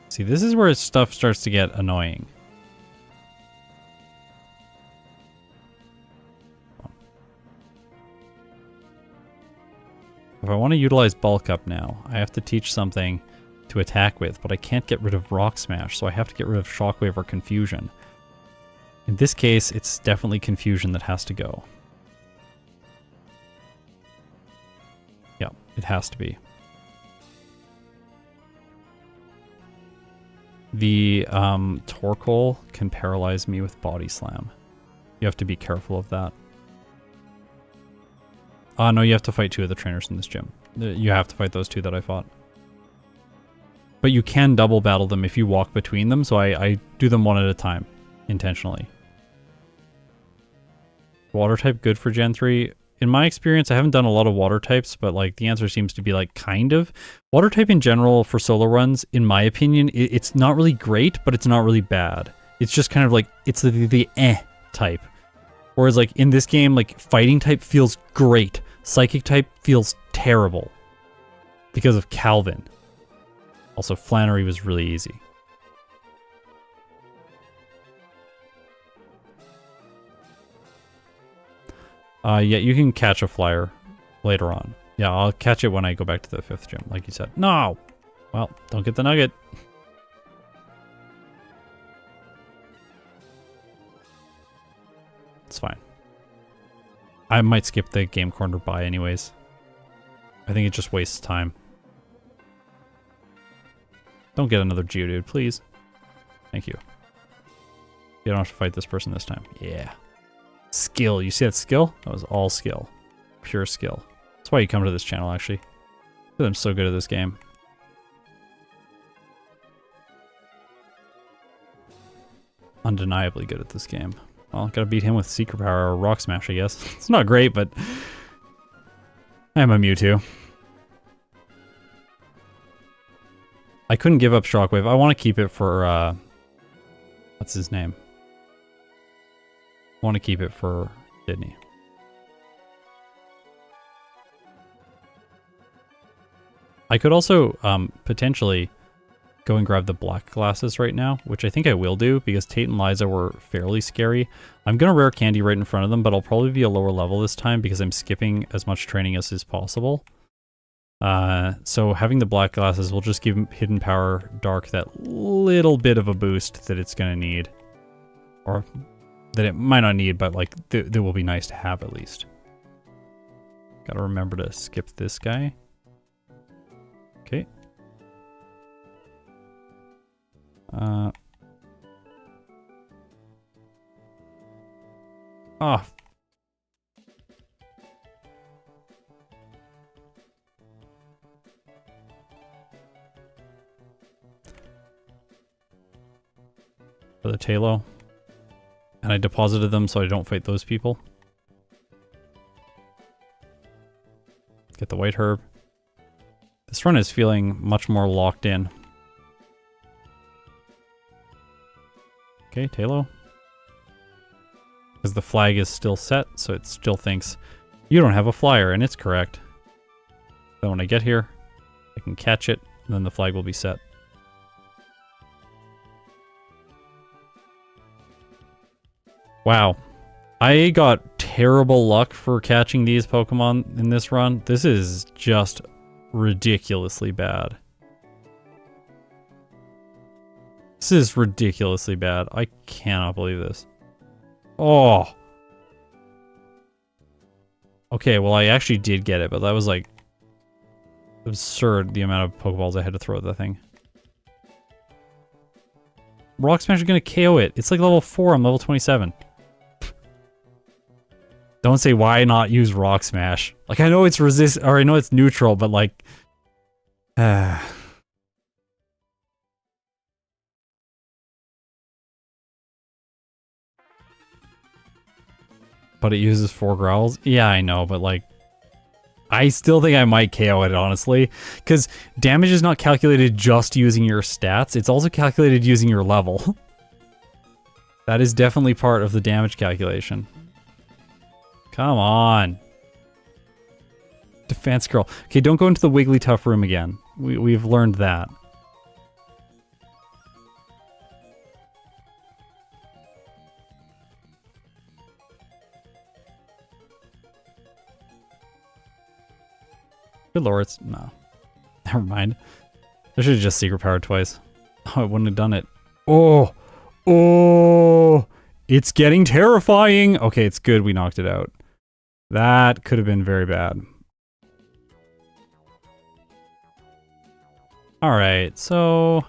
See, this is where stuff starts to get annoying. If I want to utilize bulk up now, I have to teach something to attack with, but I can't get rid of Rock Smash, so I have to get rid of Shockwave or Confusion. In this case, it's definitely confusion that has to go. Yeah, it has to be. The Torkoal can paralyze me with Body Slam. You have to be careful of that. No, you have to fight 2 of the trainers in this gym. You have to fight those 2 that I fought. But you can double battle them if you walk between them, so I do them one at a time, intentionally. Water type good for Gen 3? In my experience, I haven't done a lot of water types, but like the answer seems to be like kind of. Water type in general for solo runs, in my opinion, it's not really great, but it's not really bad. It's just kind of like, it's the type. Whereas like in this game, like fighting type feels great. Psychic type feels terrible. Because of Calvin. Also, Flannery was really easy. Yeah, you can catch a flyer later on. Yeah, I'll catch it when I go back to the 5th gym, like you said. No! Well, don't get the nugget. It's fine. I might skip the game corner by anyways. I think it just wastes time. Don't get another Geodude, please. Thank you. You don't have to fight this person this time. Yeah. Skill. You see that skill? That was all skill. Pure skill. That's why you come to this channel, actually. Because I'm so good at this game. Undeniably good at this game. Well, gotta beat him with Secret Power or Rock Smash, I guess. It's not great, but I am a Mewtwo. I couldn't give up Shockwave. I want to keep it for, what's his name? I want to keep it for Sydney. I could also potentially go and grab the black glasses right now, which I think I will do because Tate and Liza were fairly scary. I'm going to rare candy right in front of them, but I'll probably be a lower level this time because I'm skipping as much training as is possible. So having the black glasses will just give Hidden Power Dark that little bit of a boost that it's going to need. Or that it might not need, but like that will be nice to have at least. Gotta remember to skip this guy. Okay. Oh. For the Talo. And I deposited them so I don't fight those people. Get the White Herb. This run is feeling much more locked in. Okay, Talo. Because the flag is still set, so it still thinks you don't have a flyer, and it's correct. Then when I get here, I can catch it, and then the flag will be set. Wow. I got terrible luck for catching these Pokemon in this run. This is just ridiculously bad. This is ridiculously bad. I cannot believe this. Oh. Okay, well I actually did get it, but that was like absurd the amount of Pokeballs I had to throw at that thing. Rock Smash is gonna KO it. It's like level 4, I'm level 27. Don't say why not use Rock Smash. Like I know it's I know it's neutral, but like but it uses 4 growls? Yeah, I know, but like I still think I might KO it, honestly. Because damage is not calculated just using your stats, it's also calculated using your level. That is definitely part of the damage calculation. Come on. Defense Curl. Okay, don't go into the Wigglytuff room again. We've learned that. Good lord, it's... no. Never mind. I should have just Secret Powered twice. Oh, I wouldn't have done it. Oh! Oh! It's getting terrifying. Okay, it's good we knocked it out. That could have been very bad. Alright, so...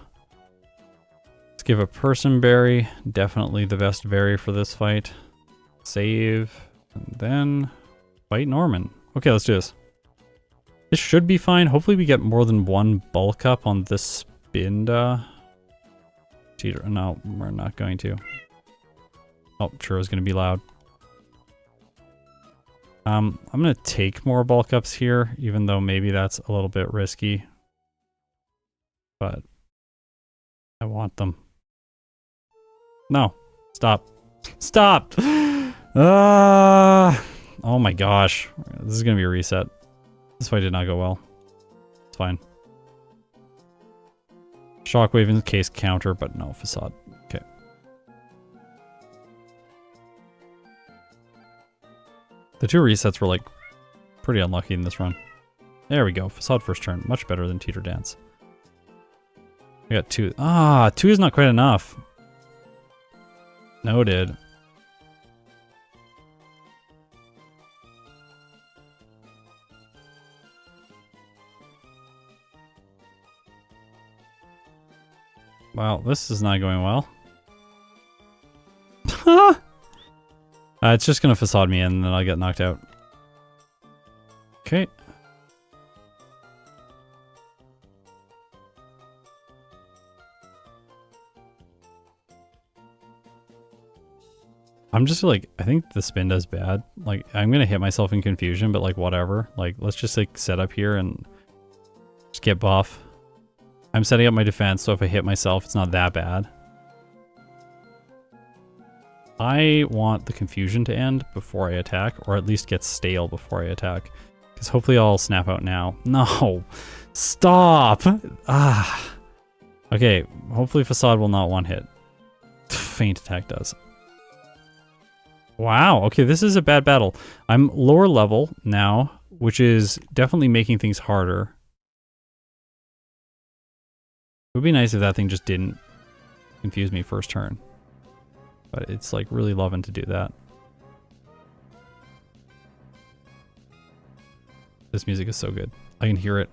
let's give a person berry. Definitely the best berry for this fight. Save. And then... fight Norman. Okay, let's do this. This should be fine. Hopefully we get more than one bulk up on this Spinda. Cheater. No, we're not going to. Oh, Churro's gonna be loud. I'm gonna take more bulk ups here, even though maybe that's a little bit risky. But I want them. No. Stop. Stop! Oh my gosh. This is gonna be a reset. This fight did not go well. It's fine. Shockwave in case counter, but no facade. Okay. The two resets were like pretty unlucky in this run. There we go. Facade first turn. Much better than Teeter Dance. I got 2. Ah, 2 is not quite enough. Noted. Wow, this is not going well. It's just gonna facade me in and then I'll get knocked out. Okay. I'm just like, I think the spin does bad. Like, I'm gonna hit myself in confusion, but like, whatever. Like, let's just like set up here and just get buff. I'm setting up my defense, so if I hit myself, it's not that bad. I want the confusion to end before I attack, or at least get stale before I attack. Because hopefully I'll snap out now. No! Stop! Ah! Okay, hopefully Facade will not one hit. Feint attack does. Wow, okay, this is a bad battle. I'm lower level now, which is definitely making things harder. It would be nice if that thing just didn't confuse me first turn. But it's like really loving to do that. This music is so good. I can hear it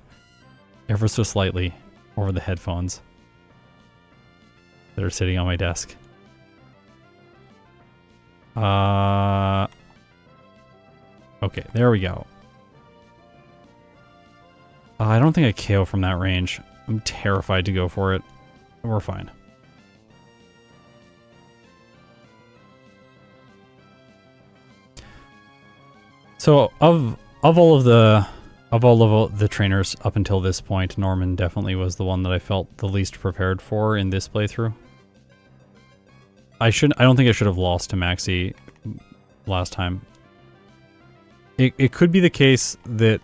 ever so slightly over the headphones that are sitting on my desk. Okay, there we go. I don't think I KO from that range. I'm terrified to go for it. We're fine. So of all of the trainers up until this point, Norman definitely was the one that I felt the least prepared for in this playthrough. I don't think I should have lost to Maxi last time. It could be the case that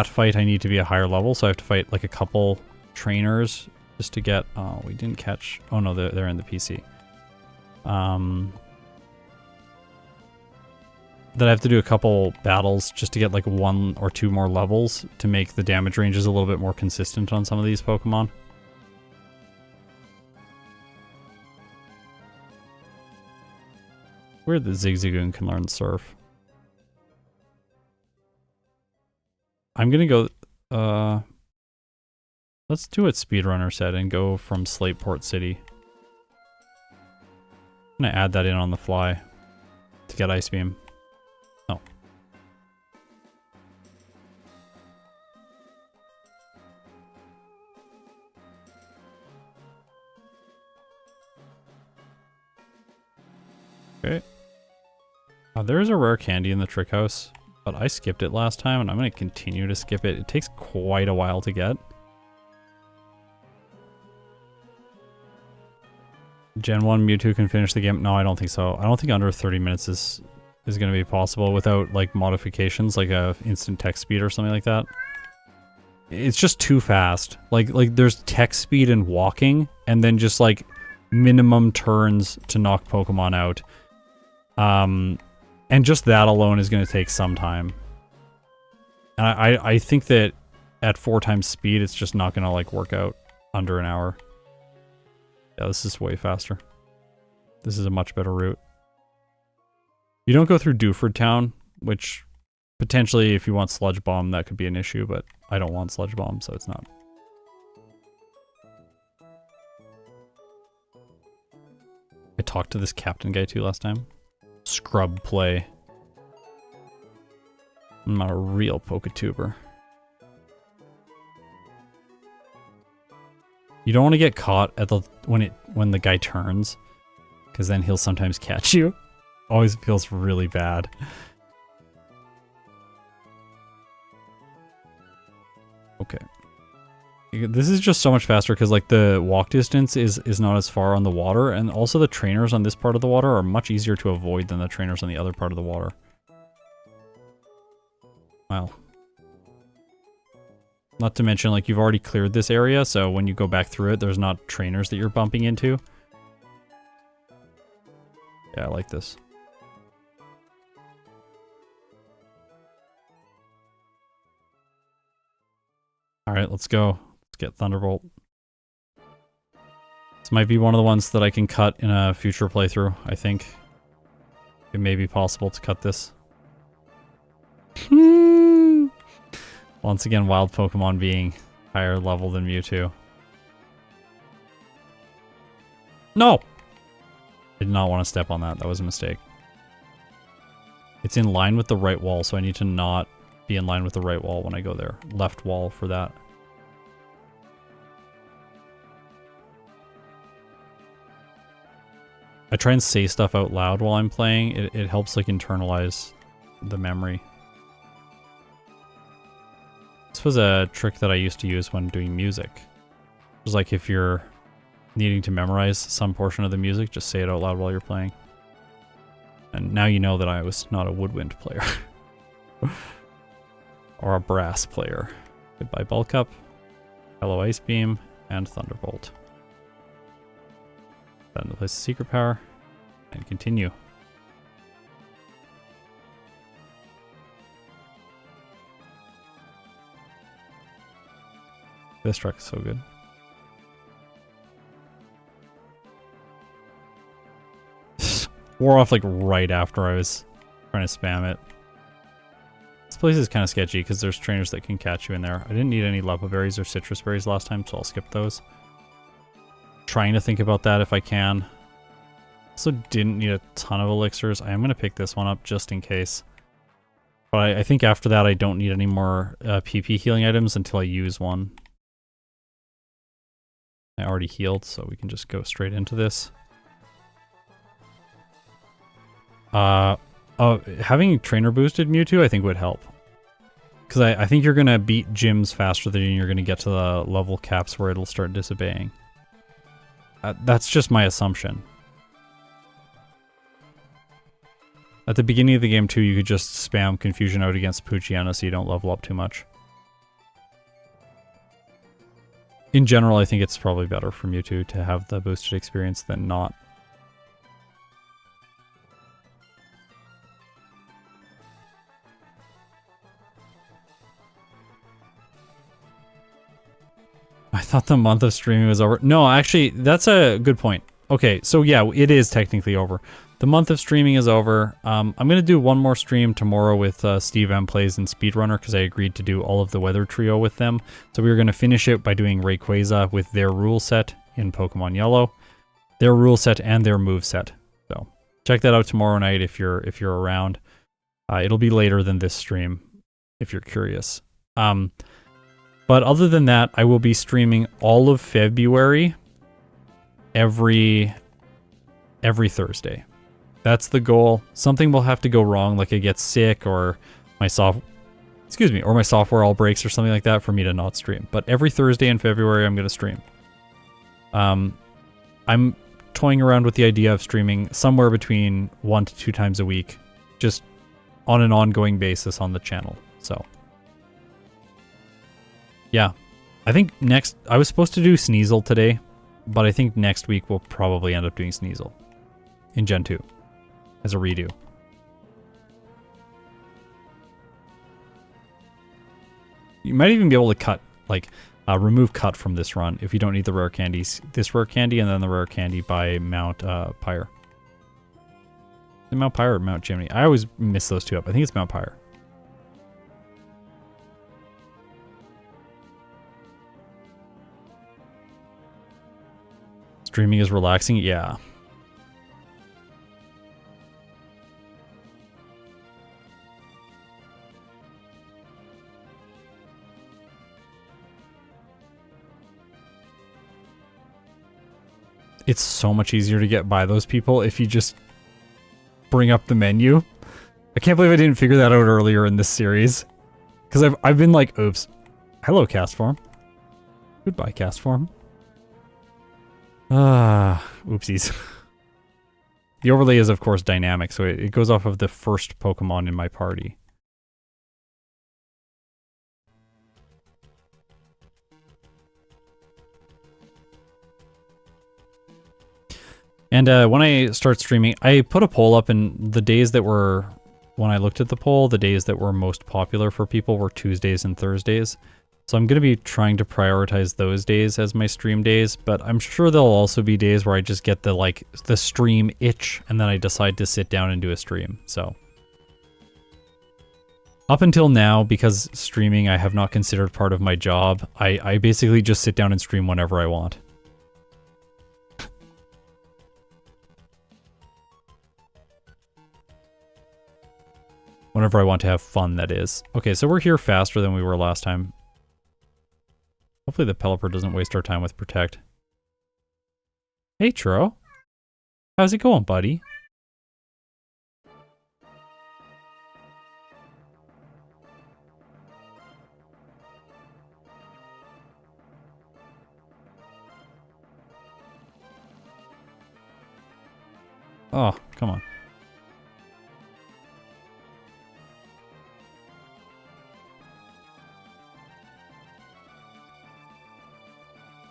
fight I need to be a higher level, so I have to fight like a couple trainers just to get... Oh, we didn't catch... Oh no, they're in the PC. That I have to do a couple battles just to get like 1 or 2 more levels to make the damage ranges a little bit more consistent on some of these Pokemon. Weird that Zigzagoon can learn Surf. I'm gonna go... let's do what Speedrunner said and go from Slateport City. I'm gonna add that in on the fly to get Ice Beam. Oh. Okay. There's a rare candy in the Trick House, but I skipped it last time and I'm gonna continue to skip it. It takes quite a while to get. Gen 1 Mewtwo can finish the game. No, I don't think so. I don't think under 30 minutes is going to be possible without like modifications, like a instant text speed or something like that. It's just too fast. Like there's text speed and walking, and then just like minimum turns to knock Pokemon out. And just that alone is going to take some time. And I think that at 4 times speed, it's just not going to like work out under an hour. Yeah, this is way faster. This is a much better route. You don't go through Dewford Town, which potentially if you want Sludge Bomb, that could be an issue, but I don't want Sludge Bomb, so it's not. I talked to this captain guy too last time. Scrub play. I'm not a real Poketuber. You don't want to get caught at the when the guy turns, because then he'll sometimes catch you. Always feels really bad. Okay. This is just so much faster because like the walk distance is not as far on the water, and also the trainers on this part of the water are much easier to avoid than the trainers on the other part of the water. Wow. Not to mention, like, you've already cleared this area, so when you go back through it, there's not trainers that you're bumping into. Yeah, I like this. Alright, let's go. Let's get Thunderbolt. This might be one of the ones that I can cut in a future playthrough, I think. It may be possible to cut this. Once again, wild Pokemon being higher level than Mewtwo. No! I did not want to step on that. That was a mistake. It's in line with the right wall, so I need to not be in line with the right wall when I go there. Left wall for that. I try and say stuff out loud while I'm playing. It helps like internalize the memory. This was a trick that I used to use when doing music. It was like if you're needing to memorize some portion of the music, just say it out loud while you're playing. And now you know that I was not a woodwind player. Or a brass player. Goodbye Bulk Up, Hello Ice Beam, and Thunderbolt. That into place of Secret Power, and continue. This truck is so good. Wore off like right after I was trying to spam it. This place is kind of sketchy because there's trainers that can catch you in there. I didn't need any Lepa Berries or Citrus Berries last time, so I'll skip those. Trying to think about that if I can. Also didn't need a ton of elixirs. I am going to pick this one up just in case. But I think after that I don't need any more PP healing items until I use one. I already healed, so we can just go straight into this. Having trainer boosted Mewtwo I think would help. Because I think you're going to beat gyms faster than you're going to get to the level caps where it'll start disobeying. That's just my assumption. At the beginning of the game too, you could just spam Confusion out against Poochyena so you don't level up too much. In general, I think it's probably better for Mewtwo to have the boosted experience than not. I thought the month of streaming was over. No, actually, that's a good point. Okay, so yeah, it is technically over. The month of streaming is over. I'm going to do one more stream tomorrow with Steve M Plays and Speedrunner because I agreed to do all of the Weather Trio with them. So we were going to finish it by doing Rayquaza with their rule set in Pokemon Yellow. Their rule set and their move set. So check that out tomorrow night if you're around. It'll be later than this stream if you're curious. But other than that, I will be streaming all of February every Thursday. That's the goal. Something will have to go wrong, like I get sick or my software all breaks or something like that for me to not stream. But every Thursday in February, I'm going to stream. I'm toying around with the idea of streaming somewhere between 1 to 2 times a week, just on an ongoing basis on the channel. So, yeah. I think I was supposed to do Sneasel today, but I think next week we'll probably end up doing Sneasel in Gen 2 as a redo. You might even be able to cut, like, remove cut from this run if you don't need the rare candies. This rare candy and then the rare candy by Mount Pyre. Is it Mount Pyre or Mount Chimney? I always miss those two up. I think it's Mount Pyre. Streaming is relaxing? Yeah. It's so much easier to get by those people if you just bring up the menu. I can't believe I didn't figure that out earlier in this series. Because I've been like, oops. Hello, cast form. Goodbye, cast form. Oopsies. The overlay is, of course, dynamic, so it goes off of the first Pokemon in my party. And when I start streaming, I put a poll up, and the days that were, when I looked at the poll, the days that were most popular for people were Tuesdays and Thursdays. So I'm going to be trying to prioritize those days as my stream days, but I'm sure there'll also be days where I just get the stream itch, and then I decide to sit down and do a stream, so. Up until now, because streaming I have not considered part of my job, I basically just sit down and stream whenever I want. Whenever I want to have fun, that is. Okay, so we're here faster than we were last time. Hopefully the Pelipper doesn't waste our time with Protect. Hey, Churro. How's it going, buddy? Oh, come on.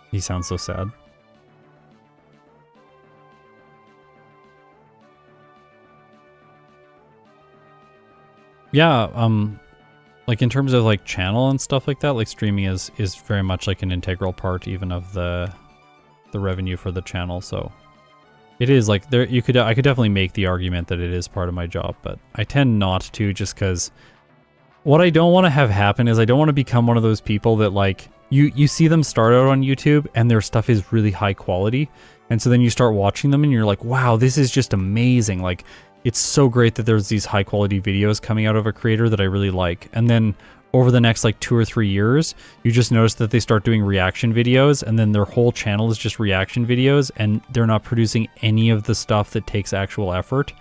He sounds so sad. Yeah, like in terms of like channel and stuff like that, like streaming is very much like an integral part even of the revenue for the channel, so it is like there I could definitely make the argument that it is part of my job, but I tend not to, just because what I don't want to have happen is I don't want to become one of those people that like you see them start out on YouTube and their stuff is really high quality, and so then you start watching them and you're like, wow, this is just amazing. Like, it's so great that there's these high quality videos coming out of a creator that I really like. And then over the next like 2 or 3 years, you just notice that they start doing reaction videos, and then their whole channel is just reaction videos, and they're not producing any of the stuff that takes actual effort.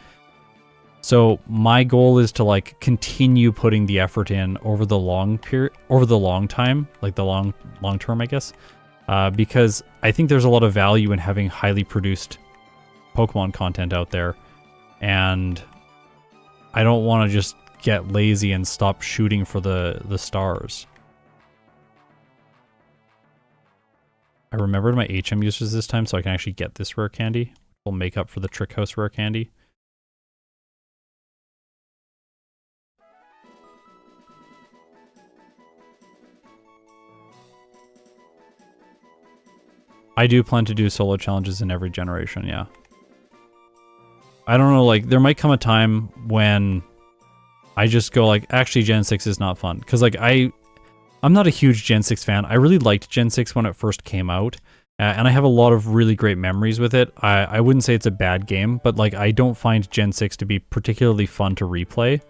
So my goal is to like continue putting the effort in over the long period, over the long time, like the long term, I guess, because I think there's a lot of value in having highly produced Pokemon content out there, and I don't want to just get lazy and stop shooting for the stars. I remembered my HM uses this time, so I can actually get this rare candy. We'll make up for the Trick House rare candy. I do plan to do solo challenges in every generation, yeah. I don't know, like, there might come a time when I just go like, actually Gen 6 is not fun. Because like, I'm not a huge Gen 6 fan. I really liked Gen 6 when it first came out. And I have a lot of really great memories with it. I wouldn't say it's a bad game, but like, I don't find Gen 6 to be particularly fun to replay.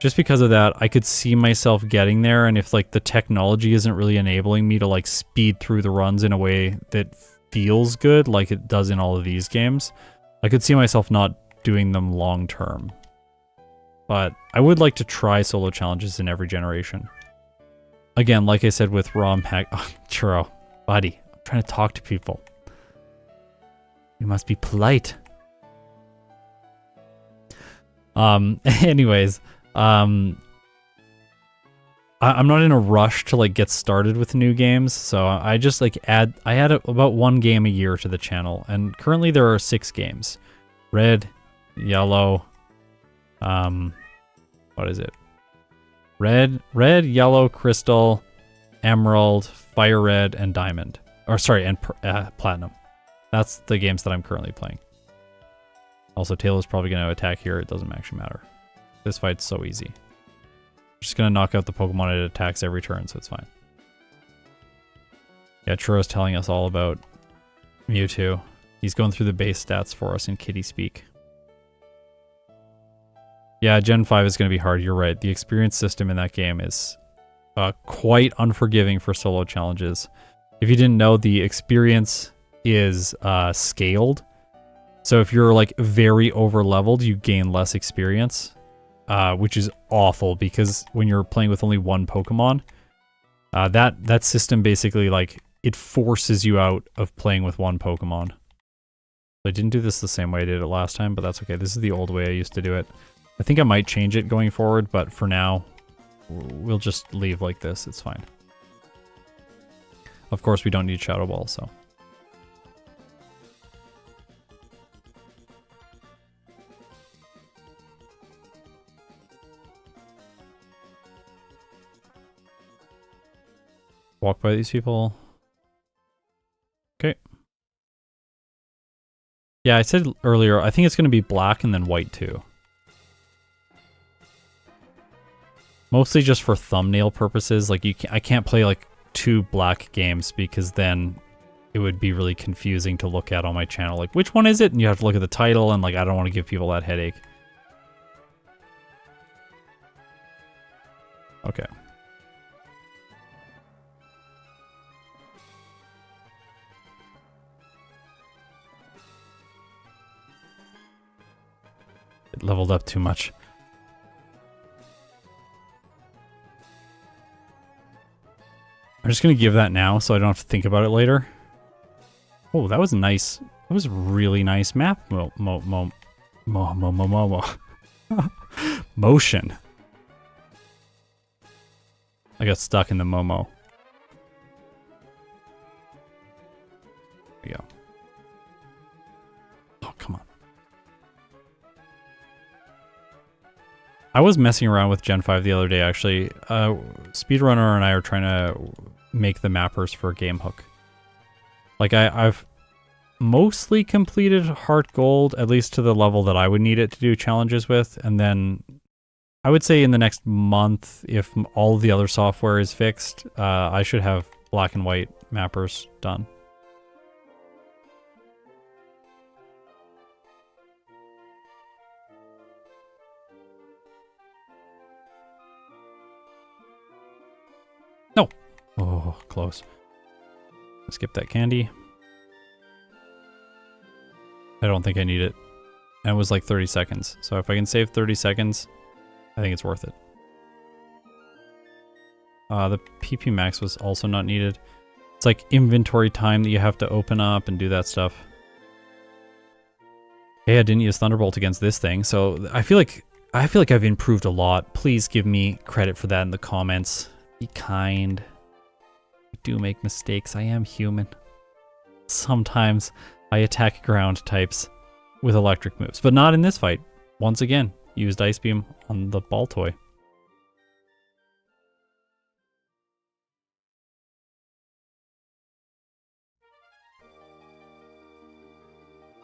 Just because of that, I could see myself getting there, and if like the technology isn't really enabling me to like speed through the runs in a way that feels good like it does in all of these games, I could see myself not doing them long term. But I would like to try solo challenges in every generation. Again, like I said with ROM hack, oh, Churro, buddy, I'm trying to talk to people. You must be polite. Anyways, I'm not in a rush to like get started with new games, so I just like I add about 1 game a year to the channel, and currently there are 6 games. Red, yellow, what is it? Red, yellow, crystal, emerald, fire red, and diamond. Or sorry, and platinum. That's the games that I'm currently playing. Also, Taylor's probably going to attack here. It doesn't actually matter. This fight's so easy. Just going to knock out the Pokemon it attacks every turn, so it's fine. Yeah, Churro's telling us all about Mewtwo. He's going through the base stats for us in kitty speak. Yeah, Gen 5 is going to be hard. You're right. The experience system in that game is quite unforgiving for solo challenges. If you didn't know, the experience is scaled. So if you're like very over leveled, you gain less experience, which is awful because when you're playing with only one Pokemon, that system basically like it forces you out of playing with one Pokemon. I didn't do this the same way I did it last time, but that's okay. This is the old way I used to do it. I think I might change it going forward, but for now, we'll just leave like this. It's fine. Of course, we don't need Shadow Ball, so. Walk by these people. Okay. Yeah, I said earlier, I think it's going to be black and then white too. Mostly just for thumbnail purposes. Like I can't play like 2 black games because then it would be really confusing to look at on my channel. Like, which one is it? And you have to look at the title, and like I don't want to give people that headache. Okay. It leveled up too much. I'm just going to give that now so I don't have to think about it later. Oh, that was nice. That was a really nice map. Motion. I got stuck in the Momo. There we go. Oh, come on. I was messing around with Gen 5 the other day, actually. Speedrunner and I are trying to make the mappers for Game Hook. Like, I've mostly completed Heart Gold, at least to the level that I would need it to do challenges with, and then I would say in the next month, if all of the other software is fixed, I should have black and white mappers done. No! Oh, close. Skip that candy. I don't think I need it. And it was like 30 seconds. So if I can save 30 seconds, I think it's worth it. The PP max was also not needed. It's like inventory time that you have to open up and do that stuff. Hey, I didn't use Thunderbolt against this thing, so I feel like I've improved a lot. Please give me credit for that in the comments. Be kind. I do make mistakes. I am human. Sometimes I attack ground types with electric moves, but not in this fight. Once again, used Ice Beam on the ball toy.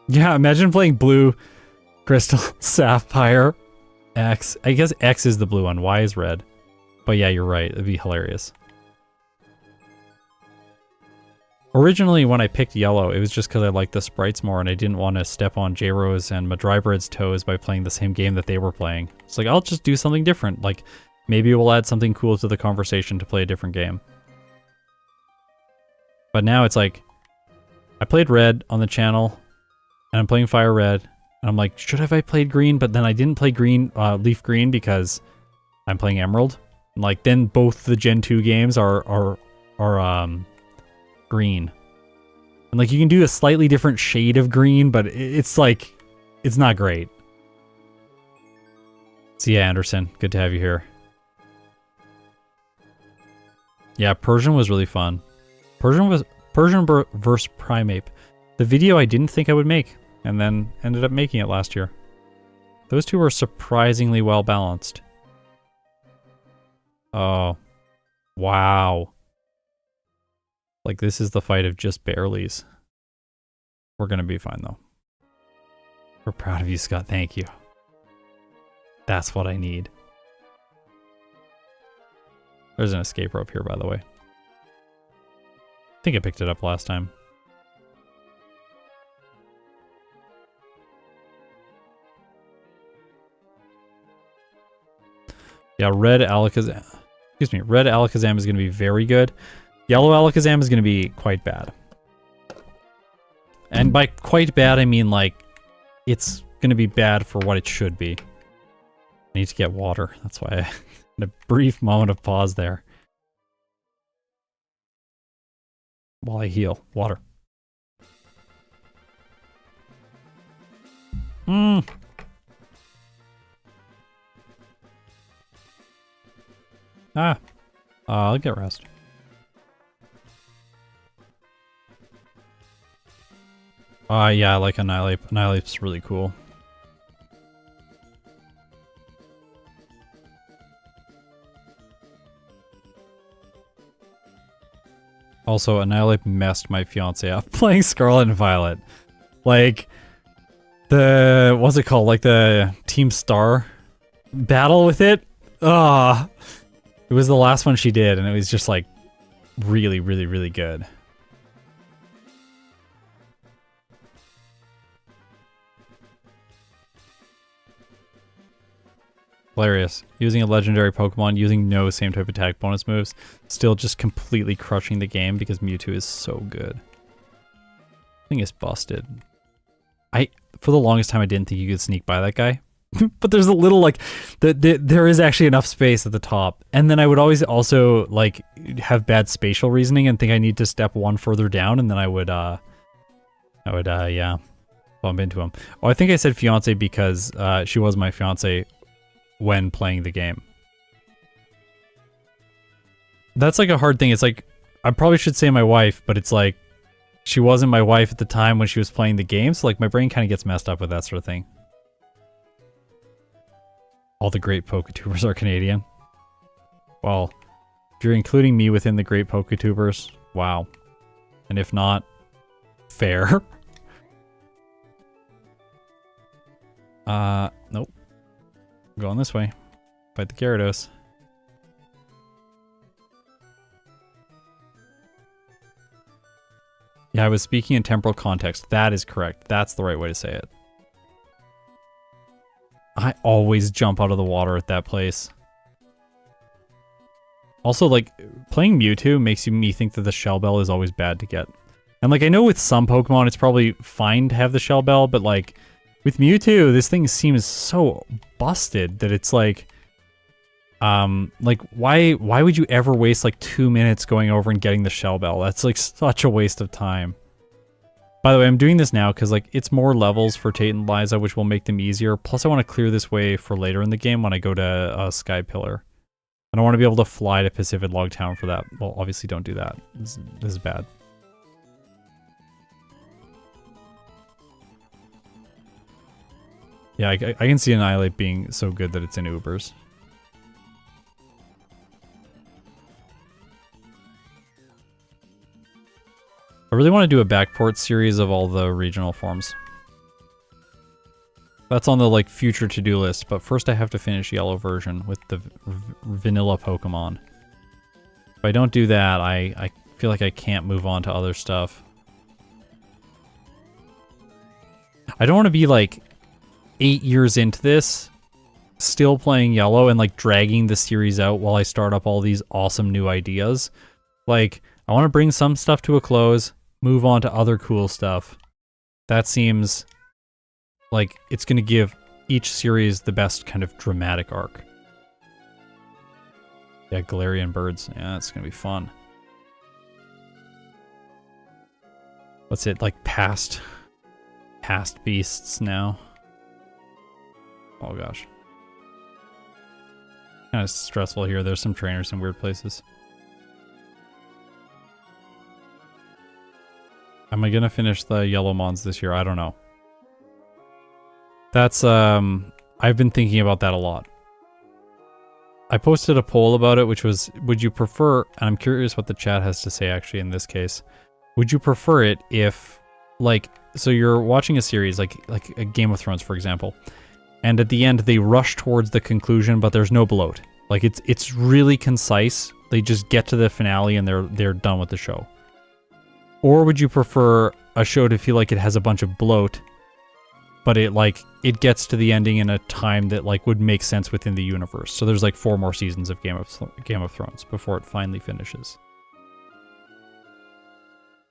Yeah, imagine playing blue, crystal, sapphire, X. I guess X is the blue one, Y is red. But yeah, you're right, it'd be hilarious. Originally, when I picked yellow, it was just because I liked the sprites more and I didn't want to step on J-Rose and Madrybread's toes by playing the same game that they were playing. It's like, I'll just do something different. Like, maybe we'll add something cool to the conversation to play a different game. But now it's like, I played red on the channel, and I'm playing fire red, and I'm like, should have I played green? But then I didn't play green, leaf green, because I'm playing emerald. And like, then both the Gen 2 games are green. And like, you can do a slightly different shade of green, but it's like, it's not great. So yeah, Anderson, good to have you here. Yeah, Persian was really fun. Persian versus Primeape. The video I didn't think I would make, and then ended up making it last year. Those two were surprisingly well balanced. Oh, wow. Like, this is the fight of just barely's. We're gonna be fine, though. We're proud of you, Scott. Thank you. That's what I need. There's an escape rope here, by the way. I think I picked it up last time. Yeah, red Alakazam. Excuse me, red Alakazam is going to be very good. Yellow Alakazam is going to be quite bad. And by quite bad, I mean like it's going to be bad for what it should be. I need to get water. That's why I had a brief moment of pause there. While I heal. Water. I'll get rest. Yeah, I like Annihilate. Annihilate's really cool. Also, Annihilate messed my fiance up playing Scarlet and Violet. Like, the... what's it called? Like, the Team Star battle with it? It was the last one she did, and it was just, like, really, really, really good. Hilarious. Using a legendary Pokemon, using no same type attack bonus moves, still just completely crushing the game because Mewtwo is so good. Thing is busted. For the longest time, I didn't think you could sneak by that guy. But there's a little, like, there is actually enough space at the top. And then I would always also, like, have bad spatial reasoning and think I need to step one further down, and then I would, yeah, bump into him. Oh, I think I said fiance because she was my fiance when playing the game. That's, like, a hard thing. It's, like, I probably should say my wife, but it's, like, she wasn't my wife at the time when she was playing the game, so, like, my brain kind of gets messed up with that sort of thing. All the great Poketubers are Canadian. Well, if you're including me within the great Poketubers, wow. And if not, fair. Nope. I'm going this way. Fight the Gyarados. Yeah, I was speaking in temporal context. That is correct. That's the right way to say it. I always jump out of the water at that place. Also, like, playing Mewtwo makes me think that the Shell Bell is always bad to get. And, like, I know with some Pokemon it's probably fine to have the Shell Bell, but, like, with Mewtwo, this thing seems so busted that it's, like, why would you ever waste, like, 2 minutes going over and getting the Shell Bell? That's, like, such a waste of time. By the way, I'm doing this now because, like, it's more levels for Tate and Liza, which will make them easier. Plus, I want to clear this way for later in the game when I go to Sky Pillar. And I want to be able to fly to Pacific Log Town for that. Well, obviously don't do that. This is bad. Yeah, I can see Annihilate being so good that it's in Ubers. I really want to do a backport series of all the regional forms. That's on the, like, future to-do list, but first I have to finish Yellow version with the vanilla Pokemon. If I don't do that, I feel like I can't move on to other stuff. I don't want to be, like, 8 years into this, still playing Yellow and, like, dragging the series out while I start up all these awesome new ideas. Like, I want to bring some stuff to a close, move on to other cool stuff. That seems like it's going to give each series the best kind of dramatic arc. Yeah, Galarian birds. Yeah, it's going to be fun. What's it, like, past beasts now? Oh gosh. Kind of stressful here. There's some trainers in weird places. Am I gonna finish the Yellow Mons this year? I don't know. That's, I've been thinking about that a lot. I posted a poll about it, which was, would you prefer, and I'm curious what the chat has to say actually in this case, would you prefer it if, like, so you're watching a series like a Game of Thrones, for example, and at the end they rush towards the conclusion, but there's no bloat. Like it's really concise. They just get to the finale and they're done with the show. Or would you prefer a show to feel like it has a bunch of bloat, but it gets to the ending in a time that like would make sense within the universe? So there's like 4 more seasons of Game of Thrones before it finally finishes.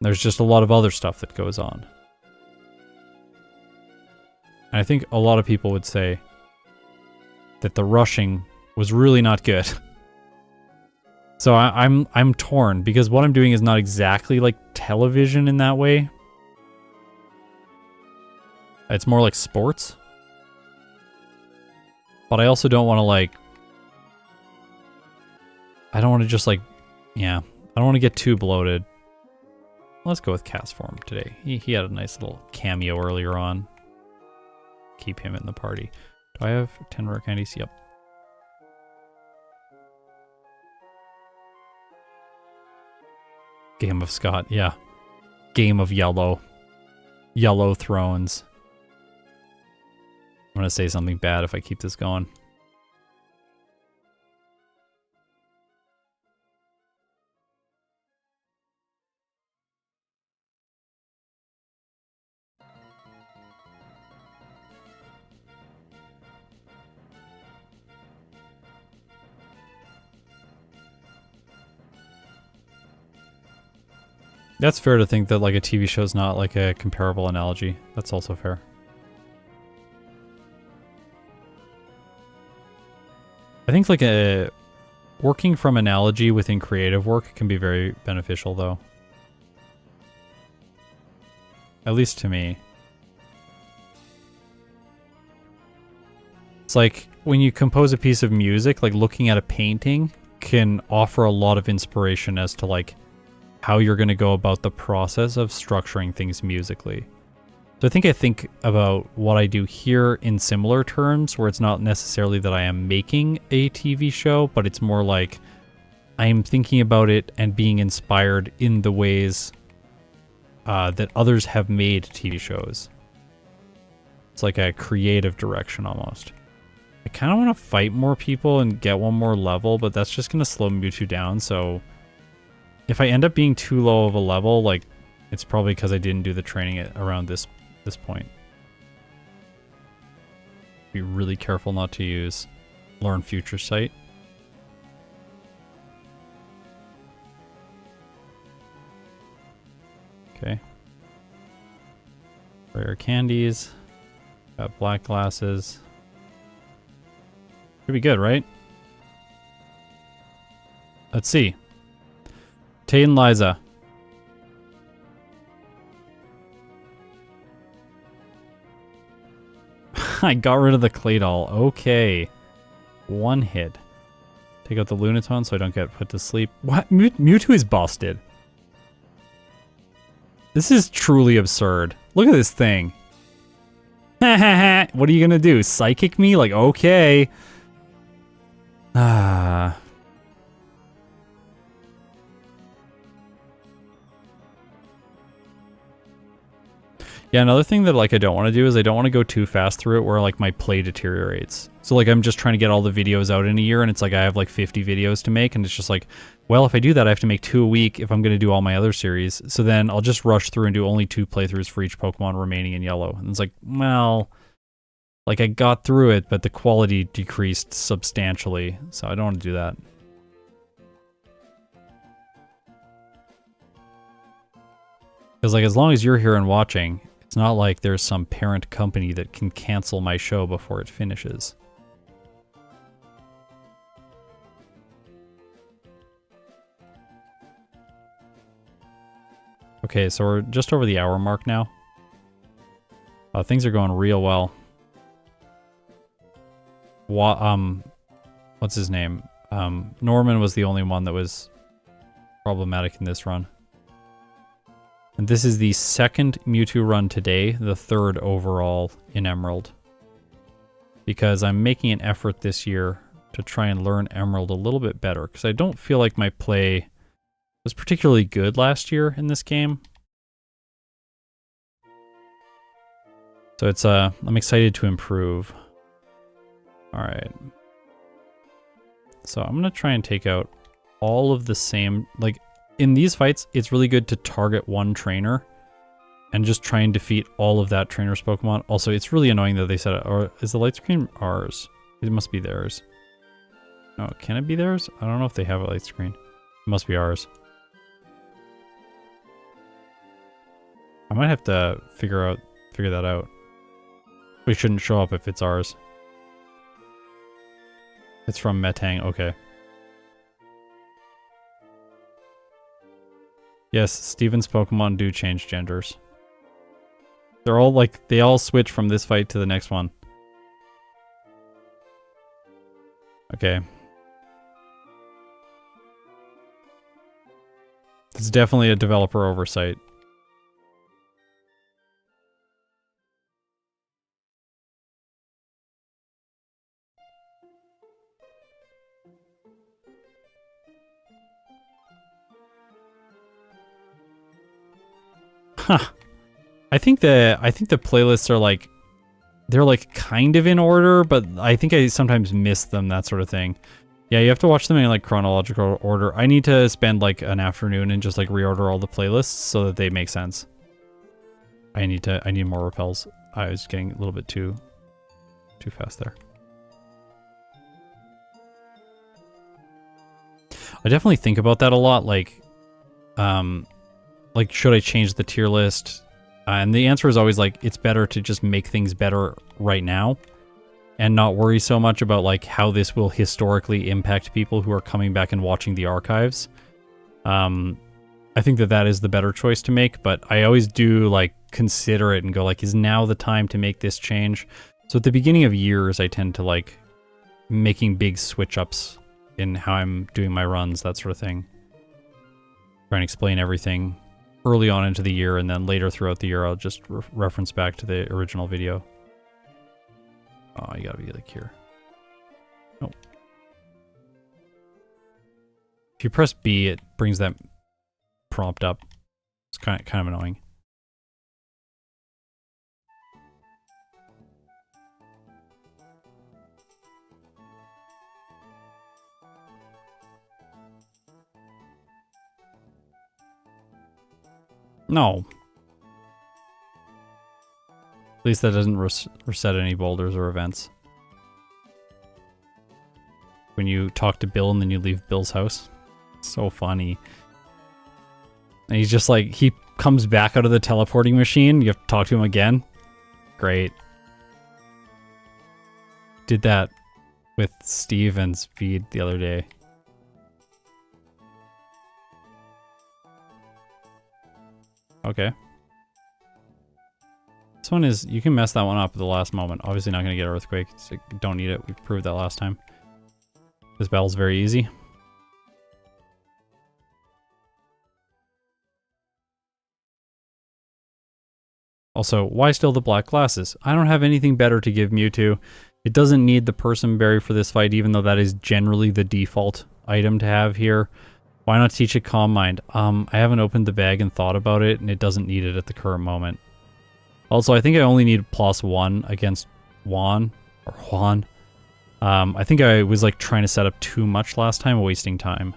There's just a lot of other stuff that goes on. And I think a lot of people would say that the rushing was really not good. So I'm torn, because what I'm doing is not exactly like television in that way. It's more like sports. But I also don't want to like... I don't want to just like... Yeah. I don't want to get too bloated. Let's go with cast form today. He had a nice little cameo earlier on. Keep him in the party. Do I have 10 rare candies? Yep. Game of Scott, yeah. Game of Yellow. Yellow Thrones. I'm gonna say something bad if I keep this going. That's fair to think that like a TV show is not like a comparable analogy. That's also fair. I think like working from analogy within creative work can be very beneficial though. At least to me. It's like when you compose a piece of music, like looking at a painting can offer a lot of inspiration as to like how you're going to go about the process of structuring things musically. So I think about what I do here in similar terms, where it's not necessarily that I am making a TV show, but it's more like I am thinking about it and being inspired in the ways that others have made TV shows. It's like a creative direction almost. I kind of want to fight more people and get one more level, but that's just going to slow Mewtwo down, so if I end up being too low of a level, like, it's probably because I didn't do the training around this point. Be really careful not to use Learn Future Sight. Okay. Rare candies. Got black glasses. Should be good, right? Let's see. Tay and Liza. I got rid of the Claydol. Okay. One hit. Take out the Lunaton so I don't get put to sleep. What? Mewtwo is busted. This is truly absurd. Look at this thing. What are you gonna do? Psychic me? Like, okay. Ah. Yeah, another thing that like I don't want to do is I don't want to go too fast through it where like my play deteriorates. So like I'm just trying to get all the videos out in a year and it's like I have like 50 videos to make and it's just like, well, if I do that I have to make 2 a week if I'm going to do all my other series. So then I'll just rush through and do only 2 playthroughs for each Pokemon remaining in yellow. And it's like, well, like I got through it, but the quality decreased substantially. So I don't want to do that. Because like as long as you're here and watching, it's not like there's some parent company that can cancel my show before it finishes. Okay, so we're just over the hour mark now. Things are going real well. What's his name? Norman was the only one that was problematic in this run. And this is the second Mewtwo run today, the 3rd overall in Emerald. Because I'm making an effort this year to try and learn Emerald a little bit better. Because I don't feel like my play was particularly good last year in this game. So it's I'm excited to improve. All right. So I'm gonna try and take out all of the same, like in these fights, it's really good to target one trainer and just try and defeat all of that trainer's Pokemon. Also, it's really annoying that they said it, or is the light screen ours? It must be theirs. No, can it be theirs? I don't know if they have a light screen. It must be ours. I might have to figure that out. We shouldn't show up if it's ours. It's from Metang, okay. Yes, Steven's Pokemon do change genders. They're all like, they all switch from this fight to the next one. Okay. It's definitely a developer oversight. Huh. I think the playlists are like, they're like kind of in order, but I think I sometimes miss them, that sort of thing. Yeah, you have to watch them in like chronological order. I need to spend like an afternoon and just like reorder all the playlists so that they make sense. I need more repels. I was getting a little bit too fast there. I definitely think about that a lot, like should I change the tier list? And the answer is always like, it's better to just make things better right now and not worry so much about like how this will historically impact people who are coming back and watching the archives. I think that is the better choice to make, but I always do like consider it and go like, is now the time to make this change? So at the beginning of years, I tend to like making big switch ups in how I'm doing my runs, that sort of thing. Try and explain everything early on into the year, and then later throughout the year, I'll just reference back to the original video. Oh, you gotta be like here. Nope. If you press B, it brings that prompt up. It's kind of annoying. No. At least that doesn't reset any boulders or events. When you talk to Bill and then you leave Bill's house. It's so funny. And he's just like, he comes back out of the teleporting machine. You have to talk to him again. Great. Did that with Steve and Speed the other day. Okay. This one is, you can mess that one up at the last moment. Obviously not going to get Earthquake. So don't need it. We proved that last time. This battle's very easy. Also, why still the black glasses? I don't have anything better to give Mewtwo. It doesn't need the Person Berry for this fight, even though that is generally the default item to have here. Why not teach it Calm Mind? I haven't opened the bag and thought about it, and it doesn't need it at the current moment. Also, I think I only need +1 against Juan. I think I was like trying to set up too much last time, wasting time.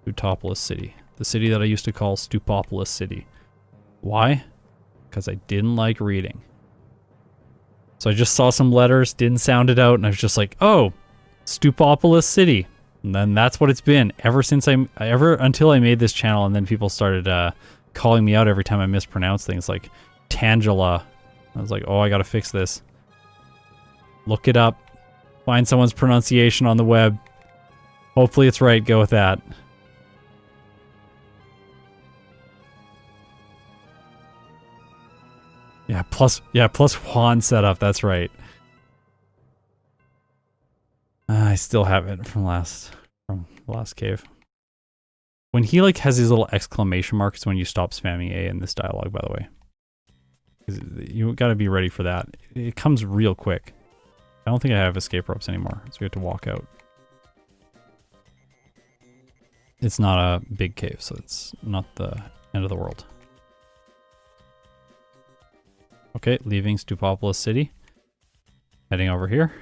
Stupopolis City. The city that I used to call Stupopolis City. Why? Because I didn't like reading. So I just saw some letters, didn't sound it out, and I was just like, oh, Stupopolis City. And then that's what it's been ever since until I made this channel, and then people started calling me out every time I mispronounce things like Tangela. I was like, oh, I gotta fix this. Look it up. Find someone's pronunciation on the web. Hopefully it's right, go with that. plus Juan setup, that's right. I still have it from the last cave. When he like has his little exclamation marks when you stop spamming A in this dialogue, by the way. You got to be ready for that. It comes real quick. I don't think I have escape ropes anymore, so we have to walk out. It's not a big cave, so it's not the end of the world. Okay, leaving Stupopolis City. Heading over here.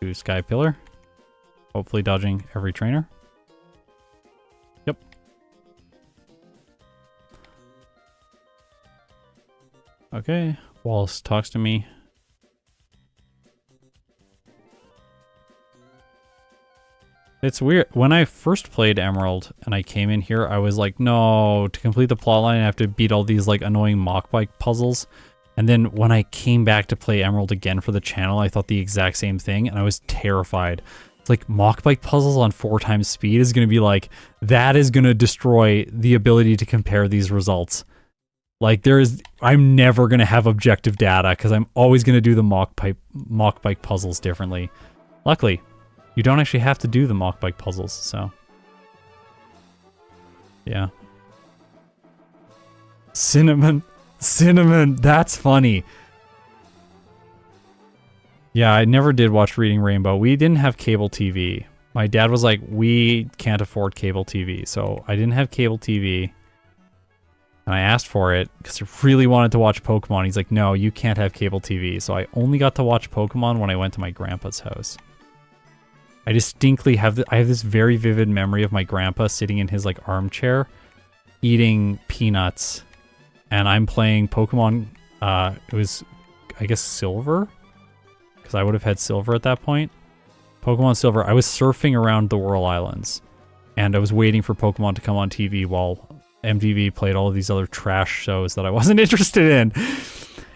To Sky Pillar. Hopefully dodging every trainer. Yep. Okay, Wallace talks to me. It's weird. When I first played Emerald and I came in here, I was like, no, to complete the plotline, I have to beat all these like annoying mock bike puzzles. And then when I came back to play Emerald again for the channel, I thought the exact same thing and I was terrified. It's like mock bike puzzles on 4 times speed is going to be like, that is going to destroy the ability to compare these results. Like I'm never going to have objective data because I'm always going to do the mock bike puzzles differently. Luckily, you don't actually have to do the mock bike puzzles, so. Yeah. Cinnamon, that's funny. Yeah, I never did watch Reading Rainbow. We didn't have cable TV. My dad was like, we can't afford cable TV, so I didn't have cable TV. And I asked for it because I really wanted to watch Pokemon. He's like, no, you can't have cable TV. So I only got to watch Pokemon when I went to my grandpa's house. I distinctly have I have this very vivid memory of my grandpa sitting in his like armchair eating peanuts and I'm playing Pokemon. It was, I guess, Silver, because I would have had Silver at that point. Pokemon Silver. I was surfing around the Whirl Islands and I was waiting for Pokemon to come on TV while MTV played all of these other trash shows that I wasn't interested in.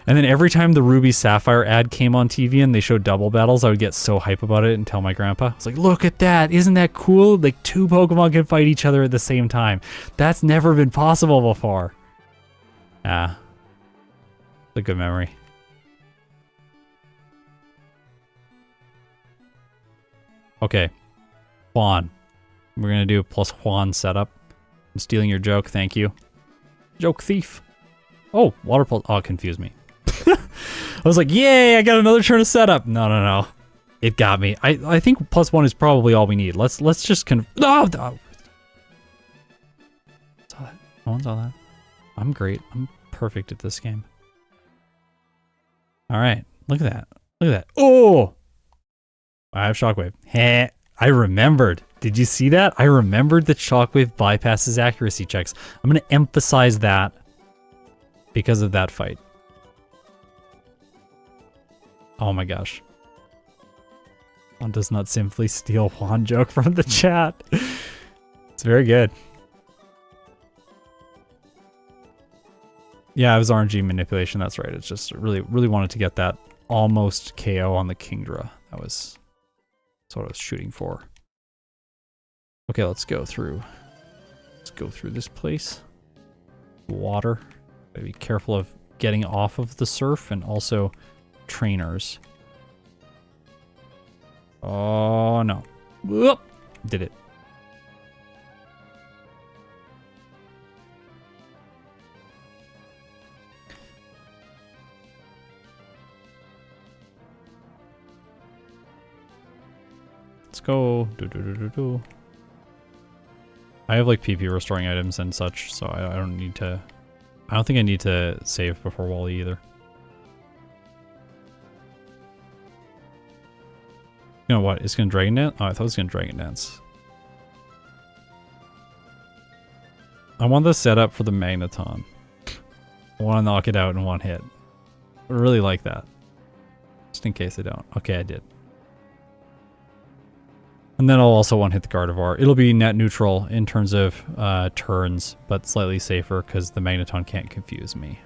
And then every time the Ruby Sapphire ad came on TV and they showed double battles, I would get so hype about it and tell my grandpa. I was like, look at that. Isn't that cool? Like 2 Pokemon can fight each other at the same time. That's never been possible before. Ah. It's a good memory. Okay. Juan. We're going to do a plus Juan setup. I'm stealing your joke. Thank you. Joke thief. Oh, water pulse. Oh, it confused me. I was like, yay, I got another turn of setup. No. It got me. I think +1 is probably all we need. Let's just saw that. No one saw that. I'm great. I'm perfect at this game. All right. Look at that. Look at that. Oh! I have Shockwave. Heh. I remembered. Did you see that? I remembered that Shockwave bypasses accuracy checks. I'm going to emphasize that because of that fight. Oh my gosh. One does not simply steal Juan joke from the chat. It's very good. Yeah, it was RNG manipulation, that's right. It's just really wanted to get that almost KO on the Kingdra. That was what I was shooting for. Okay, let's go through. Let's go through this place. Water. Gotta be careful of getting off of the surf and also trainers. Oh no. Whoop! Did it. Let's go. I have like PP restoring items and such, so I don't need to. I don't think I need to save before Wally either. You know what? It's gonna Dragon Dance? Oh, I thought it was gonna Dragon Dance. I want the setup for the Magneton. I want to knock it out in one hit. I really like that. Just in case I don't. Okay, I did. And then I'll also one hit the Gardevoir. It'll be net neutral in terms of turns, but slightly safer because the Magneton can't confuse me.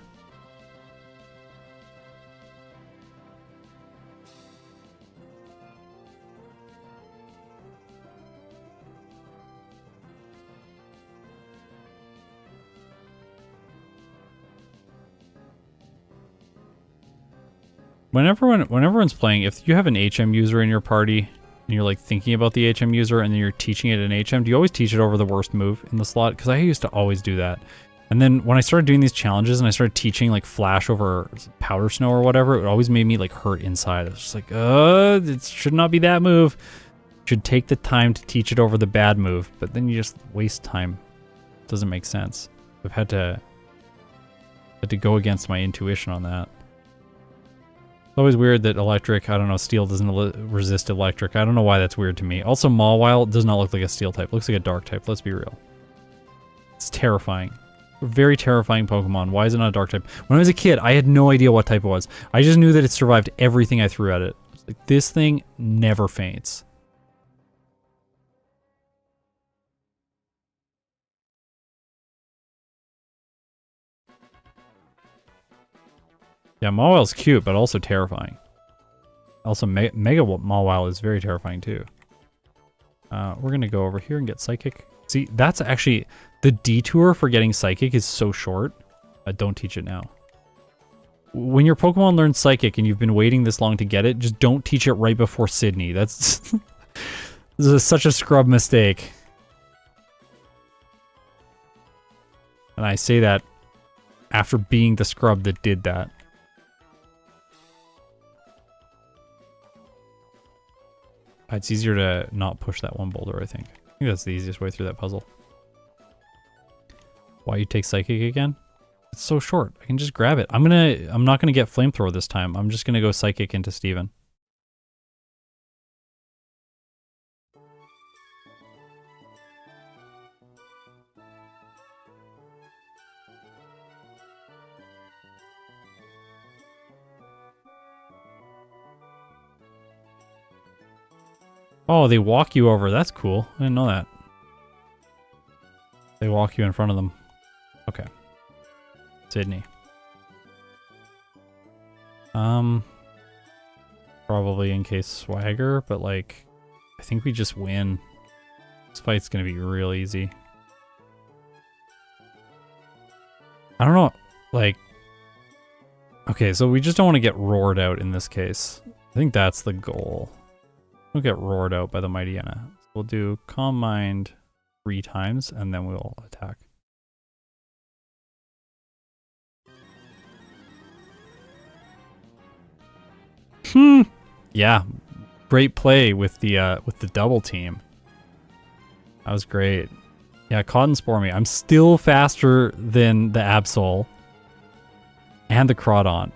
When everyone's playing, if you have an HM user in your party, and you're like thinking about the HM user and then you're teaching it an HM, do you always teach it over the worst move in the slot? Because I used to always do that. And then when I started doing these challenges and I started teaching like Flash over Powder Snow or whatever, it always made me like hurt inside. I was just like, it should not be that move. Should take the time to teach it over the bad move, but then you just waste time. Doesn't make sense. I've had to go against my intuition on that. It's always weird that electric, I don't know, steel doesn't resist electric. I don't know why that's weird to me. Also, Mawile does not look like a steel type. It looks like a dark type. Let's be real. It's terrifying. Very terrifying Pokemon. Why is it not a dark type? When I was a kid, I had no idea what type it was. I just knew that it survived everything I threw at it. Like, this thing never faints. Yeah, Mawile's cute, but also terrifying. Also, Mega Mawile is very terrifying too. We're gonna go over here and get Psychic. See, that's actually... The detour for getting Psychic is so short. Don't teach it now. When your Pokemon learns Psychic and you've been waiting this long to get it, just don't teach it right before Sydney. That's... This is such a scrub mistake. And I say that after being the scrub that did that. It's easier to not push that one boulder, I think. I think that's the easiest way through that puzzle. Why you take Psychic again? It's so short. I can just grab it. I'm not gonna get Flamethrower this time. I'm just gonna go Psychic into Steven. Oh, they walk you over. That's cool. I didn't know that. They walk you in front of them. Okay. Sydney. Probably in case Swagger, but like, I think we just win. This fight's gonna be real easy. I don't know, like... Okay, so we just don't want to get roared out in this case. I think that's the goal. We'll get roared out by the Mightyena. We'll do Calm Mind 3 times, and then we'll attack. Yeah, great play with the double team. That was great. Yeah, Cotton Spore me. I'm still faster than the Absol and the Crawdon.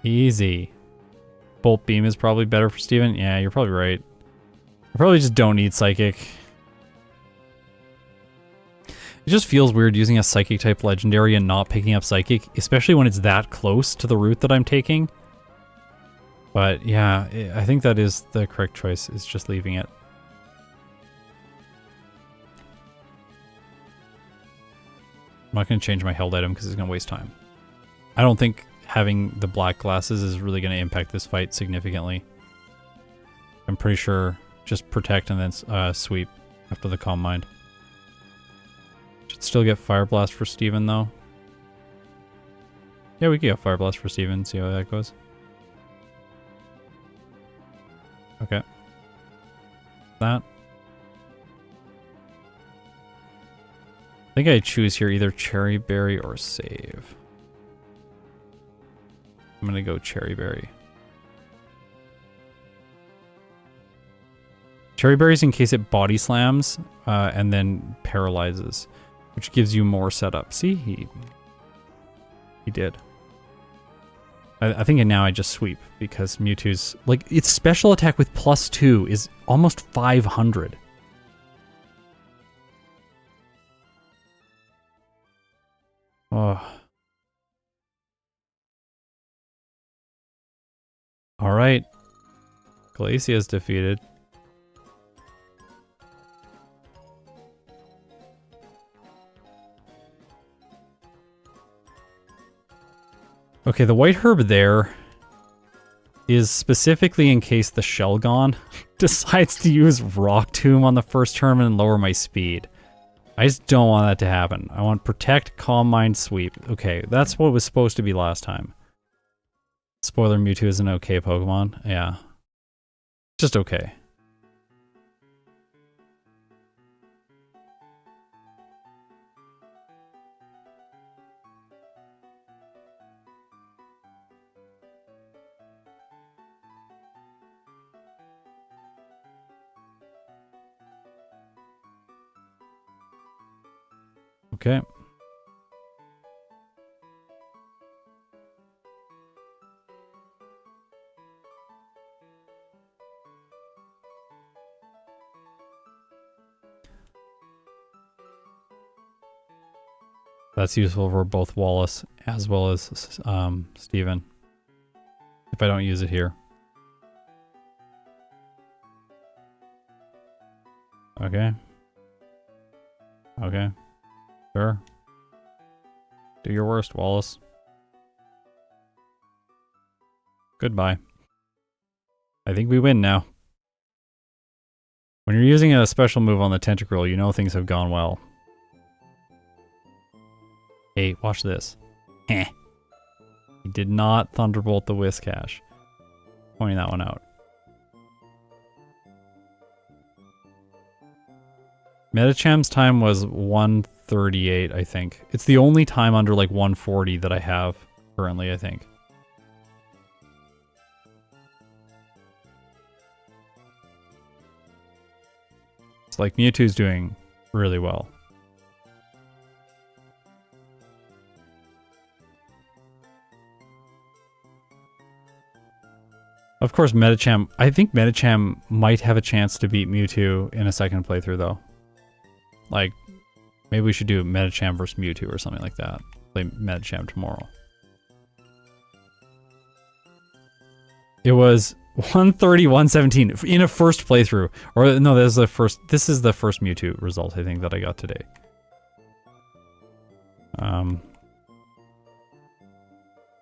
Easy. Bolt Beam is probably better for Steven. Yeah, you're probably right. I probably just don't need Psychic. It just feels weird using a Psychic type legendary and not picking up Psychic, especially when it's that close to the route that I'm taking. But yeah, I think that is the correct choice, is just leaving it. I'm not going to change my held item because it's going to waste time. I don't think having the black glasses is really going to impact this fight significantly. I'm pretty sure just protect and then sweep after the Calm Mind. Should still get Fire Blast for Steven though. Yeah, we can get Fire Blast for Steven, see how that goes. Okay. That. I think I choose here either Cherry Berry or Save. I'm gonna go Cherry Berry. Cherry Berry's in case it body slams and then paralyzes, which gives you more setup. See, he did. I think now I just sweep because Mewtwo's like its special attack with +2 is almost 500. Oh. All right. Glacia's defeated. Okay, the white herb there is specifically in case the Shelgon decides to use Rock Tomb on the first turn and lower my speed. I just don't want that to happen. I want Protect, Calm Mind, Sweep. Okay, that's what it was supposed to be last time. Spoiler, Mewtwo is an okay Pokemon. Yeah. Just okay. Okay. That's useful for both Wallace as well as Steven. If I don't use it here. Okay. Okay. Sure. Do your worst, Wallace. Goodbye. I think we win now. When you're using a special move on the Tentacruel, you know things have gone well. Hey, watch this. Heh. He did not Thunderbolt the Whiscash. Pointing that one out. Metacham's time was 138, I think. It's the only time under like 140 that I have currently, I think. It's like Mewtwo's doing really well. Of course, Metacham... I think Metacham might have a chance to beat Mewtwo in a second playthrough, though. Like, maybe we should do Metacham versus Mewtwo or something like that. Play Metacham tomorrow. It was 130, 117 in a first playthrough. Or, no, this is the first Mewtwo result, I think, that I got today.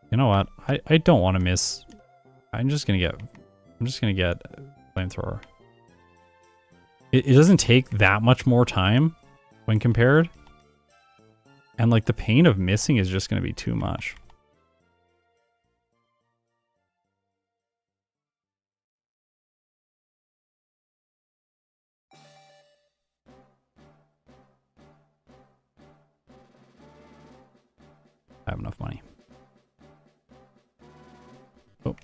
You know what? I don't want to miss... I'm just gonna get Flamethrower. It doesn't take that much more time when compared. And like the pain of missing is just gonna be too much. I have enough money. Oh.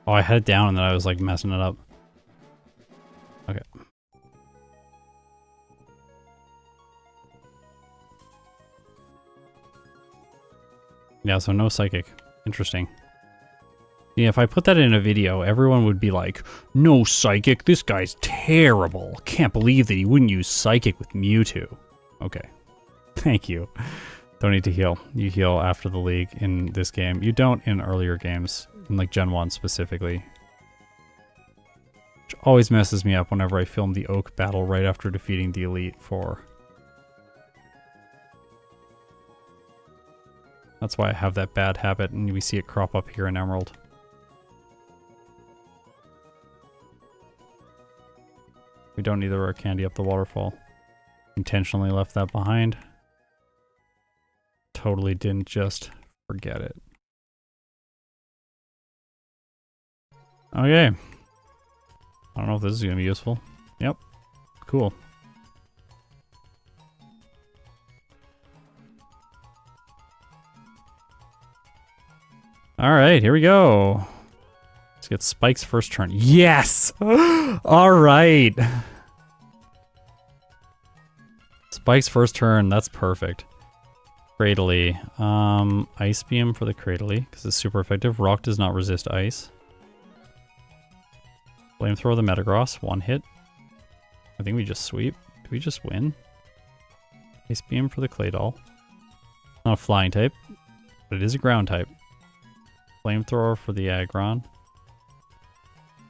Oh, I had it down and then I was like messing it up. Okay. Yeah, so no psychic. Interesting. Yeah, if I put that in a video, everyone would be like, no psychic, this guy's terrible. Can't believe that he wouldn't use psychic with Mewtwo. Okay. Thank you. Don't need to heal. You heal after the league in this game. You don't in earlier games, in like Gen 1 specifically. Which always messes me up whenever I film the Oak battle right after defeating the Elite Four. That's why I have that bad habit, and we see it crop up here in Emerald. We don't need the rare candy up the waterfall. Intentionally left that behind. Totally didn't just forget it. Okay. I don't know if this is going to be useful. Yep. Cool. Alright, here we go. Let's get Spike's first turn. Yes! Alright! Spike's first turn, that's perfect. Cradily. Ice Beam for the Cradily, because it's super effective. Rock does not resist ice. Flamethrower the Metagross, one hit. I think we just sweep. Do we just win? Ice Beam for the Claydol. Not a flying type, but it is a ground type. Flamethrower for the Aggron.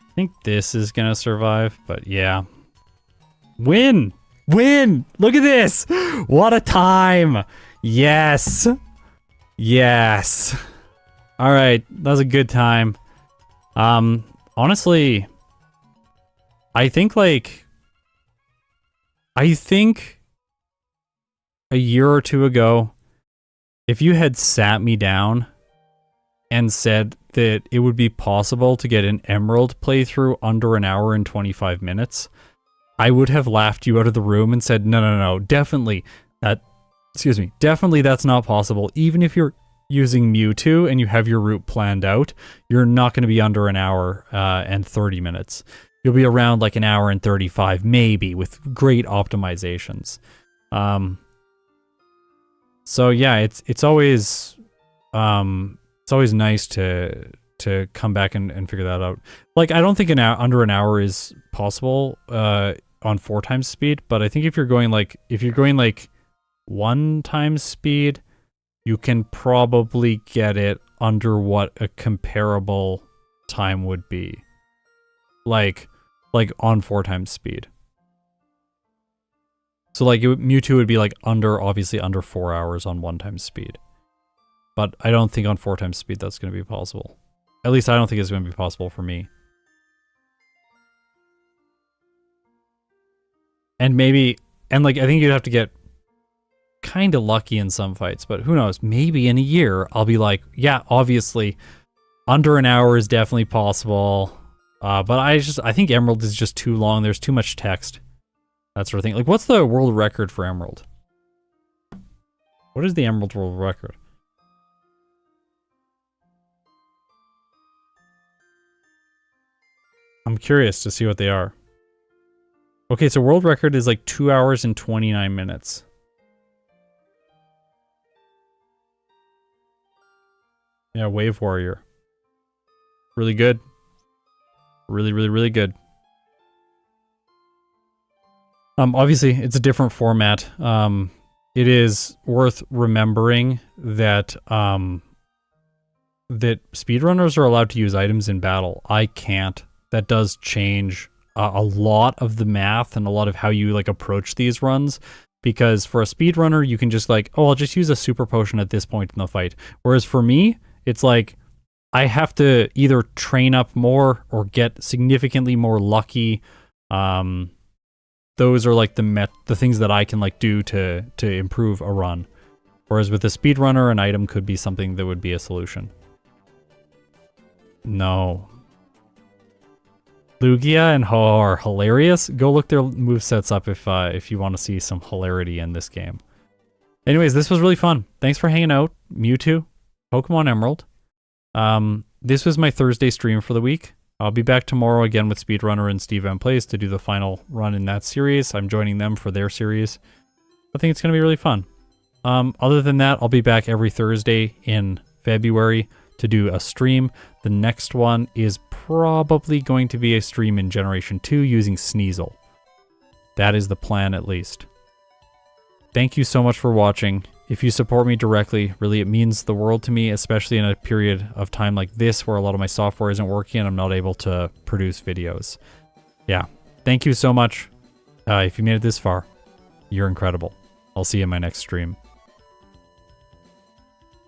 I think this is gonna survive, but yeah. Win! Win! Look at this! What a time! Yes! Yes! Alright, that was a good time. Honestly, I think a year or two ago, if you had sat me down and said that it would be possible to get an Emerald playthrough under an hour and 25 minutes, I would have laughed you out of the room and said, no, definitely definitely that's not possible. Even if you're using Mewtwo and you have your route planned out, you're not going to be under an hour and 30 minutes. You'll be around like an hour and 35, maybe, with great optimizations. So yeah, it's always nice to come back and figure that out. Like, I don't think under an hour is possible on 4 times speed, but I think if you're going like 1 times speed, you can probably get it under what a comparable time would be. Like on 4 times speed. So like Mewtwo would be like obviously under 4 hours on 1 times speed. But I don't think on 4 times speed that's going to be possible. At least I don't think it's going to be possible for me. And I think you'd have to get kind of lucky in some fights, but who knows? Maybe in a year I'll be like, yeah, obviously under an hour is definitely possible. But I think Emerald is just too long. There's too much text. That sort of thing. Like, what's the world record for Emerald? What is the Emerald world record? I'm curious to see what they are. Okay, so world record is like 2 hours and 29 minutes. Yeah, Wave Warrior. Really good. Really, really, really good. Obviously, it's a different format. It is worth remembering that that speedrunners are allowed to use items in battle. I can't. That does change a lot of the math and a lot of how you like approach these runs. Because for a speedrunner, you can just like, oh, I'll just use a super potion at this point in the fight. Whereas for me, it's like I have to either train up more or get significantly more lucky. Those are like the things that I can like do to improve a run. Whereas with a speedrunner, an item could be something that would be a solution. No. Lugia and Ho are hilarious. Go look their movesets up if you want to see some hilarity in this game. Anyways, this was really fun. Thanks for hanging out, Mewtwo, Pokemon Emerald. This was my Thursday stream for the week. I'll be back tomorrow again with Speedrunner and Steve M Plays to do the final run in that series. I'm joining them for their series. I think it's going to be really fun. Other than that, I'll be back every Thursday in February to do a stream. The next one is probably going to be a stream in Generation 2 using Sneasel. That is the plan, at least. Thank you so much for watching. If you support me directly, really it means the world to me, especially in a period of time like this where a lot of my software isn't working and I'm not able to produce videos. Yeah, thank you so much. If you made it this far, you're incredible. I'll see you in my next stream.